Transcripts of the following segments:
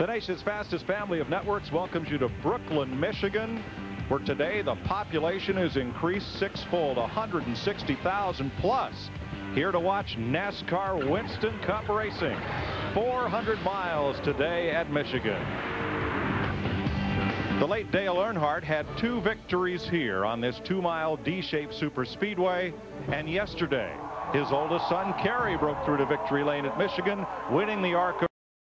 The nation's fastest family of networks welcomes you to Brooklyn, Michigan, where today the population has increased sixfold, 160,000 plus. Here to watch NASCAR Winston Cup racing. 400 miles today at Michigan. The late Dale Earnhardt had 2 victories here on this 2-mile D-shaped super speedway, and yesterday his oldest son Kerry broke through to victory lane at Michigan, winning the ARCA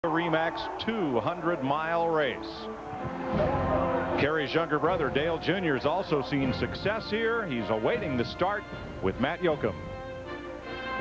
Remax 200-mile race. Kerry's younger brother Dale Jr. has also seen success here. He's awaiting the start with Matt Yoakum.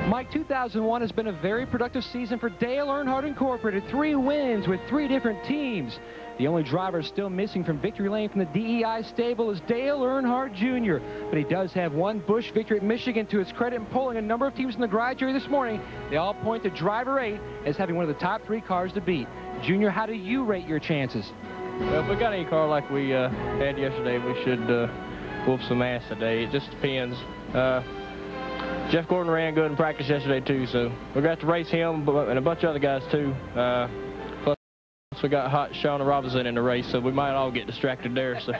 Mike, 2001 has been a very productive season for Dale Earnhardt Incorporated. 3 wins with 3 different teams. The only driver still missing from victory lane from the DEI stable is Dale Earnhardt Jr. But he does have 1 Busch victory at Michigan to his credit, and polling a number of teams in the garage area this morning, they all point to driver 8 as having one of the top 3 cars to beat. Junior, how do you rate your chances? Well, if we got any car like we had yesterday, we should whoop some ass today. It just depends. Jeff Gordon ran good in practice yesterday, too, so we're going to have to race him and a bunch of other guys, too. Plus, we got hot Shauna Robinson in the race, so we might all get distracted there. So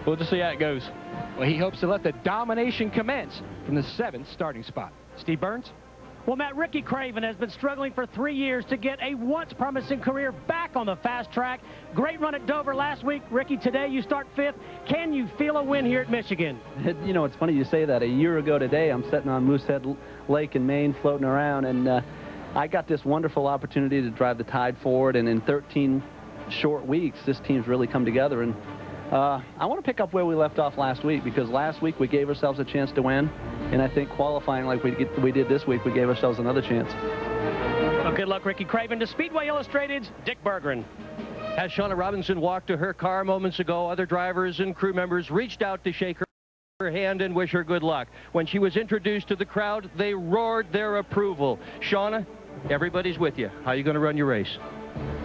we'll just see how it goes. Well, he hopes to let the domination commence from the 7th starting spot. Steve Burns? Well, Matt, Ricky Craven has been struggling for 3 years to get a once-promising career back on the fast track. Great run at Dover last week. Ricky, today you start 5th. Can you feel a win here at Michigan? You know, it's funny you say that. A year ago today, I'm sitting on Moosehead Lake in Maine floating around, and I got this wonderful opportunity to drive the Tide forward, and in 13 short weeks, this team's really come together. And I want to pick up where we left off last week, because last week we gave ourselves a chance to win, and I think qualifying like we did this week, we gave ourselves another chance. Well, good luck, Ricky Craven. To Speedway Illustrated's Dick Berggren. As Shauna Robinson walked to her car moments ago, other drivers and crew members reached out to shake her hand and wish her good luck. When she was introduced to the crowd, they roared their approval. Shauna, everybody's with you. How are you going to run your race?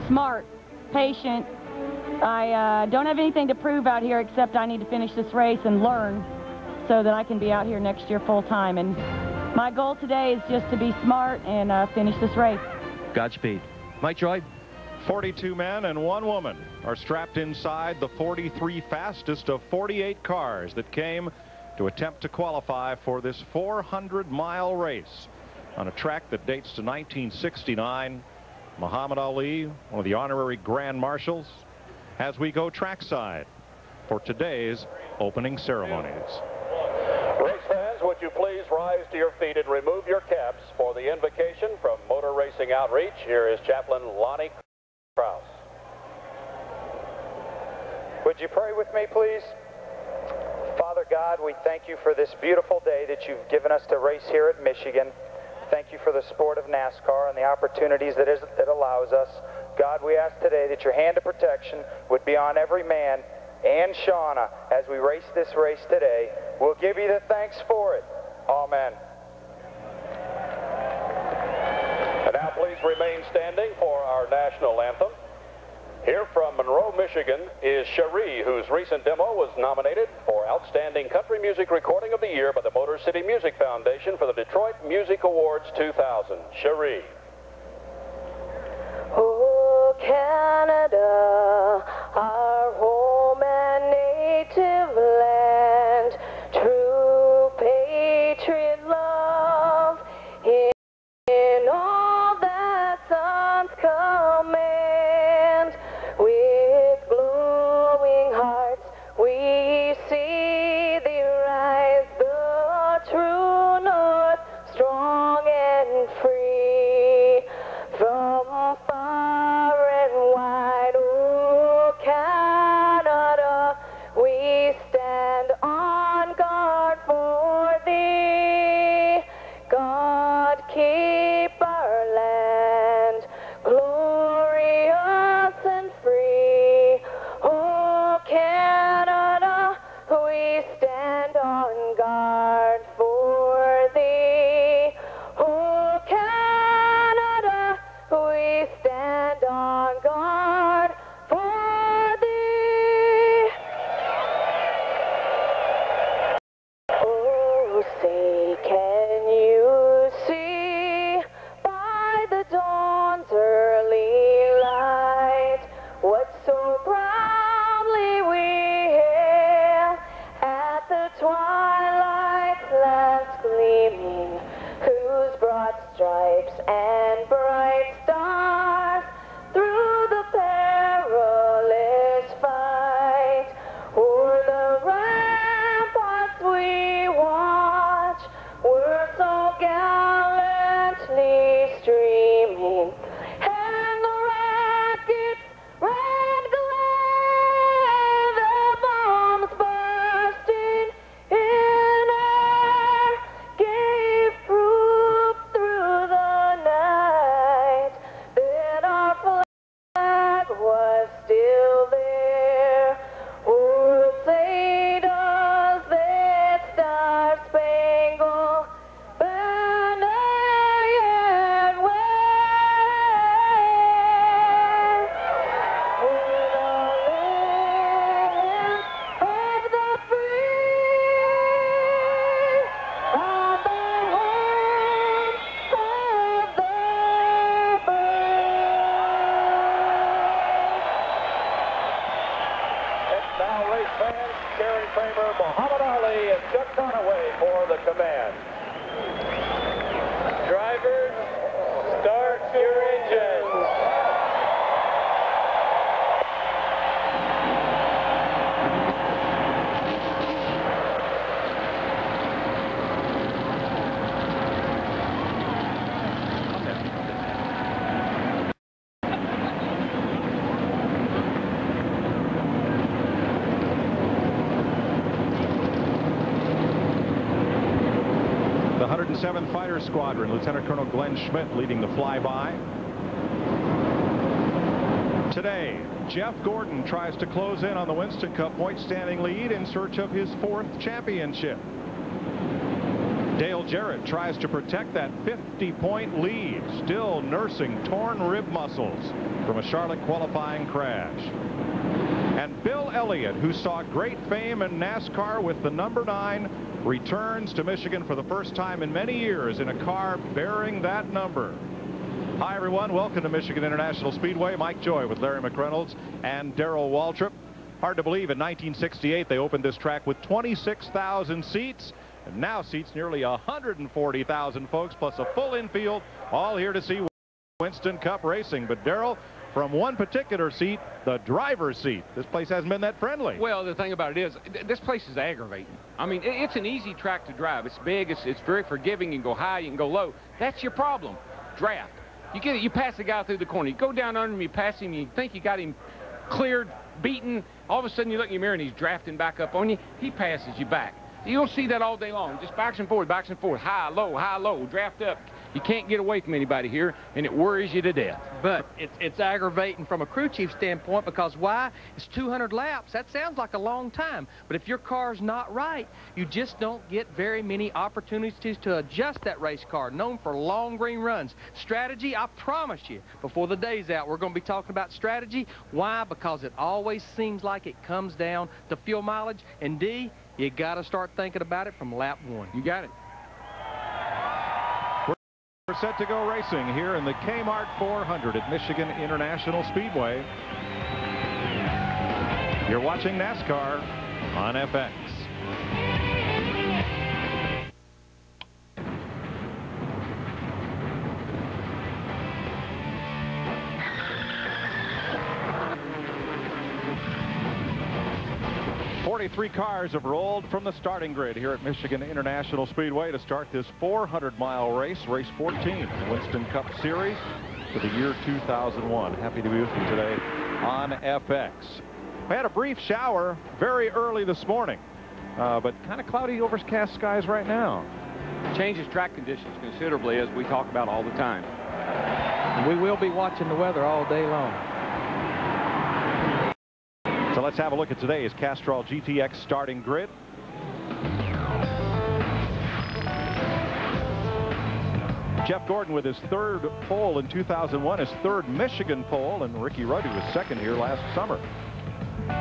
Smart, patient. I don't have anything to prove out here except I need to finish this race and learn so that I can be out here next year full time. And my goal today is just to be smart and finish this race. Godspeed. Mike Joy? 42 men and 1 woman are strapped inside the 43 fastest of 48 cars that came to attempt to qualify for this 400-mile race on a track that dates to 1969. Muhammad Ali, one of the honorary Grand Marshals, as we go trackside for today's opening ceremonies. Race fans, would you please rise to your feet and remove your caps for the invocation from Motor Racing Outreach. Here is Chaplain Lonnie Krause. Would you pray with me, please? Father God, we thank you for this beautiful day that you've given us to race here at Michigan. Thank you for the sport of NASCAR and the opportunities that it allows us. God, we ask today that your hand of protection would be on every man and Shauna as we race this race today. We'll give you the thanks for it. Amen. And now please remain standing for our national anthem. Here from Monroe, Michigan is Cherie, whose recent demo was nominated for Outstanding Country Music Recording of the Year by the Motor City Music Foundation for the Detroit Music Awards 2000. Cherie. Oh, Canada, our home and native land, true patriot love, in all that sons command, with glowing hearts we see thee rise, the true north, strong and free, from far and wide, oh Canada, we stand on guard for thee. God keep our land glorious and free. Oh Canada, we stand on guard for thee. Oh Canada, we stand on guard for thee. Oh, say, can you see by the dawn's early light we watch were so gallantly streaming, and the rockets red glare, the bombs bursting in air gave proof through the night that our flag was still there. Oh, say does that star-spangled banner yet wave o'er the land of the free, on the home of the Now race fans, Gary Kramer, Muhammad Ali, and Chuck Conaway for the command. Drivers, start your engines. The 107th Fighter Squadron, Lieutenant Colonel Glenn Schmidt leading the flyby. Today, Jeff Gordon tries to close in on the Winston Cup point standing lead in search of his 4th championship. Dale Jarrett tries to protect that 50-point lead, still nursing torn rib muscles from a Charlotte qualifying crash. And Bill Elliott, who saw great fame in NASCAR with the number 9, returns to Michigan for the first time in many years in a car bearing that number. Hi, everyone. Welcome to Michigan International Speedway. Mike Joy with Larry McReynolds and Darrell Waltrip. Hard to believe in 1968 they opened this track with 26,000 seats, and now seats nearly 140,000 folks, plus a full infield, all here to see Winston Cup racing. But Darrell, from one particular seat, the driver's seat, this place hasn't been that friendly. Well, the thing about it is, this place is aggravating. I mean, it's an easy track to drive. It's big. It's very forgiving. You can go high. You can go low. That's your problem. Draft. You get it. You pass the guy through the corner. You go down under him. You pass him. You think you got him cleared, beaten. All of a sudden, you look in your mirror and he's drafting back up on you. He passes you back. You'll see that all day long. Just backs and forth, high, low, draft up. You can't get away from anybody here, and it worries you to death. But it's aggravating from a crew chief standpoint, because why? It's 200 laps. That sounds like a long time. But if your car's not right, you just don't get very many opportunities to adjust that race car, known for long green runs. Strategy, I promise you, before the day's out, we're going to be talking about strategy. Why? Because it always seems like it comes down to fuel mileage. And D, you got to start thinking about it from lap 1. You got it. We're set to go racing here in the Kmart 400 at Michigan International Speedway. You're watching NASCAR on FX. Three cars have rolled from the starting grid here at Michigan International Speedway to start this 400-mile race, race 14, the Winston Cup Series for the year 2001. Happy to be with you today on FX. We had a brief shower very early this morning, but kind of cloudy, overcast skies right now. Changes track conditions considerably, as we talk about all the time. We will be watching the weather all day long. So let's have a look at today's Castrol GTX starting grid. Jeff Gordon with his 3rd pole in 2001, his 3rd Michigan pole, and Ricky Rudd, who was 2nd here last summer.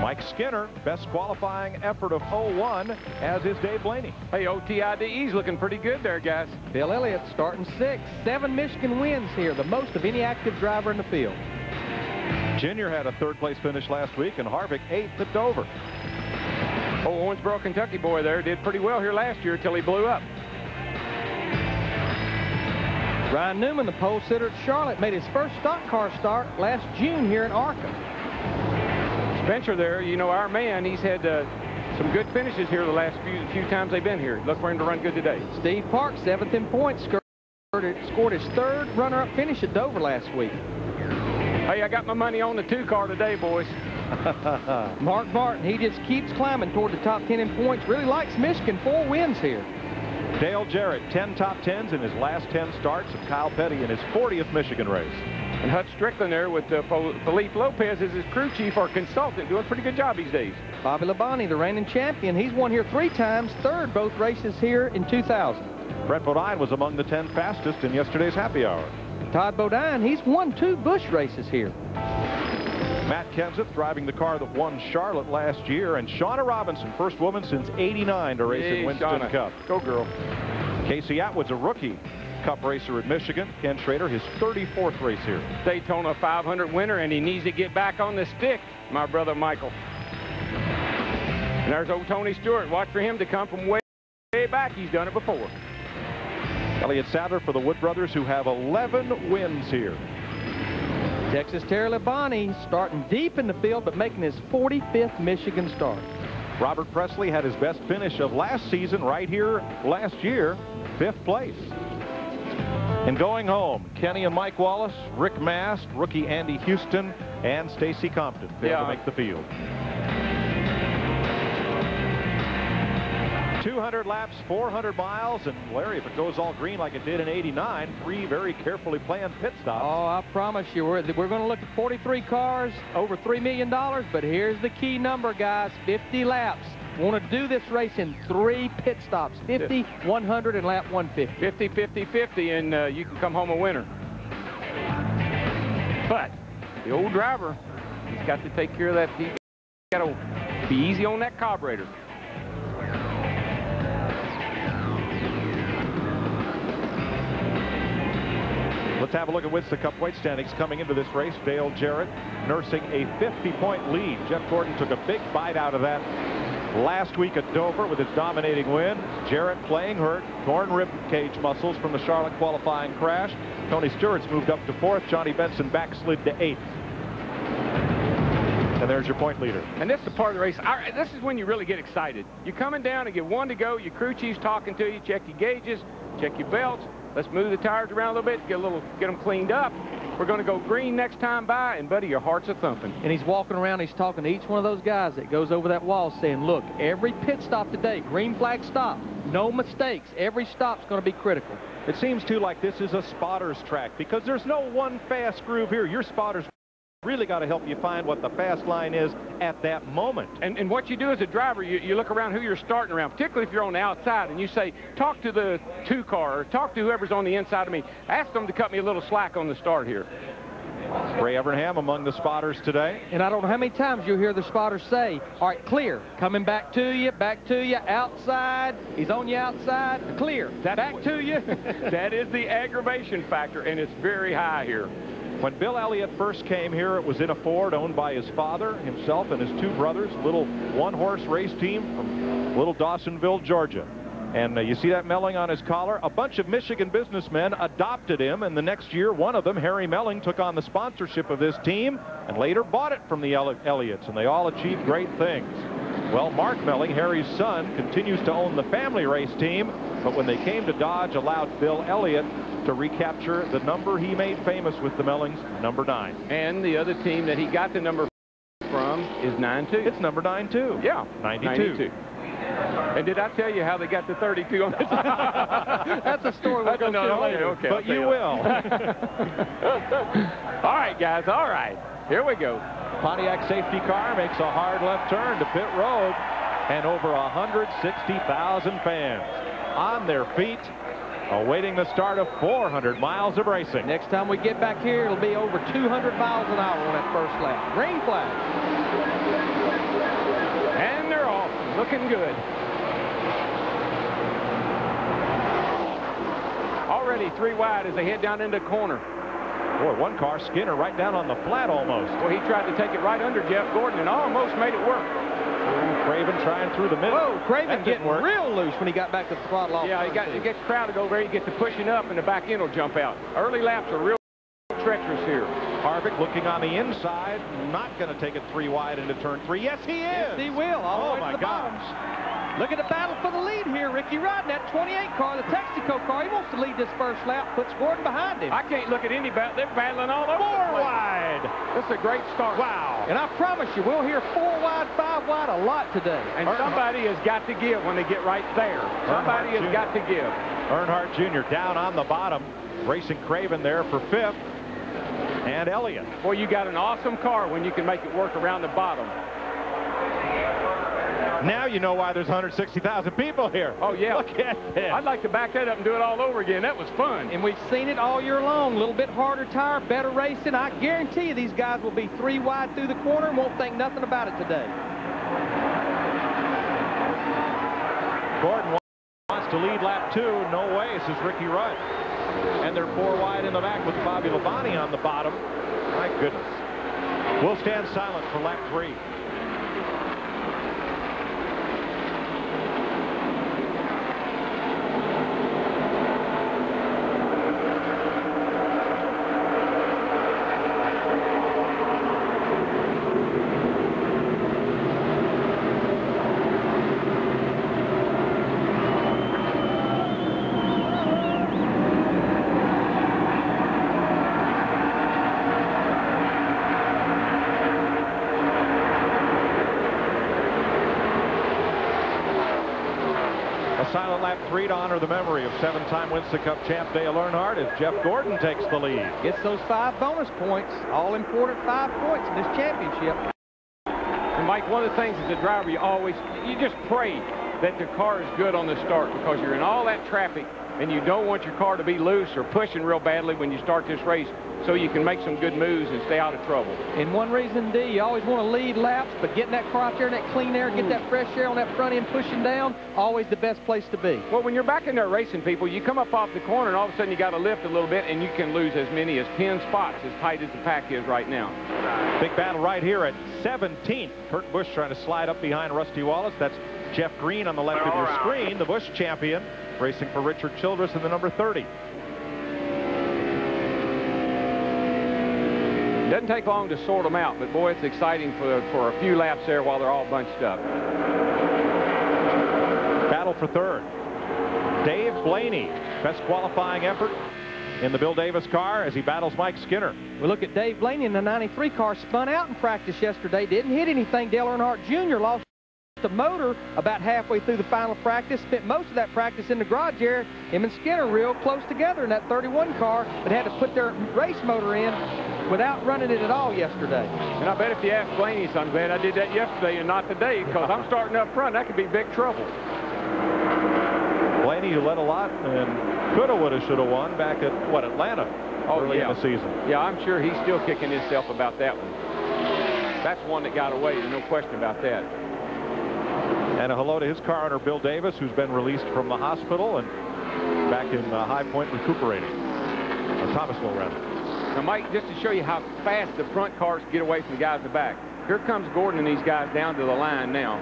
Mike Skinner, best qualifying effort of 01, as is Dave Blaney. Hey, OTIDE's looking pretty good there, guys. Bill Elliott starting 6th. 7 Michigan wins here, the most of any active driver in the field. Junior had a 3rd place finish last week, and Harvick 8th at Dover. Oh, Owensboro, Kentucky boy there did pretty well here last year until he blew up. Ryan Newman, the pole sitter at Charlotte, made his first stock car start last June here in ARCA. Spencer there, you know, our man, he's had some good finishes here the last few times they've been here. Look for him to run good today. Steve Park, 7th in points, scored his 3rd runner-up finish at Dover last week. Hey, I got my money on the 2 car today, boys. Mark Martin, he just keeps climbing toward the top 10 in points. Really likes Michigan. 4 wins here. Dale Jarrett, 10 top 10s in his last 10 starts, and Kyle Petty in his 40th Michigan race. And Hut Strickland there with Felipe Lopez as his crew chief or consultant, doing a pretty good job these days. Bobby Labonte, the reigning champion, he's won here 3 times, 3rd both races here in 2000. Brett Bodine was among the 10 fastest in yesterday's happy hour. Todd Bodine, he's won 2 Busch races here. Matt Kenseth driving the car that won Charlotte last year, and Shauna Robinson, first woman since '89 to race in Winston Shauna. Cup. Go, girl. Casey Atwood's a rookie Cup racer at Michigan. Ken Schrader, his 34th race here. Daytona 500 winner, and he needs to get back on the stick, my brother Michael. And there's old Tony Stewart. Watch for him to come from way back. He's done it before. Elliott Sadler for the Wood brothers, who have 11 wins here. Texas Terry Labonte starting deep in the field, but making his 45th Michigan start. Robert Presley had his best finish of last season right here last year, 5th place. And going home, Kenny and Mike Wallace, Rick Mast, rookie Andy Houston, and Stacy Compton failed to make the field. 200 laps, 400 miles, and Larry, if it goes all green like it did in '89, 3 very carefully planned pit stops. Oh, I promise you, we're going to look at 43 cars, over $3 million, but here's the key number, guys, 50 laps. Want to do this race in 3 pit stops, 50, 100, and lap 150. 50, 50, 50, and you can come home a winner. But the old driver, he's got to take care of that. He's got to be easy on that carburetor. Let's have a look at Winston Cup weight standings coming into this race. Dale Jarrett nursing a 50-point lead. Jeff Gordon took a big bite out of that last week at Dover with his dominating win. Jarrett playing hurt, torn rib cage muscles from the Charlotte qualifying crash. Tony Stewart's moved up to 4th. Johnny Benson backslid to 8th. And there's your point leader. And this is the part of the race. This is when you really get excited. You're coming down and get 1 to go. Your crew chief's talking to you. Check your gauges. Check your belts. Let's move the tires around a little bit. Get them cleaned up. We're going to go green next time by, and buddy, your heart's a thumping. And he's walking around, he's talking to each one of those guys that goes over that wall saying, look, every pit stop today, green flag stop, no mistakes. Every stop's going to be critical. It seems, too, like this is a spotter's track because there's no one fast groove here. Your spotters really got to help you find what the fast line is at that moment. And what you do as a driver, you look around who you're starting around, particularly if you're on the outside, and you say, talk to the 2 car, or talk to whoever's on the inside of me. Ask them to cut me a little slack on the start here. Ray Evernham among the spotters today. And I don't know how many times you'll hear the spotters say, all right, clear, coming back to you, outside, he's on you outside, clear, back to you. That is the aggravation factor, and it's very high here. When Bill Elliott first came here, it was in a Ford owned by his father, himself, and his 2 brothers, little 1-horse race team from little Dawsonville, Georgia. And you see that Melling on his collar? A bunch of Michigan businessmen adopted him, and the next year, one of them, Harry Melling, took on the sponsorship of this team and later bought it from the Elliots, and they all achieved great things. Well, Mark Melling, Harry's son, continues to own the family race team, but when they came to Dodge, allowed Bill Elliott to recapture the number he made famous with the Mellings, number 9. And the other team that he got the number from is 9-2. It's number 9, too. Yeah, 92. And did I tell you how they got the 32 on this? That's a story we'll go to later. Okay, but you will. All right, guys, all right. Here we go. Pontiac safety car makes a hard left turn to pit road, and over 160,000 fans on their feet awaiting the start of 400 miles of racing. Next time we get back here, it'll be over 200 miles an hour on that first lap. Green flag. And they're off, looking good. Already 3 wide as they head down into the corner. Boy, 1 car, Skinner, right down on the flat almost. Well, he tried to take it right under Jeff Gordon and almost made it work. Craven trying through the middle. Whoa, Craven getting real loose when he got back to the throttle off. Yeah, he gets crowded over there. He gets to pushing up, and the back end will jump out. Early laps are real treacherous here. Harvick looking on the inside, not going to take it 3 wide into turn 3. Yes, he is. Yes, he will. All the way to the bottom. Look at the battle for the lead here. Ricky Rudd in that 28 car, the Texaco car. He wants to lead this first lap, puts Gordon behind him. I can't look at any battle. They're battling all over. 4 wide. This is a great start. Wow. And I promise you, we'll hear 4 wide, 5 wide a lot today. And somebody has got to give when they get right there. Somebody has got to give. Earnhardt Jr. down on the bottom, racing Craven there for 5th. And Elliott. Boy, you got an awesome car when you can make it work around the bottom. Now you know why there's 160,000 people here. Oh, yeah. Look at this. I'd like to back that up and do it all over again. That was fun. And we've seen it all year long. A little bit harder tire, better racing. I guarantee you these guys will be 3 wide through the corner and won't think nothing about it today. Gordon wants to lead lap 2. No way, says Ricky Rudd. And they're 4 wide in the back with Bobby Labonte on the bottom. My goodness. We'll stand silent for lap 3. Silent lap 3 to honor the memory of 7-time Winston Cup champ Dale Earnhardt as Jeff Gordon takes the lead. Gets those 5 bonus points, all important 5 points in this championship. And Mike, one of the things as a driver, you just pray that the car is good on the start, because you're in all that traffic and you don't want your car to be loose or pushing real badly when you start this race, so you can make some good moves and stay out of trouble. And one reason, D, you always want to lead laps, but getting that car out there in that clean air, get that fresh air on that front end pushing down, always the best place to be. Well, when you're back in there racing people, you come up off the corner and all of a sudden you got to lift a little bit, and you can lose as many as 10 spots, as tight as the pack is right now. Big battle right here at 17th. Kurt Busch trying to slide up behind Rusty Wallace. That's Jeff Green on the left of your screen, the Busch champion, racing for Richard Childress in the number 30. Doesn't take long to sort them out, but boy, it's exciting for a few laps there while they're all bunched up. Battle for 3rd. Dave Blaney, best qualifying effort in the Bill Davis car as he battles Mike Skinner. We look at Dave Blaney in the 93 car, spun out in practice yesterday, didn't hit anything. Dale Earnhardt Jr. lost the motor about halfway through the final practice, spent most of that practice in the garage area. Him and Skinner real close together in that 31 car, but had to put their race motor in without running it at all yesterday. And I bet if you ask Blaney, so I'm glad I did that yesterday and not today, because I'm starting up front. That could be big trouble. Blaney, who led a lot and coulda, woulda, shoulda won back at, Atlanta early in the season. Yeah, I'm sure he's still kicking himself about that one. That's one that got away, there's no question about that. And a hello to his car owner, Bill Davis, who's been released from the hospital and back in High Point recuperating. Or Thomasville, rather. Now, Mike, just to show you how fast the front cars get away from the guys in the back. Here comes Gordon and these guys down to the line now.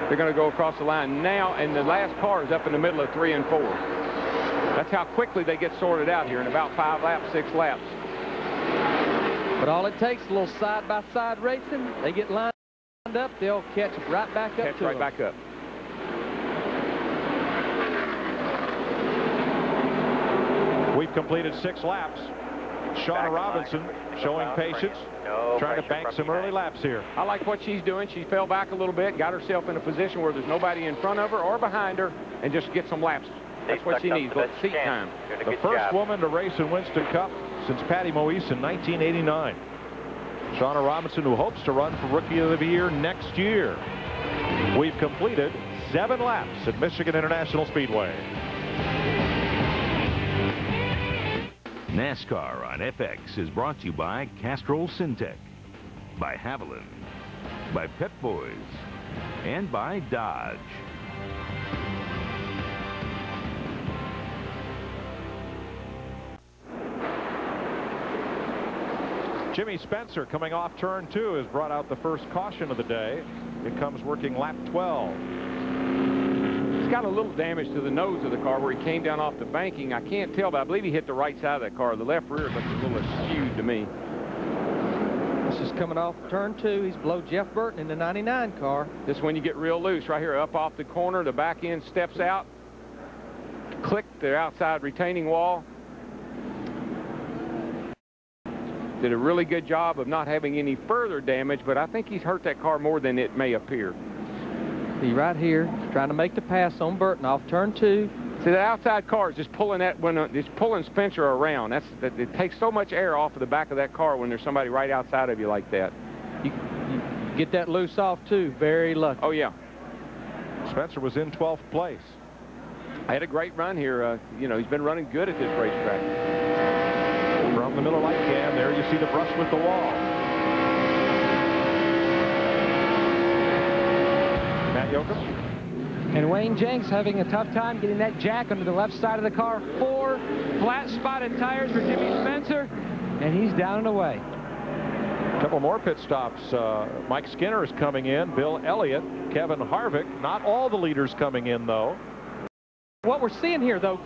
They're going to go across the line now, and the last car is up in the middle of 3 and 4. That's how quickly they get sorted out here in about 5 laps, 6 laps. But all it takes is a little side-by-side racing. They get lined up, they'll catch right back up. Catch right back up. We've completed 6 laps. Shauna Robinson showing patience, trying to bank some early laps here. I like what she's doing. She fell back a little bit, got herself in a position where there's nobody in front of her or behind her, and just get some laps. That's what she needs, but seat time. The first woman to race in Winston Cup since Patty Moise in 1989. Shauna Robinson, who hopes to run for Rookie of the Year next year. We've completed 7 laps at Michigan International Speedway. NASCAR on FX is brought to you by Castrol Syntec, by Haviland, by Pep Boys, and by Dodge. Jimmy Spencer, coming off turn 2, has brought out the first caution of the day. It comes working lap 12. He's got a little damage to the nose of the car where he came down off the banking. I can't tell, but I believe he hit the right side of that car. The left rear looks a little skewed to me. This is coming off turn 2. He's below Jeff Burton in the 99 car. This is when you get real loose right here, up off the corner. The back end steps out. Click the outside retaining wall. Did a really good job of not having any further damage, but I think he's hurt that car more than it may appear. He right here trying to make the pass on Burton off turn 2. See, the outside car is just pulling that it's pulling Spencer around. It takes so much air off of the back of that car when there's somebody right outside of you like that. You get that loose off too. Very lucky. Oh yeah. Spencer was in 12th place. I had a great run here. You know, he's been running good at this racetrack. From the Miller Lite cam, there you see the brush with the wall. Matt Yoakum. And Wayne Jenks having a tough time getting that jack under the left side of the car. 4 flat spotted tires for Jimmy Spencer, and he's down and away. A couple more pit stops. Mike Skinner is coming in, Bill Elliott, Kevin Harvick. Not all the leaders coming in, though. What we're seeing here, though,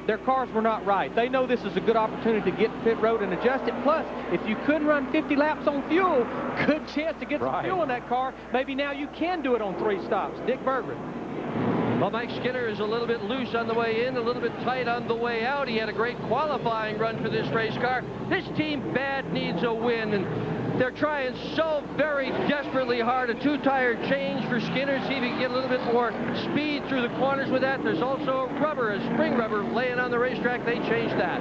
their cars were not right. They know this is a good opportunity to get to pit road and adjust it. Plus, if you couldn't run 50 laps on fuel, good chance to get some fuel in that car. Maybe now you can do it on 3 stops. Dick Berggren. Well, Mike Skinner is a little bit loose on the way in, a little bit tight on the way out. He had a great qualifying run for this race car. This team bad needs a win, and they're trying so very desperately hard. A 2-tire change for Skinner, see if he can get a little bit more speed through the corners with that. There's also rubber, a spring rubber laying on the racetrack. They changed that.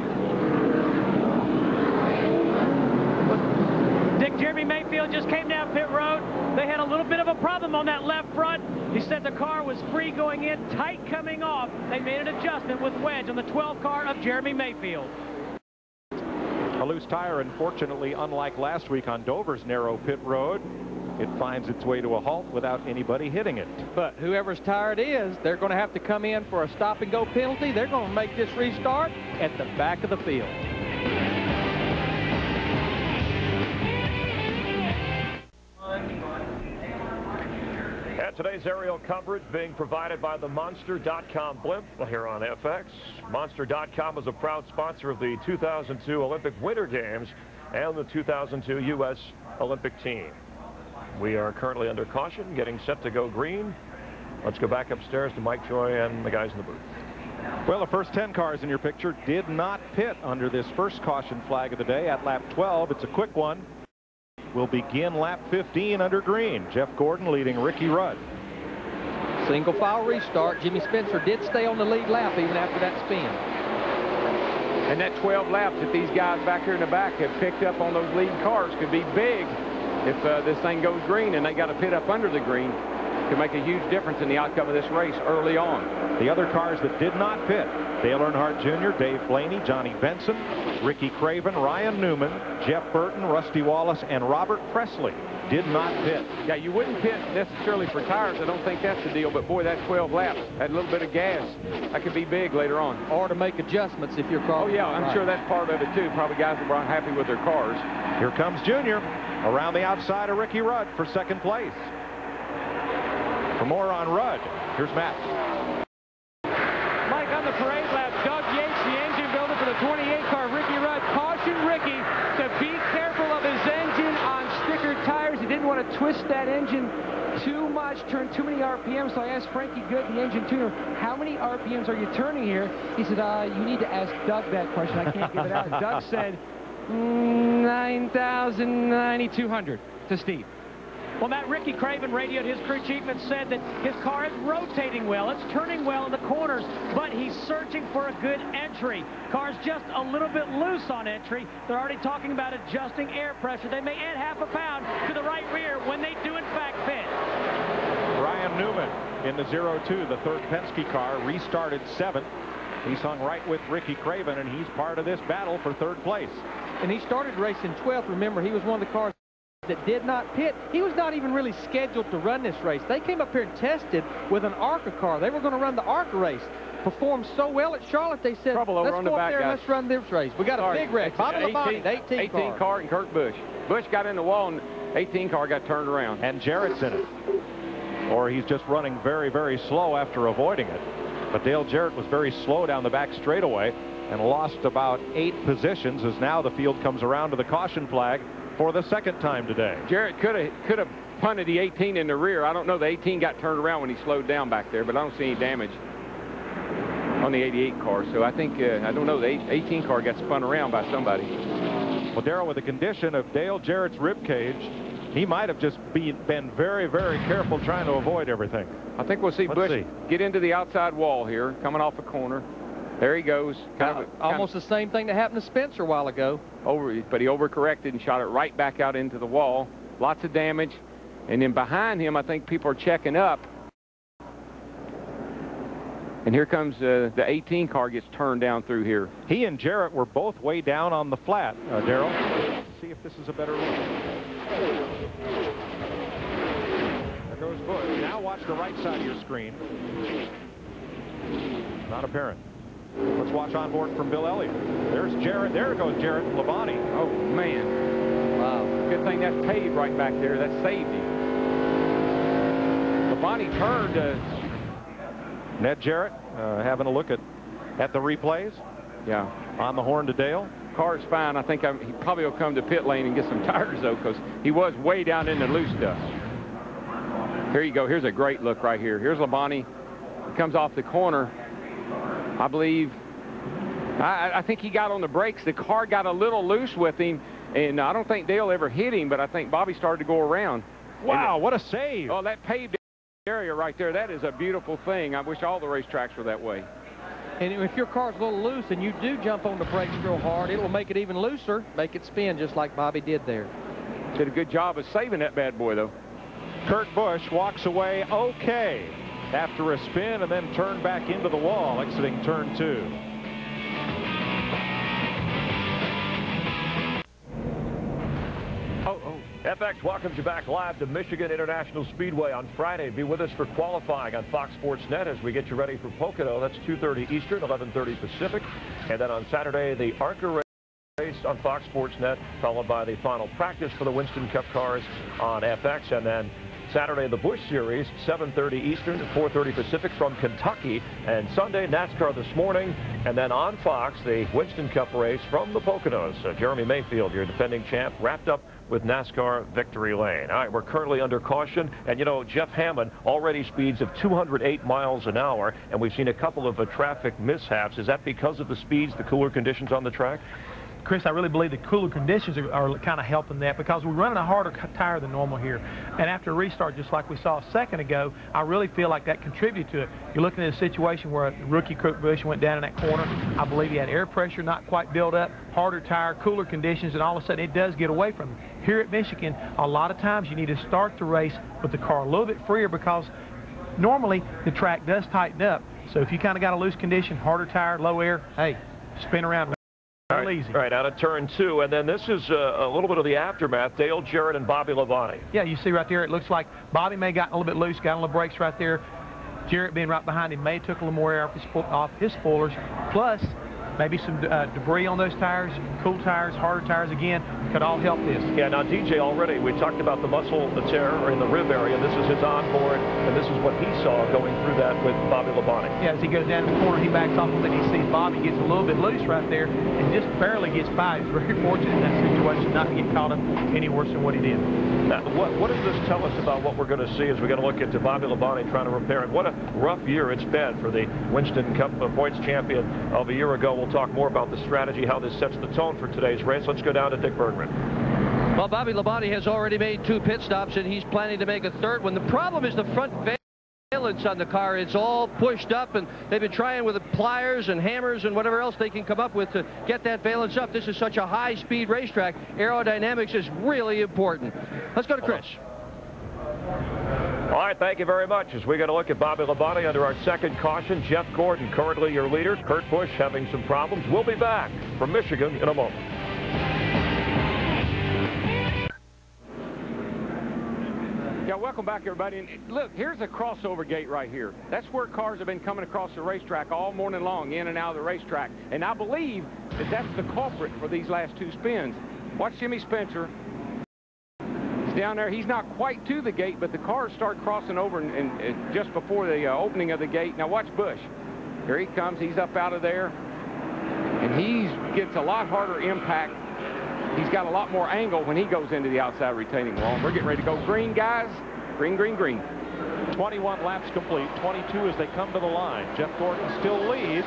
Dick, Jeremy Mayfield just came down pit road. They had a little bit of a problem on that left front. He said the car was free going in, tight coming off. They made an adjustment with wedge on the 12 car of Jeremy Mayfield. A loose tire, unfortunately, unlike last week on Dover's narrow pit road, it finds its way to a halt without anybody hitting it. But whoever's tire it is, they're going to have to come in for a stop-and-go penalty. They're going to make this restart at the back of the field. And today's aerial coverage being provided by the Monster.com blimp here on FX. Monster.com is a proud sponsor of the 2002 Olympic Winter Games and the 2002 U.S. Olympic team. We are currently under caution, getting set to go green. Let's go back upstairs to Mike Joy and the guys in the booth. Well, the first 10 cars in your picture did not pit under this first caution flag of the day at lap 12. It's a quick one. We'll begin lap 15 under green. Jeff Gordon leading Ricky Rudd. Single file restart. Jimmy Spencer did stay on the lead lap even after that spin. And that 12 laps that these guys back here in the back have picked up on those lead cars could be big if this thing goes green and they got to pit up under the green. Could make a huge difference in the outcome of this race early on. The other cars that did not pit: Dale Earnhardt Jr., Dave Blaney, Johnny Benson, Ricky Craven, Ryan Newman, Jeff Burton, Rusty Wallace, and Robert Presley did not pit. Yeah, you wouldn't pit necessarily for tires. I don't think that's the deal. But boy, that 12 laps had a little bit of gas. That could be big later on. Or to make adjustments if your car. Oh yeah, I'm sure that's part of it too. Probably guys that were unhappy with their cars. Here comes Junior around the outside of Ricky Rudd for second place. For more on Rudd, here's Matt. Mike, on the parade lap, Doug Yates, the engine builder for the 28 car, Ricky Rudd, cautioned Ricky to be careful of his engine on sticker tires. He didn't want to twist that engine too much, turn too many RPMs. So I asked Frankie Good, the engine tuner, how many RPMs are you turning here? He said, you need to ask Doug that question. I can't give it out. Doug said, 9,200 to Steve. Well, Matt, Ricky Craven radioed his crew chief and said that his car is rotating well. It's turning well in the corners, but he's searching for a good entry. Car's just a little bit loose on entry. They're already talking about adjusting air pressure. They may add half a pound to the right rear when they do, in fact, pit. Ryan Newman in the 02, the third Penske car, restarted 7th. He's hung right with Ricky Craven, and he's part of this battle for third place. And he started racing 12th. Remember, he was one of the cars that did not pit. He was not even really scheduled to run this race. They came up here and tested with an ARCA car. They were going to run the ARCA race. Performed so well at Charlotte, they said, let's go up there and let's run this race. We got a big wreck. Bobby Labonte, the 18 car, and Kurt Busch. Busch got in the wall, and 18 car got turned around. And Jarrett's in it. Or he's just running very, very slow after avoiding it. But Dale Jarrett was very slow down the back straightaway and lost about 8 positions as now the field comes around to the caution flag. for the second time today. Jarrett could have punted the 18 in the rear. I don't know. The 18 got turned around when he slowed down back there, but I don't see any damage on the 88 car. So I think, I don't know, the 18 car got spun around by somebody. Well, Darrell, with the condition of Dale Jarrett's rib cage, he might have just been very, very careful trying to avoid everything. I think we'll see Busch get into the outside wall here, coming off a corner. There he goes. Almost the same thing that happened to Spencer a while ago. But he overcorrected and shot it right back out into the wall. Lots of damage. And then behind him, I think people are checking up. And here comes the 18 car gets turned down through here. He and Jarrett were both way down on the flat, Darrell. Let's see if this is a better look. There goes Busch. Now watch the right side of your screen. Not apparent. Let's watch on board from Bill Elliott. There's Jarrett. There goes Jarrett and Labonte. Oh, man. Wow. Good thing that's paved right back there. That saved him. Labonte turned. Ned Jarrett having a look at the replays. Yeah. On the horn to Dale. Car's fine. I think he probably will come to pit lane and get some tires, though, because he was way down in the loose stuff. Here you go. Here's a great look right here. Here's Labonte. He comes off the corner. I believe, I think he got on the brakes. The car got a little loose with him, and I don't think Dale ever hit him, but I think Bobby started to go around. Wow, what a save. Oh, that paved area right there, that is a beautiful thing. I wish all the racetracks were that way. And if your car's a little loose and you do jump on the brakes real hard, it'll make it even looser, make it spin just like Bobby did there. Did a good job of saving that bad boy, though. Kurt Busch walks away okay after a spin and then turned back into the wall, exiting turn 2. FX welcomes you back live to Michigan International Speedway on Friday. Be with us for qualifying on Fox Sports Net as we get you ready for Pocono. That's 2:30 Eastern, 11:30 Pacific. And then on Saturday, the ARCA race on Fox Sports Net, followed by the final practice for the Winston Cup cars on FX. And then Saturday, the Busch Series, 7:30 Eastern, 4:30 Pacific from Kentucky. And Sunday, NASCAR this morning. And then on Fox, the Winston Cup race from the Poconos. Jeremy Mayfield, your defending champ, wrapped up with NASCAR Victory Lane. All right, we're currently under caution. And, you know, Jeff Hammond already speeds of 208 miles an hour. And we've seen a couple of traffic mishaps. Is that because of the speeds, the cooler conditions on the track? Chris, I really believe the cooler conditions are kind of helping that, because we're running a harder tire than normal here. And after a restart, just like we saw a second ago, I really feel like that contributed to it. You're looking at a situation where rookie Kurt Busch went down in that corner. I believe he had air pressure not quite built up, harder tire, cooler conditions, and all of a sudden it does get away from him. Here at Michigan, a lot of times you need to start the race with the car a little bit freer, because normally the track does tighten up. So if you kind of got a loose condition, harder tire, low air, hey, spin around. Easy. Right, out of turn 2, and then this is a little bit of the aftermath. Dale Jarrett and Bobby Labonte. Yeah, you see right there, it looks like Bobby may have gotten a little bit loose, got on the brakes right there. Jarrett being right behind him may have took a little more air off his spoilers. Plus, maybe some debris on those tires, cool tires, harder tires again, could all help this. Yeah, now DJ, already we talked about the muscle, the tear in the rib area. This is his onboard, and this is what he saw going through that with Bobby Labonte. Yeah, as he goes down in the corner, he backs off a little bit. He sees Bobby gets a little bit loose right there and just barely gets by. He's very fortunate in that situation not to get caught up any worse than what he did. Now, what does this tell us about what we're going to see as we're going to look at Bobby Labonte trying to repair it? What a rough year it's been for the Winston Cup points champion of a year ago. We'll talk more about the strategy, how this sets the tone for today's race. Let's go down to Dick Bergman. Well, Bobby Labonte has already made 2 pit stops, and he's planning to make a 3rd one. The problem is the front valence on the car. It's all pushed up, and they've been trying with the pliers and hammers and whatever else they can come up with to get that valence up. This is such a high-speed racetrack. Aerodynamics is really important. Let's go to Chris. All right, thank you very much. As we got to look at Bobby Labonte under our second caution, Jeff Gordon currently your leader. Kurt Busch having some problems. We'll be back from Michigan in a moment. Yeah, welcome back, everybody. And look, here's a crossover gate right here. That's where cars have been coming across the racetrack all morning long, in and out of the racetrack. And I believe that that's the culprit for these last 2 spins. Watch Jimmy Spencer. Down there, he's not quite to the gate, but the cars start crossing over and just before the opening of the gate. Now watch Busch. Here he comes. He's up out of there, and he gets a lot harder impact he's got a lot more angle when he goes into the outside retaining wall. We're getting ready to go green, guys. Green, green, green. 21 laps complete, 22 as they come to the line. Jeff Gordon still leads.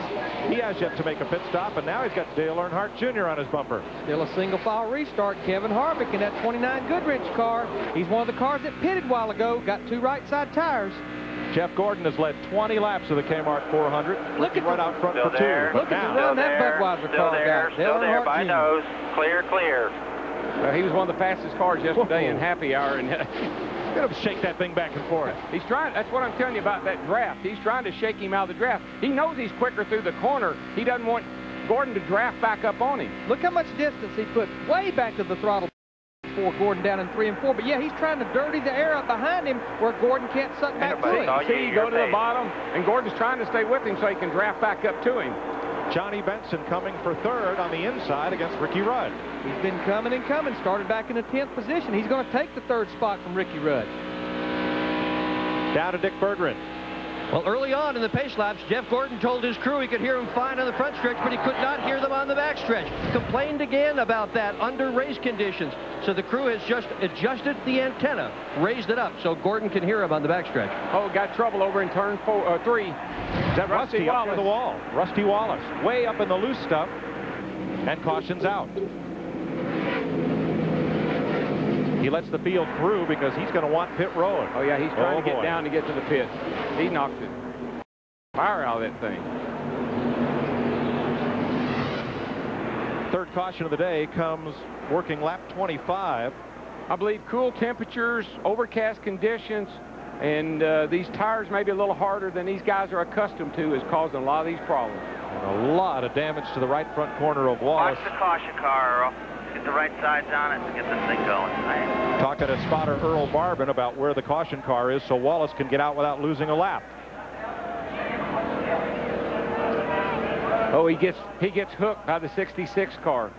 He has yet to make a pit stop, and now he's got Dale Earnhardt Jr. on his bumper. Still a single file restart. Kevin Harvick in that 29 Goodrich car. He's one of the cars that pitted a while ago, got 2 right side tires. Jeff Gordon has led 20 laps of the Kmart 400. Look at right out front for 2. Look at the run that Budweiser car got. Still there by nose. Clear, clear. He was one of the fastest cars yesterday in happy hour, and Get him shake that thing back and forth. He's trying. That's what I'm telling you about that draft. He's trying to shake him out of the draft. He knows he's quicker through the corner. He doesn't want Gordon to draft back up on him. Look how much distance he put way back to the throttle for Gordon down in 3 and 4. But yeah, he's trying to dirty the air up behind him where Gordon can't suck back to him. See, go to the bottom, and Gordon's trying to stay with him so he can draft back up to him. Johnny Benson coming for 3rd on the inside against Ricky Rudd. He's been coming and coming, started back in the 10th position. He's going to take the 3rd spot from Ricky Rudd. Down to Dick Berggren. Well, early on in the pace laps, Jeff Gordon told his crew he could hear him fine on the front stretch, but he could not hear them on the back stretch. Complained again about that under race conditions. So the crew has just adjusted the antenna, raised it up so Gordon can hear him on the back stretch. Oh, got trouble over in turn 3. Is that Rusty up near the wall? Rusty Wallace, way up in the loose stuff, and cautions out. He lets the field through because he's going to want pit road. Oh, yeah, he's trying to get down to get to the pit. He knocked it. Fire out of that thing. 3rd caution of the day comes working lap 25. I believe cool temperatures, overcast conditions, and these tires may be a little harder than these guys are accustomed to is causing a lot of these problems. And a lot of damage to the right front corner of Wallace. Watch the caution car, Earl. Get the right sides on it to get this thing going. Right? Talking to spotter Earl Barbin about where the caution car is so Wallace can get out without losing a lap. Oh, he gets hooked by the 66 car.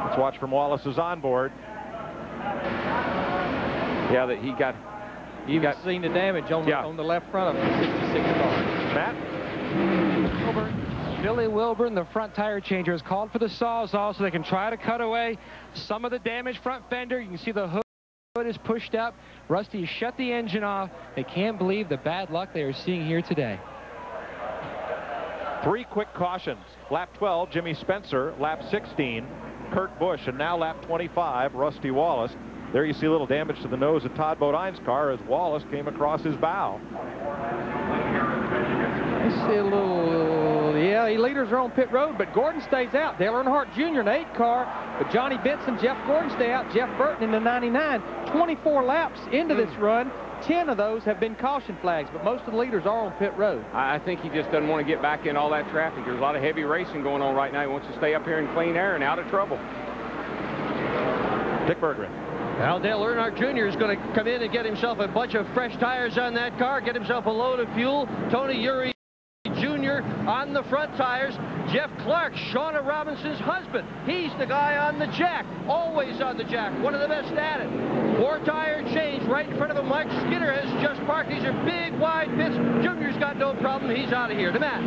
Let's watch from Wallace's onboard. Yeah, that he got. You've seen the damage on the left front of the 66 car. Matt? Billy Wilburn, the front tire changer, has called for the Sawzall so they can try to cut away some of the damaged front fender. You can see the hood is pushed up. Rusty has shut the engine off. They can't believe the bad luck they are seeing here today. 3 quick cautions. Lap 12, Jimmy Spencer. Lap 16, Kurt Busch. And now lap 25, Rusty Wallace. There you see a little damage to the nose of Todd Bodine's car as Wallace came across his bow. I see a little, yeah, leaders are on pit road, but Gordon stays out. Dale Earnhardt Jr. in the 8 car, but Johnny Benson, Jeff Gordon stay out. Jeff Burton in the 99. 24 laps into this run. 10 of those have been caution flags, but most of the leaders are on pit road. I think he just doesn't want to get back in all that traffic. There's a lot of heavy racing going on right now. He wants to stay up here in clean air and out of trouble. Dick Berggren. Now Dale Earnhardt Jr. is going to come in and get himself a bunch of fresh tires on that car, get himself a load of fuel. Tony Uri Jr. on the front tires. Jeff Clark, Shauna Robinson's husband. He's the guy on the jack, always on the jack, one of the best at it. 4-tire change right in front of him. Mike Skinner has just parked. These are big, wide pits. Junior's got no problem. He's out of here. To Matt.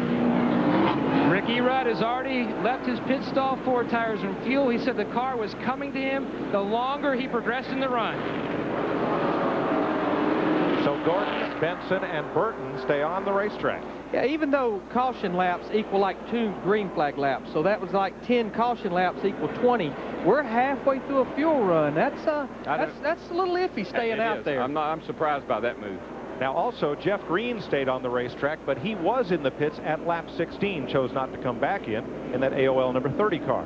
Ricky Rudd has already left his pit stall, 4 tires and fuel. He said the car was coming to him the longer he progressed in the run. So Gordon, Benson, and Burton stay on the racetrack. Yeah, even though caution laps equal like 2 green flag laps, so that was like 10 caution laps equal 20. We're halfway through a fuel run. That's a little iffy staying out there. I'm surprised by that move. Now also Jeff Green stayed on the racetrack, but he was in the pits at lap 16, chose not to come back in that AOL number 30 car.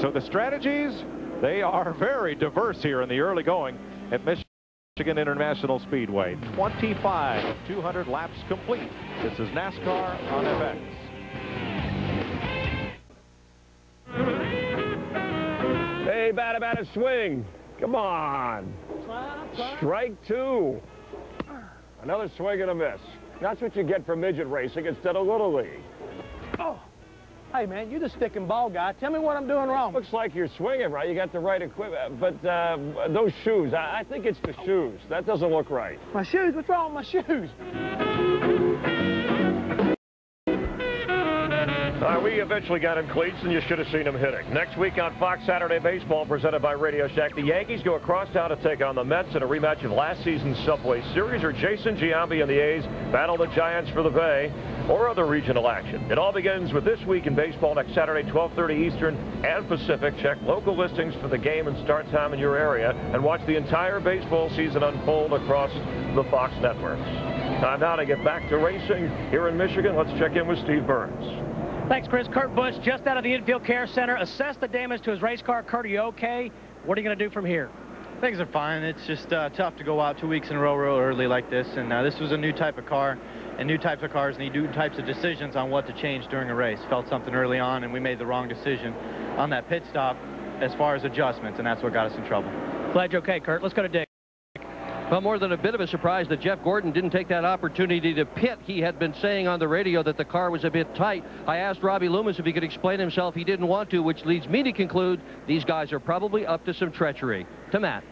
So the strategies, they are very diverse here in the early going at Michigan International Speedway. 25 of 200 laps complete. This is NASCAR on FX. Hey, batter, swing. Come on. Strike 2. Another swing and a miss. That's what you get for midget racing instead of Little League. Oh. Hey, man, you're the stick and ball guy. Tell me what I'm doing wrong. Looks like you're swinging right. You got the right equipment. But those shoes, I think it's the shoes. That doesn't look right. My shoes? What's wrong with my shoes? Well, we eventually got him cleats, and you should have seen him hitting. Next week on Fox Saturday Baseball, presented by Radio Shack, the Yankees go across town to take on the Mets in a rematch of last season's Subway Series, or Jason Giambi and the A's battle the Giants for the Bay, or other regional action. It all begins with This Week in Baseball next Saturday, 12:30 Eastern and Pacific. Check local listings for the game and start time in your area, and watch the entire baseball season unfold across the Fox networks. Time now to get back to racing here in Michigan. Let's check in with Steve Burns. Thanks, Chris. Kurt Busch just out of the infield care center. Assessed the damage to his race car. Kurt, are you okay? What are you going to do from here? Things are fine. It's just tough to go out 2 weeks in a row real early like this. And this was a new type of car. And new types of cars need new types of decisions on what to change during a race. Felt something early on, and we made the wrong decision on that pit stop as far as adjustments, and that's what got us in trouble. Glad you're okay, Kurt. Let's go to Dick. Well, more than a bit of a surprise that Jeff Gordon didn't take that opportunity to pit. He had been saying on the radio that the car was a bit tight. I asked Robbie Loomis if he could explain himself. He didn't want to, which leads me to conclude these guys are probably up to some treachery. To Matt.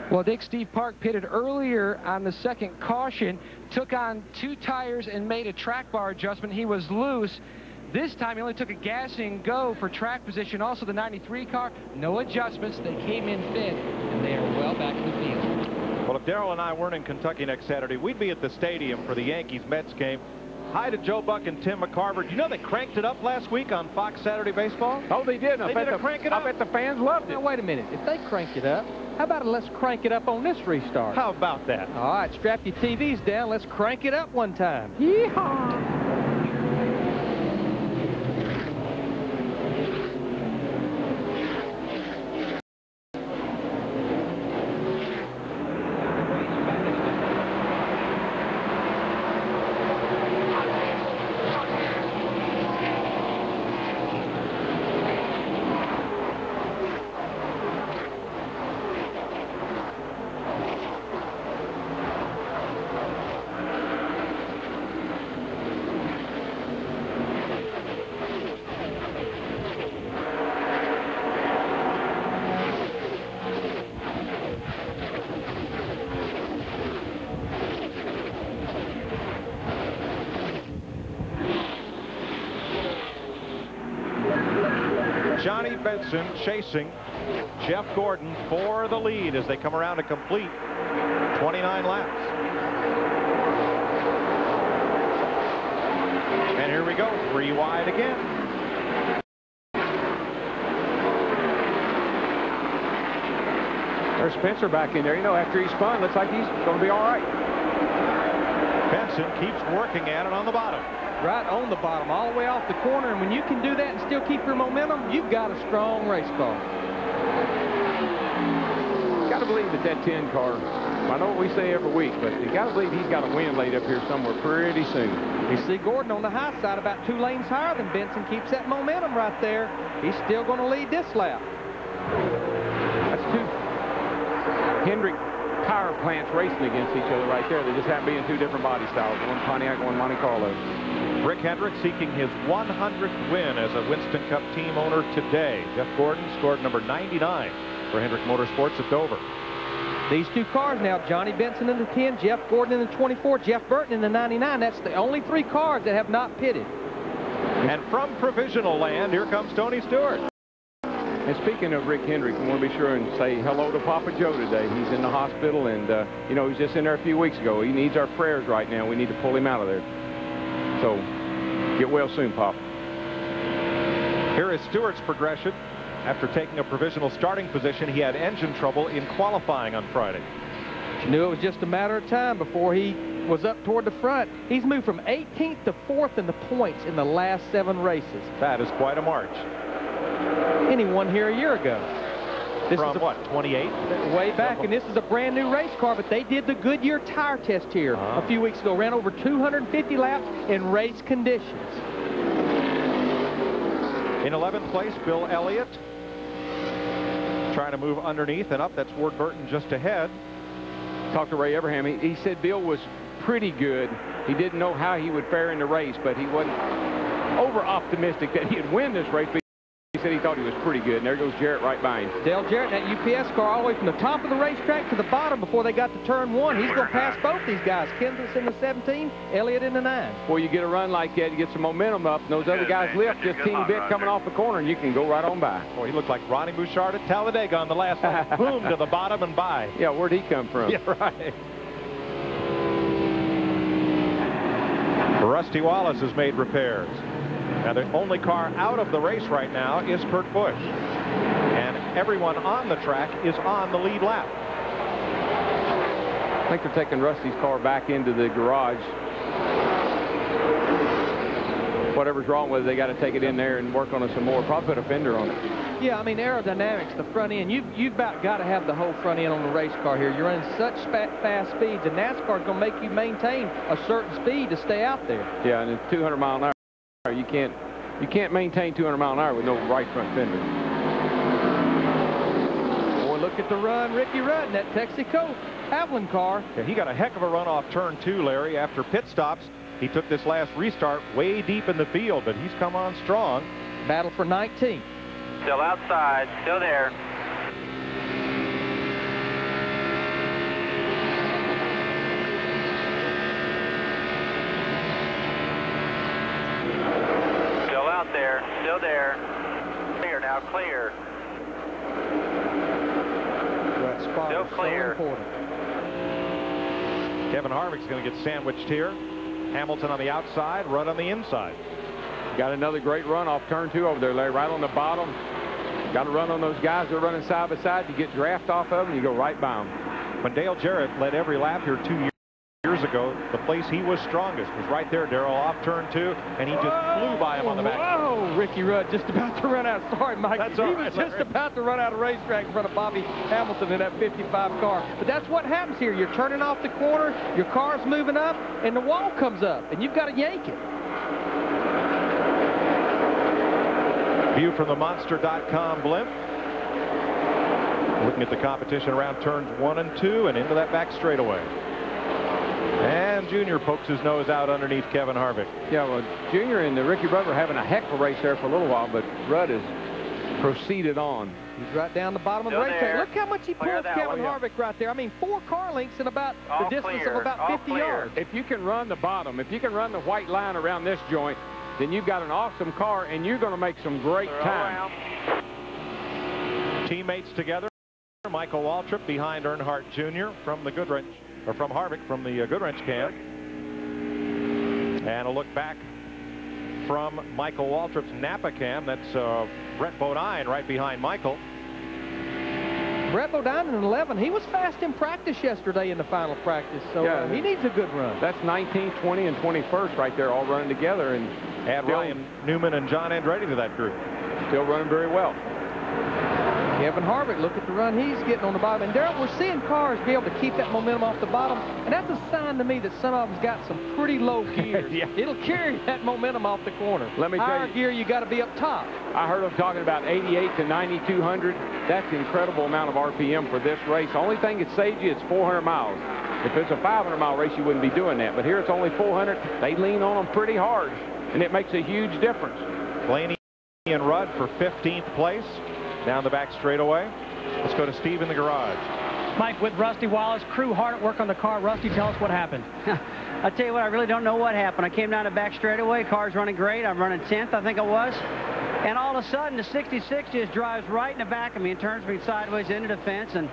Well, Dick, Steve Park pitted earlier on the second caution, took on 2 tires and made a track bar adjustment. He was loose. This time he only took a gas and go for track position. Also the 93 car, no adjustments. They came in fifth, and they are well back in the field. Well, if Darrell and I weren't in Kentucky next Saturday, we'd be at the stadium for the Yankees-Mets game. Hi to Joe Buck and Tim McCarver. You know they cranked it up last week on Fox Saturday Baseball? Oh, they did. They did crank it up. I bet the fans loved it. Now, wait a minute. If they crank it up, how about let's crank it up on this restart? How about that? All right, strap your TVs down. Let's crank it up one time. Yeehaw! Johnny Benson chasing Jeff Gordon for the lead as they come around to complete 29 laps. And here we go, 3 wide again. There's Spencer back in there. You know, after he spun, looks like he's going to be all right. Benson keeps working at it on the bottom. Right on the bottom, all the way off the corner, and when you can do that and still keep your momentum, you've got a strong race car. Got to believe that 10 car, I know what we say every week, but you got to believe he's got a win laid up here somewhere pretty soon. You see Gordon on the high side about 2 lanes higher than Benson, keeps that momentum right there. He's still going to lead this lap. That's 2 Hendrick tire plants racing against each other right there. They just happen to be in 2 different body styles, one Pontiac, one Monte Carlo. Rick Hendrick seeking his 100th win as a Winston Cup team owner today. Jeff Gordon scored number 99 for Hendrick Motorsports at Dover. These 2 cars now, Johnny Benson in the 10, Jeff Gordon in the 24, Jeff Burton in the 99. That's the only 3 cars that have not pitted. And from provisional land, here comes Tony Stewart. And speaking of Rick Hendrick, we want to be sure and say hello to Papa Joe today. He's in the hospital, and, you know, he was just in there a few weeks ago. He needs our prayers right now. We need to pull him out of there. So, get well soon, Pop. Here is Stewart's progression. After taking a provisional starting position, he had engine trouble in qualifying on Friday. You knew it was just a matter of time before he was up toward the front. He's moved from 18th to 4th in the points in the last 7 races. That is quite a march. And he won here a year ago. This from what, 28? Way back, and this is a brand new race car, but they did the Goodyear tire test here a few weeks ago. Ran over 250 laps in race conditions. In 11th place, Bill Elliott. Trying to move underneath and up. That's Ward Burton just ahead. Talked to Ray Abraham. He said Bill was pretty good. He didn't know how he would fare in the race, but he wasn't over-optimistic that he'd win this race. But he said he thought he was pretty good, and there goes Jarrett right by him. Dale Jarrett, that UPS car, all the way from the top of the racetrack to the bottom before they got to turn 1. He's going to pass both these guys. Kendall's in the 17, Elliott in the 9. Before you get a run like that, you get some momentum up, and those other guys lift just a teeny bit coming off the corner, and you can go right on by. Boy, he looked like Ronnie Bouchard at Talladega on the last one. Boom, to the bottom and by. Yeah, where'd he come from? Yeah, right. Rusty Wallace has made repairs. Now, the only car out of the race right now is Kurt Busch. And everyone on the track is on the lead lap. I think they're taking Rusty's car back into the garage. Whatever's wrong with it, they got to take it in there and work on it some more. Probably put a fender on it. Yeah, I mean, aerodynamics, the front end, you've about got to have the whole front end on the race car here. You're running such fast speeds, and NASCAR is going to make you maintain a certain speed to stay out there. Yeah, and it's 200 mile an hour. You can't maintain 200 mile an hour with no right front fender. Boy, look at the run, Ricky Rudd in that Texaco Havoline car. Yeah, he got a heck of a run off turn 2, Larry, after pit stops. He took this last restart way deep in the field, but he's come on strong. Battle for 19. Still outside, still there. Still out there, still there. Clear now, clear. That spot Still is clear. so important. Kevin Harvick's going to get sandwiched here. Hamilton on the outside, Rudd on the inside. Got another great run off turn 2 over there, Larry, right on the bottom. Got to run on those guys that are running side by side. You get draft off of them, you go right by them. When Dale Jarrett led every lap here 2 years ago, the place he was strongest was right there, Darrell, off turn 2, and he just flew by him on the back. Whoa, Ricky Rudd just about to run out. Sorry, Mike. That's all he right, was just Larry. about to run out of racetrack in front of Bobby Hamilton in that 55 car. But that's what happens here. You're turning off the corner, your car's moving up, and the wall comes up, and you've got to yank it. View from the Monster.com blimp. Looking at the competition around turns 1 and 2 and into that back straightaway. And Junior pokes his nose out underneath Kevin Harvick. Yeah, well, Junior and Ricky Rudd were having a heck of a race there for a little while, but Rudd has proceeded on. He's right down the bottom of the racetrack. Look how much he pulls Kevin Harvick right there. I mean, 4 car lengths in about the distance of about 50 yards. If you can run the bottom, if you can run the white line around this joint, then you've got an awesome car, and you're going to make some great time. Teammates together. Michael Waltrip behind Earnhardt Jr. from the Goodwrench, or from Harvick from the Goodwrench camp. And a look back from Michael Waltrip's Napa cam. That's Brett Bodine right behind Michael. Brett Bodine in 11. He was fast in practice yesterday in the final practice, so Yeah. he needs a good run. That's 19th, 20, and 21st right there, all running together. And add Ryan Newman and John Andretti to that group. Still running very well. Kevin Harvick, look at the run he's getting on the bottom. And Darrell, we're seeing cars be able to keep that momentum off the bottom, and that's a sign to me that some of them's got some pretty low gears. Yeah. It'll carry that momentum off the corner. Let me tell Higher you, gear, you got to be up top. I heard them talking about 88 to 9,200. That's an incredible amount of RPM for this race. The only thing that saves you is 400 miles. If it's a 500-mile race, you wouldn't be doing that. But here it's only 400. They lean on them pretty hard, and it makes a huge difference. Blaney and Rudd for 15th place down the back straightaway. Let's go to Steve in the garage. Mike, with Rusty Wallace, crew hard at work on the car. Rusty, tell us what happened. I tell you what, I really don't know what happened. I came down the back straightaway. Car's running great. I'm running 10th, I think it was. And all of a sudden, the 66 just drives right in the back of me and turns me sideways into the fence. And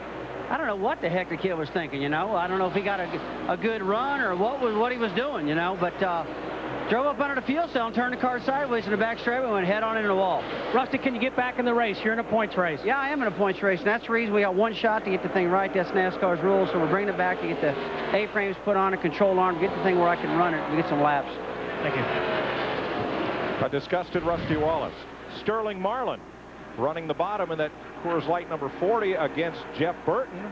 I don't know what the heck the kid was thinking, you know. I don't know if he got a good run or what he was doing, you know. But drove up under the fuel cell and turned the car sideways in the back straightaway and went head on into the wall. Rusty, can you get back in the race? You're in a points race. Yeah, I am in a points race, and that's the reason we got one shot to get the thing right. That's NASCAR's rules, so we're bringing it back to get the A-frames put on, a control arm, get the thing where I can run it and get some laps. Thank you. A disgusted Rusty Wallace. Sterling Marlin running the bottom in that Coors Light number 40 against Jeff Burton,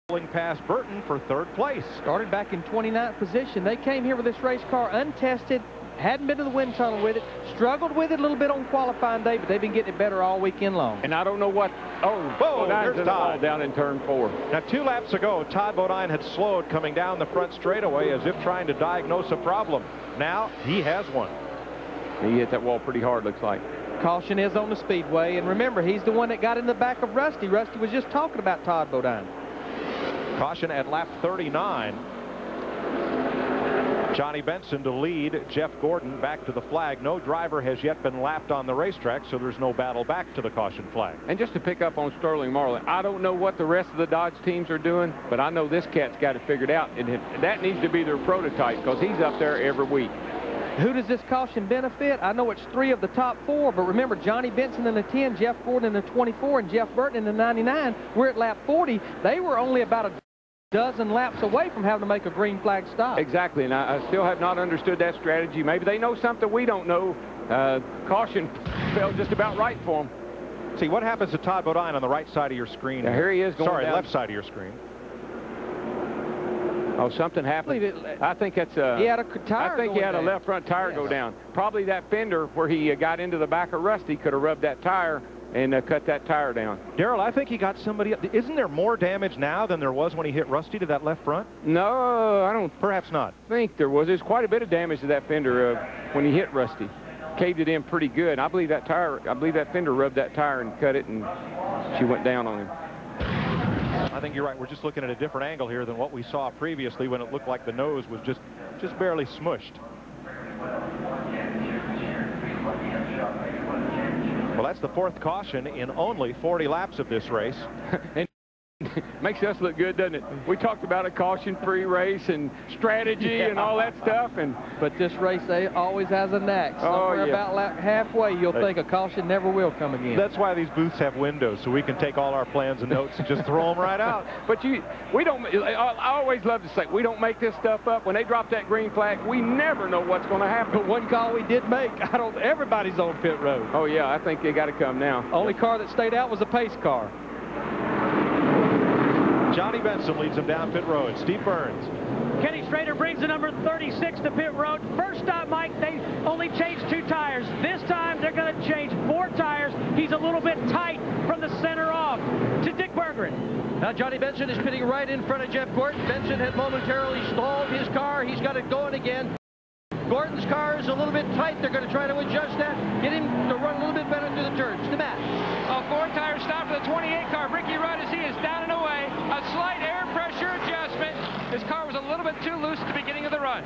pulling past Burton for 3rd place. Started back in 29th position. They came here with this race car untested, hadn't been to the wind tunnel with it, struggled with it a little bit on qualifying day, but they've been getting it better all weekend long. And I don't know what... Oh, there's Todd down in turn 4. Now, 2 laps ago, Todd Bodine had slowed coming down the front straightaway as if trying to diagnose a problem. Now, he has one. He hit that wall pretty hard, looks like. Caution is on the Speedway, and remember, he's the one that got in the back of Rusty. Rusty was just talking about Todd Bodine. Caution at lap 39. Johnny Benson to lead Jeff Gordon back to the flag. No driver has yet been lapped on the racetrack, so there's no battle back to the caution flag. And just to pick up on Sterling Marlin, I don't know what the rest of the Dodge teams are doing, but I know this cat's got it figured out, and that needs to be their prototype because he's up there every week. Who does this caution benefit? I know it's 3 of the top 4, but remember, Johnny Benson in the 10, Jeff Gordon in the 24, and Jeff Burton in the 99. We're at lap 40. They were only about a dozen laps away from having to make a green flag stop. Exactly, and I still have not understood that strategy. Maybe they know something we don't know. Caution fell just about right for them. See, what happens to Todd Bodine on the right side of your screen? Now, here he is going Sorry, down. left side of your screen. Oh, something happened. I think that's he had a tire. I think he had a left front tire go down. Probably that fender where he got into the back of Rusty could have rubbed that tire and cut that tire down. Darrell, I think he got somebody. Isn't there more damage now than there was when he hit Rusty to that left front? No, I don't. Perhaps not. Think there was. There's quite a bit of damage to that fender when he hit Rusty. Caved it in pretty good. I believe that fender rubbed that tire and cut it, and she went down on him. I think you're right. We're just looking at a different angle here than what we saw previously when it looked like the nose was just barely smushed. Well, that's the 4th caution in only 40 laps of this race. And makes us look good, doesn't it? We talked about a caution-free race and strategy and all that stuff. But this race always has a knack. Somewhere about halfway, you'll think a caution never will come again. That's why these booths have windows, so we can take all our plans and notes and just throw them right out. But we don't. I always love to say we don't make this stuff up. When they drop that green flag, we never know what's going to happen. But one call we did make, everybody's on pit road. Oh yeah, I think they got to come now. Only car that stayed out was a pace car. Johnny Benson leads him down pit road. Steve Burns. Kenny Strader brings the number 36 to pit road. First stop, Mike, they only changed 2 tires. This time, they're going to change 4 tires. He's a little bit tight from the center off to Dick Berggren. Now, Johnny Benson is pitting right in front of Jeff Gordon. Benson had momentarily stalled his car. He's got it going again. Gordon's car is a little bit tight. They're going to try to adjust that, get him to run a little bit better through the turns. To Matt. A 4-tire stop for the 28 car. Ricky Rudd, as he is down and away. A slight air pressure adjustment. His car was a little bit too loose at the beginning of the run.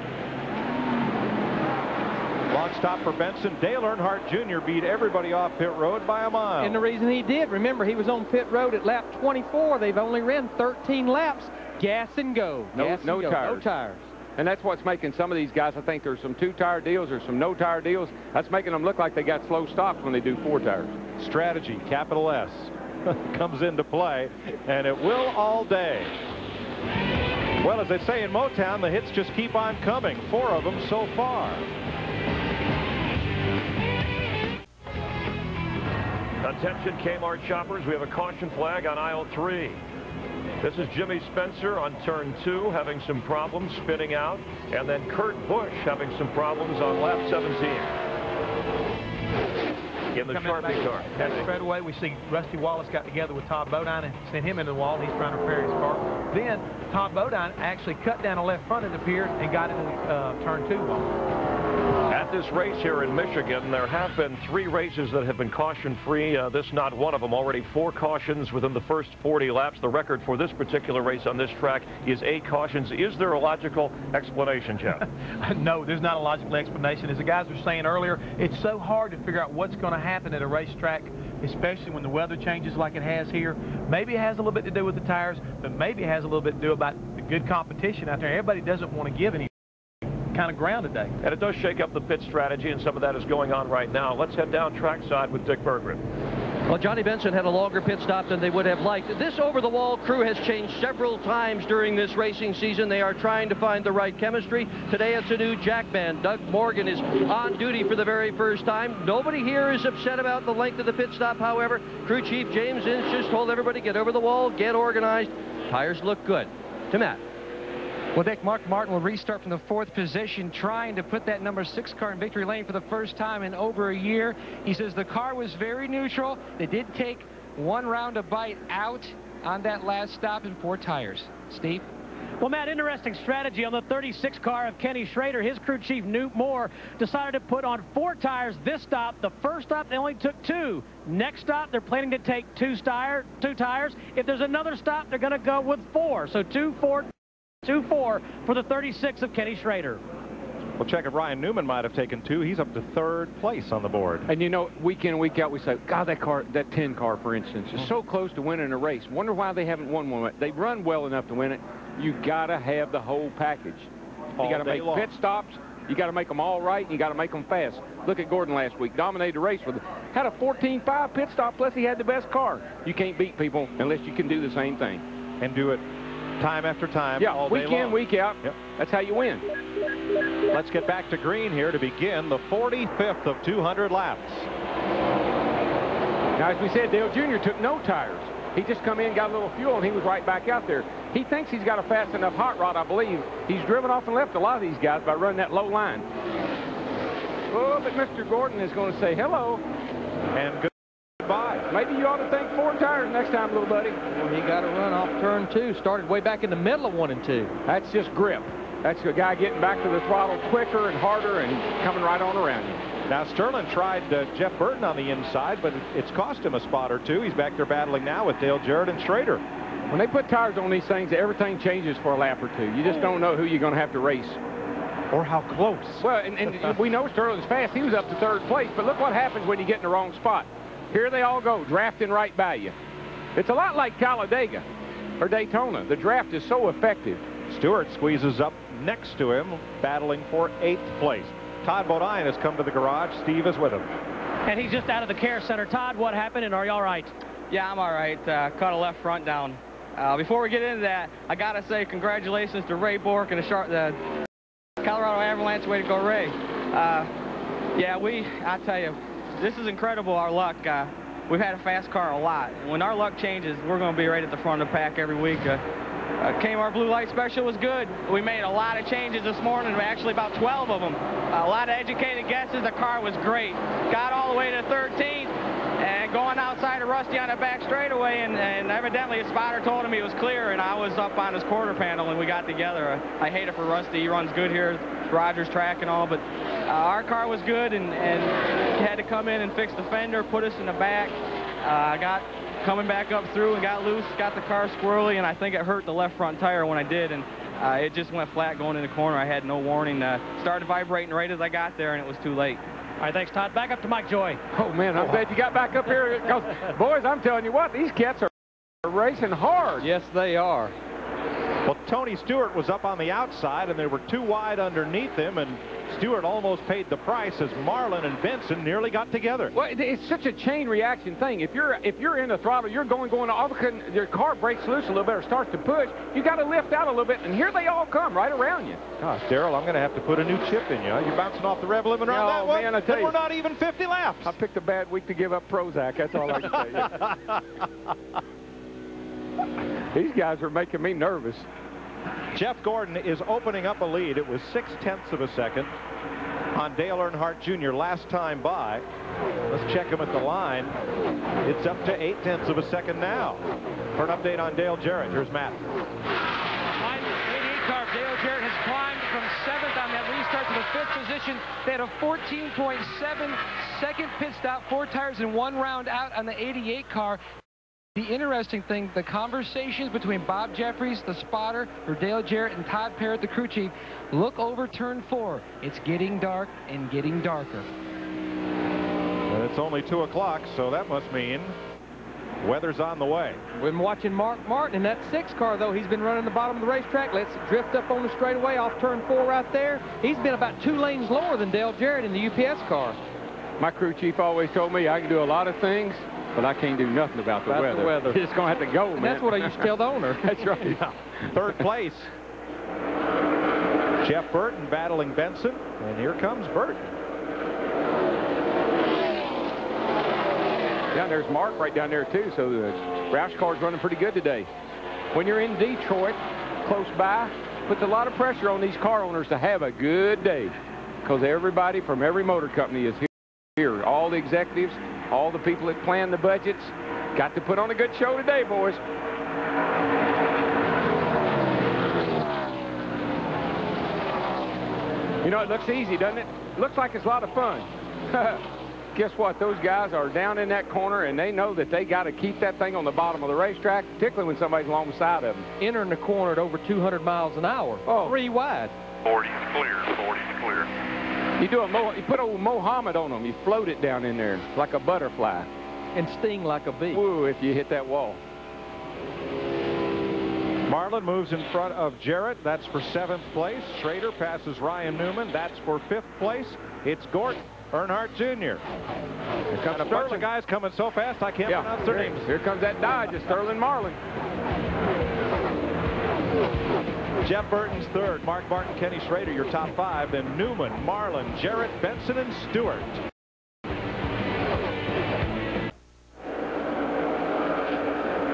Long stop for Benson. Dale Earnhardt Jr. beat everybody off pit road by a mile. And the reason he did, remember, he was on pit road at lap 24. They've only ran 13 laps. Gas and go. No tires. No tires. And that's what's making some of these guys, I think there's some 2-tire deals or some no-tire deals. That's making them look like they got slow stops when they do 4 tires. Strategy, capital S, comes into play, and it will all day. Well, as they say in Motown, the hits just keep on coming. 4 of them so far. Attention Kmart shoppers, we have a caution flag on aisle 3. This is Jimmy Spencer on turn 2 having some problems spinning out, and then Kurt Busch having some problems on lap 17. In the Sharpie car. At the straightaway, we see Rusty Wallace got together with Todd Bodine and sent him into the wall. He's trying to repair his car. Then Todd Bodine actually cut down a left front, it appeared, and got into the turn 2 wall. At this race here in Michigan, there have been 3 races that have been caution-free. This not one of them. Already 4 cautions within the first 40 laps. The record for this particular race on this track is 8 cautions. Is there a logical explanation, Jeff? No, there's not a logical explanation. As the guys were saying earlier, it's so hard to figure out what's going to happen at a racetrack, especially when the weather changes like it has here. Maybe it has a little bit to do with the tires, but maybe it has a little bit to do about the good competition out there. Everybody doesn't want to give any kind of ground today. And it does shake up the pit strategy, and some of that is going on right now. Let's head down trackside with Dick Berggren. Well, Johnny Benson had a longer pit stop than they would have liked. This over-the-wall crew has changed several times during this racing season. They are trying to find the right chemistry. Today it's a new jack band. Doug Morgan is on duty for the very first time. Nobody here is upset about the length of the pit stop, however. Crew Chief James Ince just told everybody, get over the wall, get organized. Tires look good. To Matt. Well, Dick, Mark Martin will restart from the 4th position, trying to put that number 6 car in victory lane for the first time in over a year. He says the car was very neutral. They did take 1 round of bite out on that last stop in 4 tires. Steve? Well, Matt, interesting strategy on the 36 car of Kenny Schrader. His crew chief, Newt Moore, decided to put on 4 tires this stop. The first stop, they only took 2. Next stop, they're planning to take 2 tires. If there's another stop, they're going to go with 4. So 2, 4, 2, 4 for the 36 of Kenny Schrader. We'll check if Ryan Newman might have taken 2. He's up to 3rd place on the board. And you know, week in and week out, we say, God, that car, that 10 car, for instance, is so close to winning a race. Wonder why they haven't won one. They run well enough to win it. You got to have the whole package. You got to make pit stops. You got to make them all right, and you got to make them fast. Look at Gordon last week. Dominated the race had a 14.5 pit stop, plus he had the best car. You can't beat people unless you can do the same thing. And do it time after time, all day long. Week in, week out. Yep. That's how you win. Let's get back to green here to begin the 45th of 200 laps. Now, as we said, Dale Jr. took no tires. He just come in, got a little fuel, and he was right back out there. He thinks he's got a fast enough hot rod, I believe. He's driven off and left a lot of these guys by running that low line. Oh, but Mr. Gordon is going to say hello. And goodbye. Maybe you ought to think 4 tires next time, little buddy. Well, he got to run off turn 2. Started way back in the middle of 1 and 2. That's just grip. That's a guy getting back to the throttle quicker and harder and coming right on around you. Now, Sterling tried Jeff Burton on the inside, but it's cost him a spot or 2. He's back there battling now with Dale Jarrett and Schrader. When they put tires on these things, everything changes for a lap or 2. You just don't know who you're going to have to race. Or how close. Well, and we know Sterling's fast. He was up to 3rd place, but look what happens when you get in the wrong spot. Here they all go, drafting right by you. It's a lot like Talladega or Daytona. The draft is so effective. Stewart squeezes up next to him, battling for 8th place. Todd Bodine has come to the garage. Steve is with him. And he's just out of the care center. Todd, what happened, and are you all right? Yeah, I'm all right. Caught a left front down. Before we get into that, I got to say congratulations to Ray Bork and the Colorado Avalanche. Way to go, Ray. Yeah, I tell you, this is incredible, our luck. We've had a fast car a lot. When our luck changes, we're going to be right at the front of the pack every week. Kmart Blue Light Special was good. We made a lot of changes this morning, actually about 12 of them. A lot of educated guesses. The car was great. Got all the way to 13th and going outside of Rusty on the back straightaway, and evidently a spotter told him he was clear, and I was up on his quarter panel, and we got together. I hate it for Rusty. He runs good here. Rogers track and all, but our car was good, and had to come in and fix the fender, put us in the back. I got coming back up through and got loose, got the car squirrely, and I think it hurt the left front tire when I did, and it just went flat going in the corner. I had no warning. Started vibrating right as I got there, and it was too late. All right, thanks, Todd. Back up to Mike Joy. Oh, man, I'm glad you got back up here. Because, boys, I'm telling you what, these cats are racing hard. Yes, they are. Well, Tony Stewart was up on the outside, and they were 2 wide underneath him, and Stewart almost paid the price as Marlin and Benson nearly got together. Well, it's such a chain reaction thing. If you're in the throttle, you're going, all of a sudden your car breaks loose a little bit or starts to push. You got to lift out a little bit, and here they all come right around you. Gosh, Darrell, I'm going to have to put a new chip in you. You're bouncing off the rev limiter on that one, man, I tell you, we're not even 50 laps. I picked a bad week to give up Prozac. That's all I can tell you. These guys are making me nervous. Jeff Gordon is opening up a lead. It was 0.6 of a second on Dale Earnhardt Jr. last time by. Let's check him at the line. It's up to 0.8 of a second now. For an update on Dale Jarrett, here's Matt. 88 car Dale Jarrett has climbed from 7th on that restart to the 5th position. They had a 14.7 second pit stop, 4 tires and 1 round out on the 88 car. The interesting thing, the conversations between Bob Jeffries, the spotter, or Dale Jarrett, and Todd Parrott, the crew chief, look over turn 4. It's getting dark and getting darker. And it's only 2 o'clock, so that must mean weather's on the way. We've been watching Mark Martin in that 6 car, though. He's been running the bottom of the racetrack. Let's drift up on the straightaway off turn 4 right there. He's been about 2 lanes lower than Dale Jarrett in the UPS car. My crew chief always told me I can do a lot of things, but I can't do nothing about the weather. You're just going to have to go, man. That's what I used to tell the owner. That's right. Yeah. 3rd place. Jeff Burton battling Benson, and here comes Burton. Down there's Mark right down there, too, so the Roush car's running pretty good today. When you're in Detroit, close by, puts a lot of pressure on these car owners to have a good day, because everybody from every motor company is here. All the executives, all the people that plan the budgets, got to put on a good show today, boys. You know, it looks easy, doesn't it? Looks like it's a lot of fun. Guess what? Those guys are down in that corner, and they know that they got to keep that thing on the bottom of the racetrack, particularly when somebody's along the side of them. Entering the corner at over 200 miles an hour. Oh. 3 wide. 40's clear. 40's clear. You put old Mohammed on them. You float it down in there like a butterfly. And sting like a bee. Woo, if you hit that wall. Marlin moves in front of Jarrett. That's for 7th place. Schrader passes Ryan Newman. That's for 5th place. It's Gordon Earnhardt Jr. Here comes a bunch of guys coming so fast I can't pronounce their names. Here comes that Dodge of Sterling Marlin. Jeff Burton's 3rd. Mark Martin, Kenny Schrader, your top 5. Then Newman, Marlin, Jarrett, Benson, and Stewart.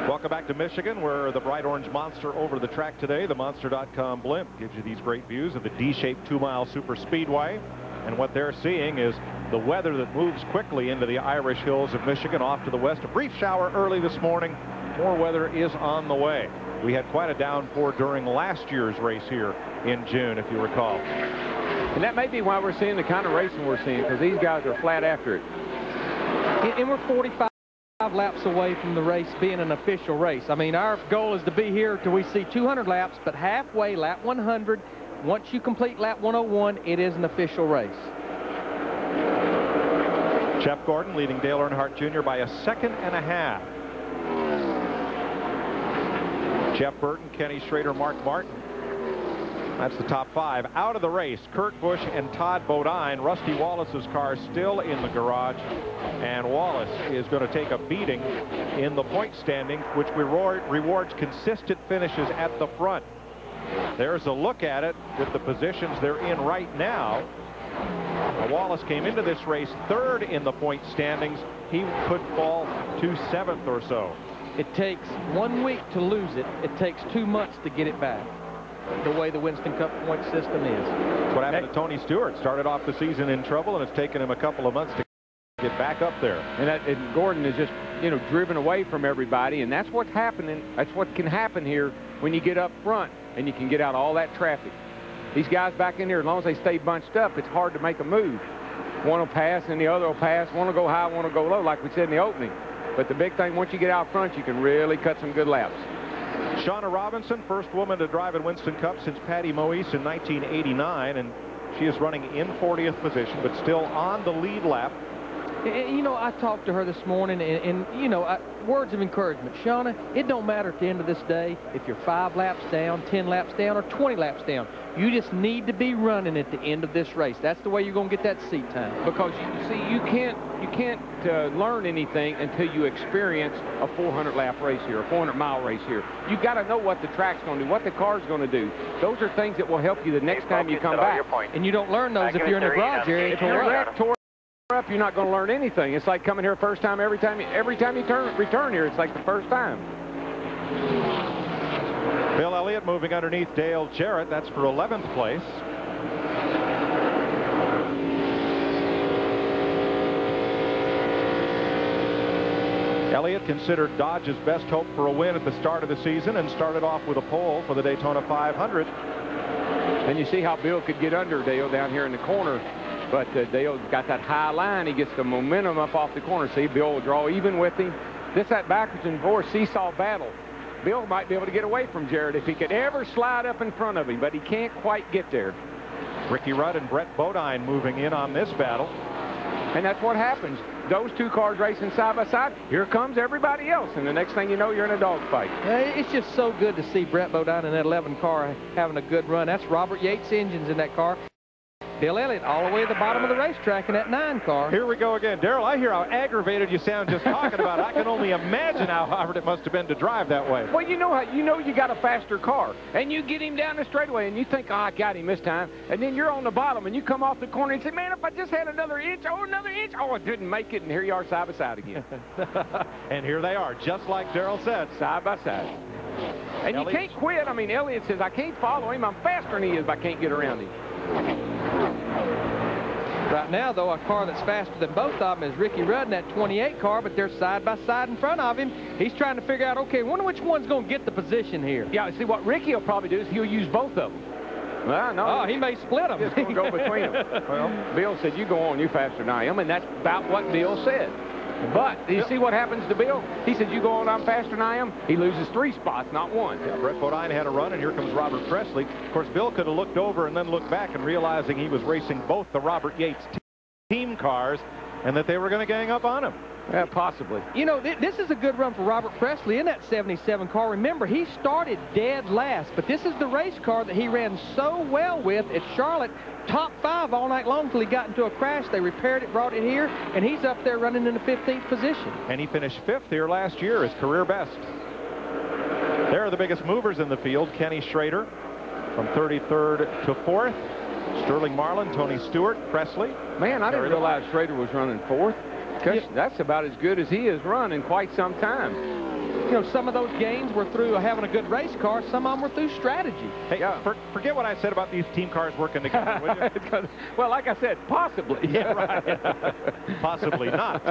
Welcome back to Michigan, where the bright orange monster over the track today. The Monster.com blimp gives you these great views of the D-shaped 2-mile super speedway. And what they're seeing is the weather that moves quickly into the Irish Hills of Michigan off to the west. A brief shower early this morning. More weather is on the way. We had quite a downpour during last year's race here in June, if you recall. And that may be why we're seeing the kind of racing we're seeing, because these guys are flat after it. And we're 45 laps away from the race being an official race. I mean, our goal is to be here till we see 200 laps, but halfway, lap 100, once you complete lap 101, it is an official race. Jeff Gordon leading Dale Earnhardt Jr. by 1.5 seconds. Jeff Burton, Kenny Schrader, Mark Martin. That's the top 5. Out of the race, Kurt Busch and Todd Bodine. Rusty Wallace's car still in the garage. And Wallace is going to take a beating in the point standings, which rewards consistent finishes at the front. There's a look at it with the positions they're in right now. Wallace came into this race 3rd in the point standings. He could fall to 7th or so. It takes 1 week to lose it. It takes 2 months to get it back, the way the Winston Cup point system is. That's what happened to Tony Stewart. Started off the season in trouble, and it's taken him a couple of months to get back up there. And Gordon is just, you know, driven away from everybody, and that's what's happening. That's what can happen here when you get up front and you can get out all that traffic. These guys back in there, as long as they stay bunched up, it's hard to make a move. One will pass and the other will pass. One will go high, one will go low, like we said in the opening. But the big thing, once you get out front, you can really cut some good laps. Shauna Robinson, first woman to drive in Winston Cup since Patty Moise in 1989, and she is running in 40th position, but still on the lead lap. You know, I talked to her this morning, and you know, words of encouragement. Shauna, it don't matter at the end of this day if you're 5 laps down, 10 laps down, or 20 laps down. You just need to be running at the end of this race. That's the way you're going to get that seat time. Because you see, you can't learn anything until you experience a 400-lap race here, a 400-mile race here. You got to know what the track's going to do, what the car's going to do. Those are things that will help you the next time you come back. And you don't learn those if you're in the garage area. If you're tore up, you're not going to learn anything. It's like coming here first time every time you return here. It's like the first time. Bill Elliott moving underneath Dale Jarrett. That's for 11th place. Elliott considered Dodge's best hope for a win at the start of the season and started off with a pole for the Daytona 500. And you see how Bill could get under Dale down here in the corner. But Dale's got that high line. He gets the momentum up off the corner. See, Bill will draw even with him. That backwards and forwards seesaw battle. Bill might be able to get away from Jarrett if he could ever slide up in front of him, but he can't quite get there. Ricky Rudd and Brett Bodine moving in on this battle. And that's what happens. Those two cars racing side by side, here comes everybody else, and the next thing you know, you're in a dogfight. It's just so good to see Brett Bodine in that 11 car having a good run. That's Robert Yates engines in that car. Bill Elliott all the way at the bottom of the racetrack in that 9 car. Here we go again. Darrell, I hear how aggravated you sound just talking about it. I can only imagine how hard it must have been to drive that way. Well, you know you got a faster car, and you get him down the straightaway, and you think, oh, I got him this time, and then you're on the bottom, and you come off the corner and say, man, if I just had another inch, oh, it didn't make it, and here you are side by side again. And here they are, just like Darrell said. Side by side. And you can't quit. I mean, Elliott says, I can't follow him. I'm faster than he is, but I can't get around him. Right now, though, a car that's faster than both of them is Ricky Rudd in that 28 car, but they're side by side in front of him. He's trying to figure out, okay, wonder which one's going to get the position here. Yeah, see, what Ricky will probably do is he'll use both of them. No. Oh, he may split them. It's going to go between them. Well, Bill said, you go on, you're faster than I am, and that's about what Bill said. But do you see what happens to Bill? He said, you go on, I'm faster than I am. He loses 3 spots, not 1. Yeah, Brett Bodine had a run, and here comes Robert Presley. Of course, Bill could have looked over and then looked back and realizing he was racing both the Robert Yates team cars and that they were going to gang up on him. Yeah, possibly. You know, this is a good run for Robert Presley in that 77 car. Remember, he started dead last, but this is the race car that he ran so well with at Charlotte. Top 5 all night long until he got into a crash. They repaired it, brought it here, and he's up there running in the 15th position. And he finished 5th here last year, his career best. There are the biggest movers in the field. Kenny Schrader from 33rd to 4th. Sterling Marlin, Tony Stewart, Presley. Man, I didn't realize Schrader was running 4th. Because that's about as good as he has run in quite some time. You know, some of those gains were through having a good race car. Some of them were through strategy. Hey, forget what I said about these team cars working together, would you? Well, like I said, possibly. Yeah, right. Possibly not.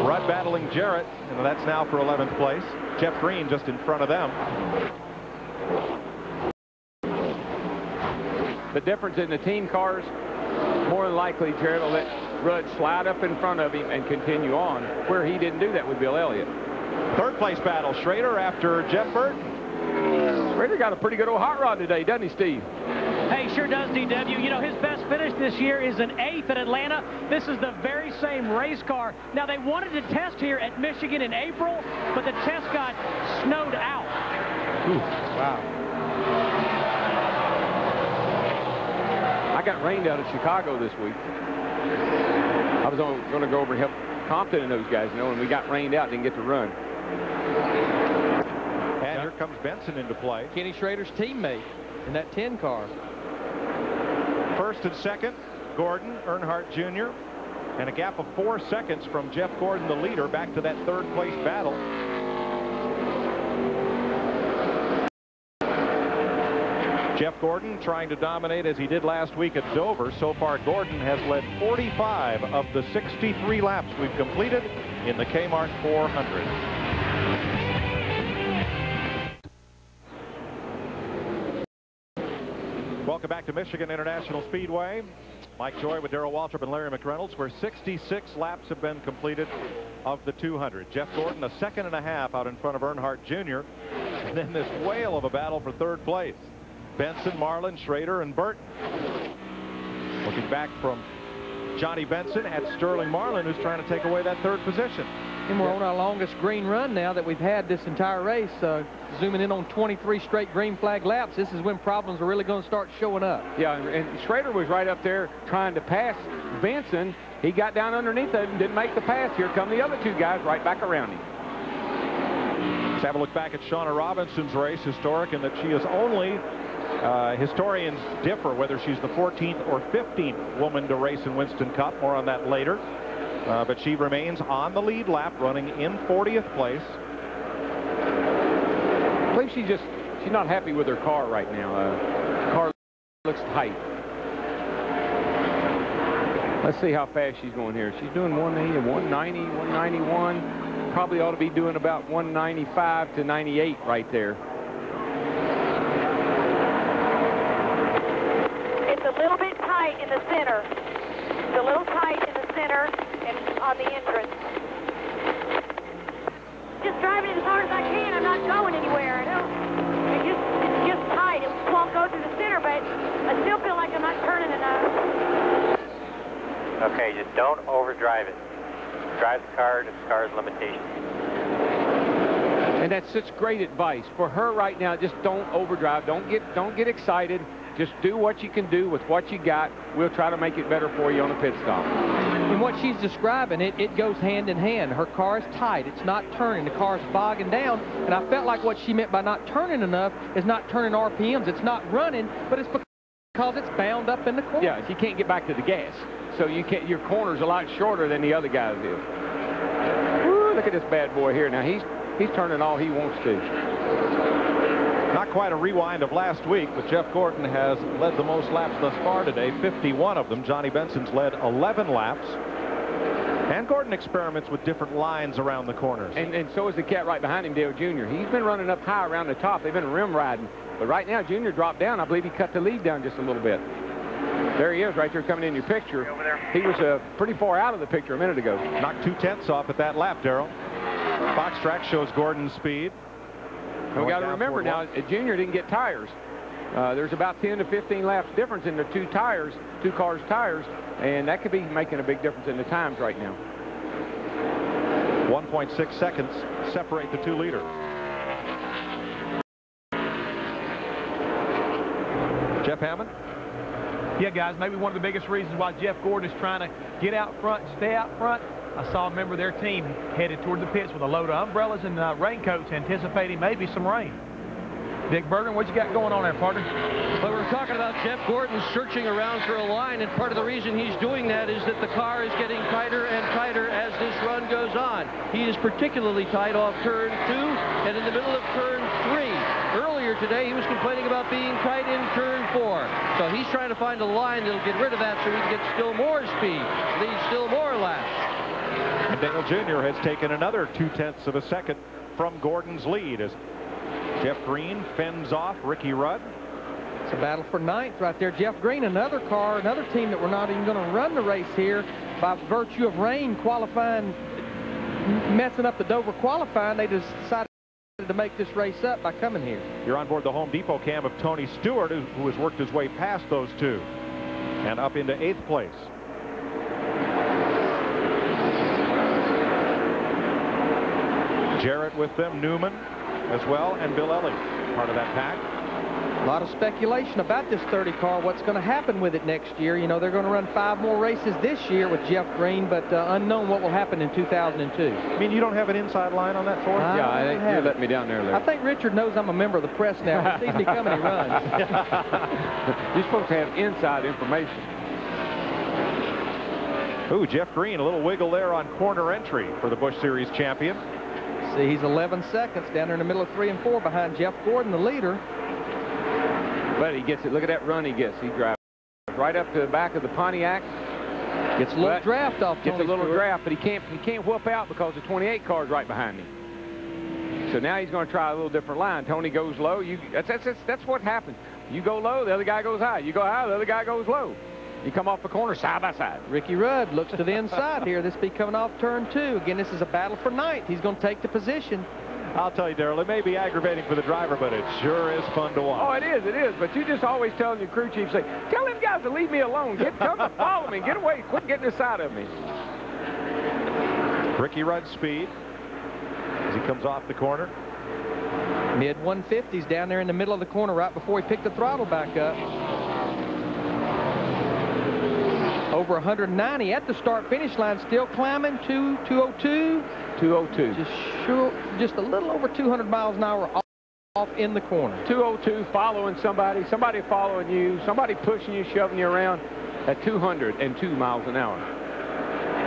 Rudd battling Jarrett, and that's now for 11th place. Jeff Green just in front of them. The difference in the team cars, more than likely Jarrett will let Rudd slide up in front of him and continue on, where he didn't do that with Bill Elliott. 3rd place battle, Schrader after Jeff Burton. Schrader got a pretty good old hot rod today, doesn't he, Steve? Hey, sure does, DW. You know, his best finish this year is an 8th at Atlanta. This is the very same race car. Now, they wanted to test here at Michigan in April, but the test got snowed out. Ooh, wow. I got rained out of Chicago this week. I was going to go over and help Compton and those guys, you know, and we got rained out, didn't get to run. And here comes Benson into play. Kenny Schrader's teammate in that 10 car. 1st and 2nd, Gordon, Earnhardt Jr., and a gap of 4 seconds from Jeff Gordon, the leader, back to that 3rd place battle. Jeff Gordon trying to dominate as he did last week at Dover. So far, Gordon has led 45 of the 63 laps we've completed in the Kmart 400. Welcome back to Michigan International Speedway. Mike Joy with Darrell Waltrip and Larry McReynolds, where 66 laps have been completed of the 200. Jeff Gordon, a 2.5 seconds out in front of Earnhardt Jr. And then this whale of a battle for 3rd place. Benson, Marlin, Schrader, and Burton. Looking back from Johnny Benson at Sterling Marlin, who's trying to take away that 3rd position. And we're on our longest green run now that we've had this entire race. Zooming in on 23 straight green flag laps, this is when problems are really going to start showing up. Yeah, and Schrader was right up there trying to pass Benson. He got down underneath it and didn't make the pass. Here come the other 2 guys right back around him. Let's have a look back at Shauna Robinson's race, historic in that she is only, historians differ whether she's the 14th or 15th woman to race in Winston Cup. More on that later. But she remains on the lead lap, running in 40th place. I believe she's not happy with her car right now. The car looks tight. Let's see how fast she's going here. She's doing 180, 190, 191. Probably ought to be doing about 195 to 98 right there. It's a little bit tight in the center. It's a little tight in the center and on the entrance. Just driving it as hard as I can. I'm not going anywhere. It's just tight. It won't go through the center, but I still feel like I'm not turning enough. Okay, just don't overdrive it. Drive the car to the car's limitations. And that's such great advice for her right now. Just don't overdrive. Don't get excited. Just do what you can do with what you got. We'll try to make it better for you on the pit stop. And what she's describing, it goes hand in hand. Her car is tight. It's not turning. The car's bogging down. And I felt like what she meant by not turning enough is not turning RPMs. It's not running, but it's because it's bound up in the corner. Yeah, you can't get back to the gas. So you can't. Your corner's a lot shorter than the other guys is. Woo, look at this bad boy here. Now he's turning all he wants to. Not quite a rewind of last week, but Jeff Gordon has led the most laps thus far today, 51 of them. Johnny Benson's led 11 laps. And Gordon experiments with different lines around the corners. And so is the cat right behind him, Dale Jr. He's been running up high around the top. They've been rim riding. But right now, Junior dropped down. I believe he cut the lead down just a little bit. There he is right there coming in your picture. He was pretty far out of the picture a minute ago. Knocked 2/10 off at that lap, Darrell. Fox Track shows Gordon's speed. We got to remember now, Junior didn't get tires. There's about 10 to 15 laps difference in the two cars' tires, and that could be making a big difference in the times right now. 1.6 seconds separate the two leaders. Jeff Hammond? Yeah, guys, maybe one of the biggest reasons why Jeff Gordon is trying to get out front, stay out front. I saw a member of their team headed toward the pits with a load of umbrellas and raincoats, anticipating maybe some rain. Dick Bergen, what you got going on there, partner? Well, we're talking about Jeff Gordon searching around for a line, and part of the reason he's doing that is that the car is getting tighter and tighter as this run goes on. He is particularly tight off turn 2 and in the middle of turn 3. Earlier today, he was complaining about being tight in turn 4. So he's trying to find a line that'll get rid of that so he can get still more speed, lead still more laps. And Dale Jr. has taken another 0.2 of a second from Gordon's lead as Jeff Green fends off Ricky Rudd. It's a battle for ninth right there. Jeff Green, another car, another team that we're not even going to run the race here by virtue of rain qualifying, messing up the Dover qualifying. They just decided to make this race up by coming here. You're on board the Home Depot cam of Tony Stewart, who has worked his way past those two and up into 8th place. Jarrett with them, Newman as well, and Bill Ellie, part of that pack. A lot of speculation about this 30 car, what's going to happen with it next year. You know, they're going to run 5 more races this year with Jeff Green, but unknown what will happen in 2002. I mean, you don't have an inside line on that for us? Yeah, I think you let me down there, Larry. I think Richard knows I'm a member of the press now. He sees me coming, he runs. You're supposed to have inside information. Ooh, Jeff Green, a little wiggle there on corner entry for the Busch Series champion. See, he's 11 seconds down there in the middle of 3 and 4 behind Jeff Gordon, the leader. But he gets it. Look at that run he gets. He drives right up to the back of the Pontiac. Gets a little draft off. Gets a little draft, but he can't whoop out because the 28 car is right behind him. So now he's going to try a little different line. Tony goes low. That's what happens. You go low, the other guy goes high. You go high, the other guy goes low. You come off the corner side by side. Ricky Rudd looks to the inside here. This be coming off turn 2. Again, this is a battle for ninth. He's going to take the position. I'll tell you, Darrell, it may be aggravating for the driver, but it sure is fun to watch. Oh, it is. But you just always telling your crew chief, say, tell them guys to leave me alone. Come and follow me. Get away. Quit getting inside of me. Ricky Rudd's speed as he comes off the corner. Mid 150s down there in the middle of the corner right before he picked the throttle back up. Over 190 at the start-finish line, still climbing to 202. 202. Just a little over 200 miles an hour off in the corner. 202, following somebody following you, somebody pushing you, shoving you around at 202 miles an hour.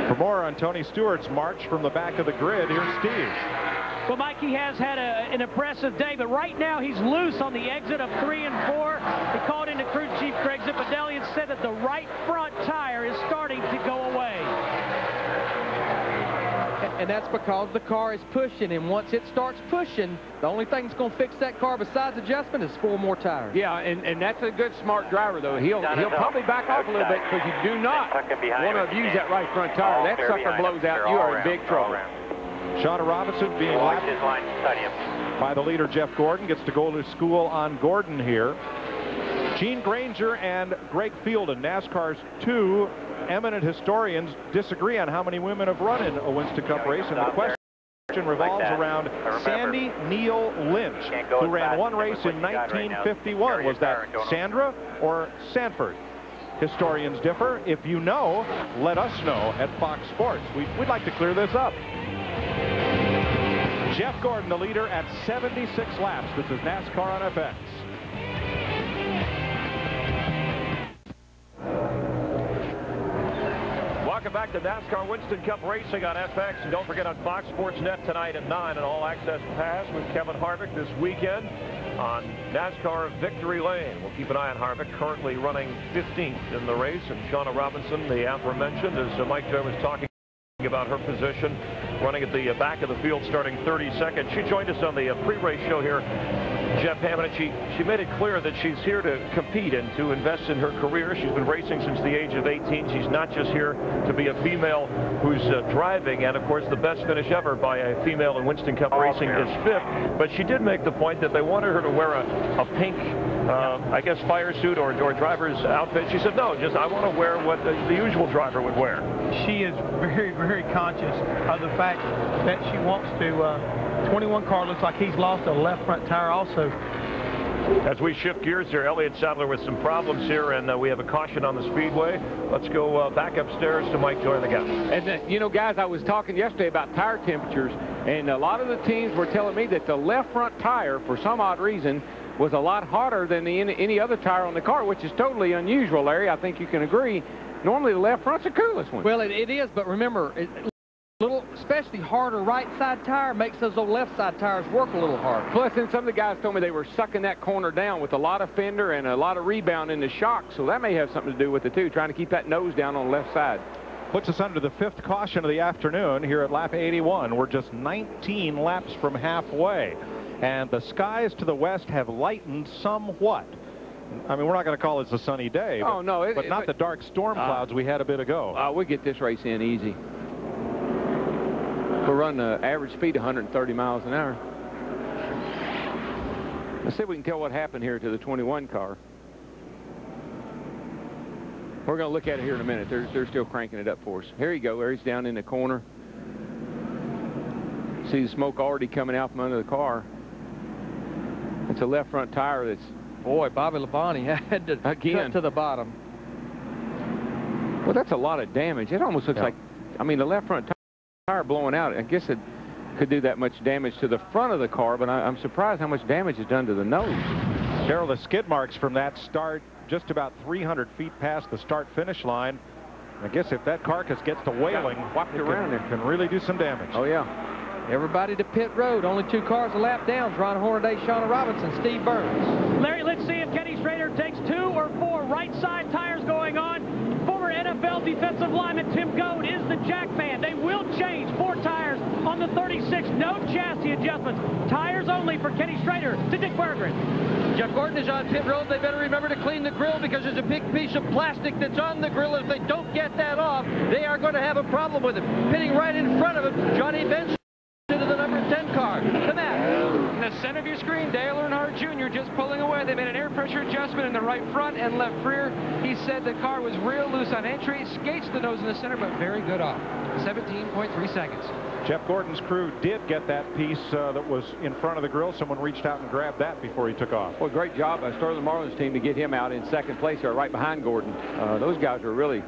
For more on Tony Stewart's march from the back of the grid, here's Steve. Well, Mike, he has had an impressive day, but right now he's loose on the exit of 3 and 4. He called into crew chief Greg Zipadelli and said that the right front tire is starting to go away. And that's because the car is pushing, and once it starts pushing, the only thing that's going to fix that car besides adjustment is 4 more tires. Yeah, and that's a good, smart driver, though. He'll probably back off a little bit because you do not want to abuse that right front tire. That sucker blows out, you are in big trouble. Shauna Robinson being lapped by the leader, Jeff Gordon, gets to go to school on Gordon here. Gene Granger and Greg Fielden, NASCAR's 2 eminent historians, disagree on how many women have run in a Winston Cup race, and the question revolves around Sandy Neal Lynch, who ran one race in 1951. Was that Sandra or Sanford? Historians differ. If you know, let us know at Fox Sports. We'd like to clear this up. Jeff Gordon, the leader, at 76 laps. This is NASCAR on FX. Welcome back to NASCAR Winston Cup Racing on FX. And don't forget on Fox Sports Net tonight at 9, an all-access pass with Kevin Harvick this weekend on NASCAR Victory Lane. We'll keep an eye on Harvick, currently running 15th in the race. And Shauna Robinson, the aforementioned, as Mike Joe was talking about her position, running at the back of the field, starting 32nd. She joined us on the pre-race show here Jeff Hammond, she made it clear that she's here to compete and to invest in her career. She's been racing since the age of 18. She's not just here to be a female who's driving, and of course the best finish ever by a female in Winston Cup racing is 5th. But she did make the point that they wanted her to wear a pink, I guess, fire suit or driver's outfit. She said, no, just I want to wear what the usual driver would wear. She is very, very conscious of the fact that she wants to. 21 car looks like he's lost a left front tire also. As we shift gears here, Elliott Sadler with some problems here, and we have a caution on the Speedway. Let's go back upstairs to Mike Joy, the guy. And, you know, guys, I was talking yesterday about tire temperatures, and a lot of the teams were telling me that the left front tire, for some odd reason, was a lot hotter than any other tire on the car, which is totally unusual, Larry. I think you can agree. Normally, the left front's the coolest one. Well, it is, but remember, especially harder right side tire makes those old left side tires work a little hard. Plus, then some of the guys told me they were sucking that corner down with a lot of fender and a lot of rebound in the shock, so that may have something to do with it too, trying to keep that nose down on the left side. Puts us under the 5th caution of the afternoon here at lap 81. We're just 19 laps from halfway, and the skies to the west have lightened somewhat. I mean, we're not going to call this a sunny day, but, but not the dark storm clouds we had a bit ago. We'll get this race in easy. We're running an average speed of 130 miles an hour. Let's see if we can tell what happened here to the 21 car. We're going to look at it here in a minute. They're still cranking it up for us. Here you go. There he's down in the corner. See the smoke already coming out from under the car. It's a left front tire that's... Boy, Bobby Labonte had to cut to the bottom. Well, that's a lot of damage. It almost looks like, I mean, the left front tire blowing out. I guess it could do that much damage to the front of the car, but I'm surprised how much damage is done to the nose. Darrell, the skid marks from that start just about 300 feet past the start-finish line. I guess if that carcass gets to wailing, it can really do some damage. Oh, yeah. Everybody to pit road. Only 2 cars a lap down. Ron Hornaday, Shauna Robinson, Steve Burns. Larry, let's see if Kenny Schrader takes 2 or 4 right side tires going on. Former NFL defensive lineman Tim Goad is the jack man. They will change 4 tires on the 36. No chassis adjustments. Tires only for Kenny Schrader to Dick Berggren. Jeff Gordon is on pit road. They better remember to clean the grill because there's a big piece of plastic that's on the grill. If they don't get that off, they are going to have a problem with it. Pitting right in front of him, Johnny Benson into the number 10 car. The map. In the center of your screen, Dale Earnhardt Jr. just pulling away. They made an air pressure adjustment in the right front and left rear. He said the car was real loose on entry. Skates the nose in the center, but very good off. 17.3 seconds. Jeff Gordon's crew did get that piece that was in front of the grill. Someone reached out and grabbed that before he took off. Well, great job by Sterling Marlin's team to get him out in 2nd place there, right behind Gordon. Those guys are really...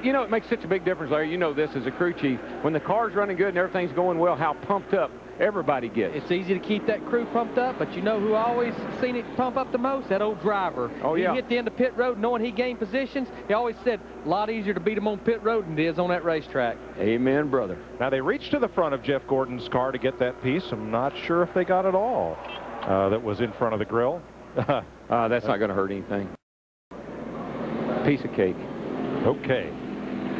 You know, it makes such a big difference, Larry. You know this as a crew chief. When the car's running good and everything's going well, how pumped up everybody gets. It's easy to keep that crew pumped up, but you know who always seen it pump up the most? That old driver. Oh, yeah. He hit the end of pit road knowing he gained positions. He always said a lot easier to beat him on pit road than it is on that racetrack. Amen, brother. Now, they reached to the front of Jeff Gordon's car to get that piece. I'm not sure if they got it all that was in front of the grill. That's not going to hurt anything. Piece of cake. Okay.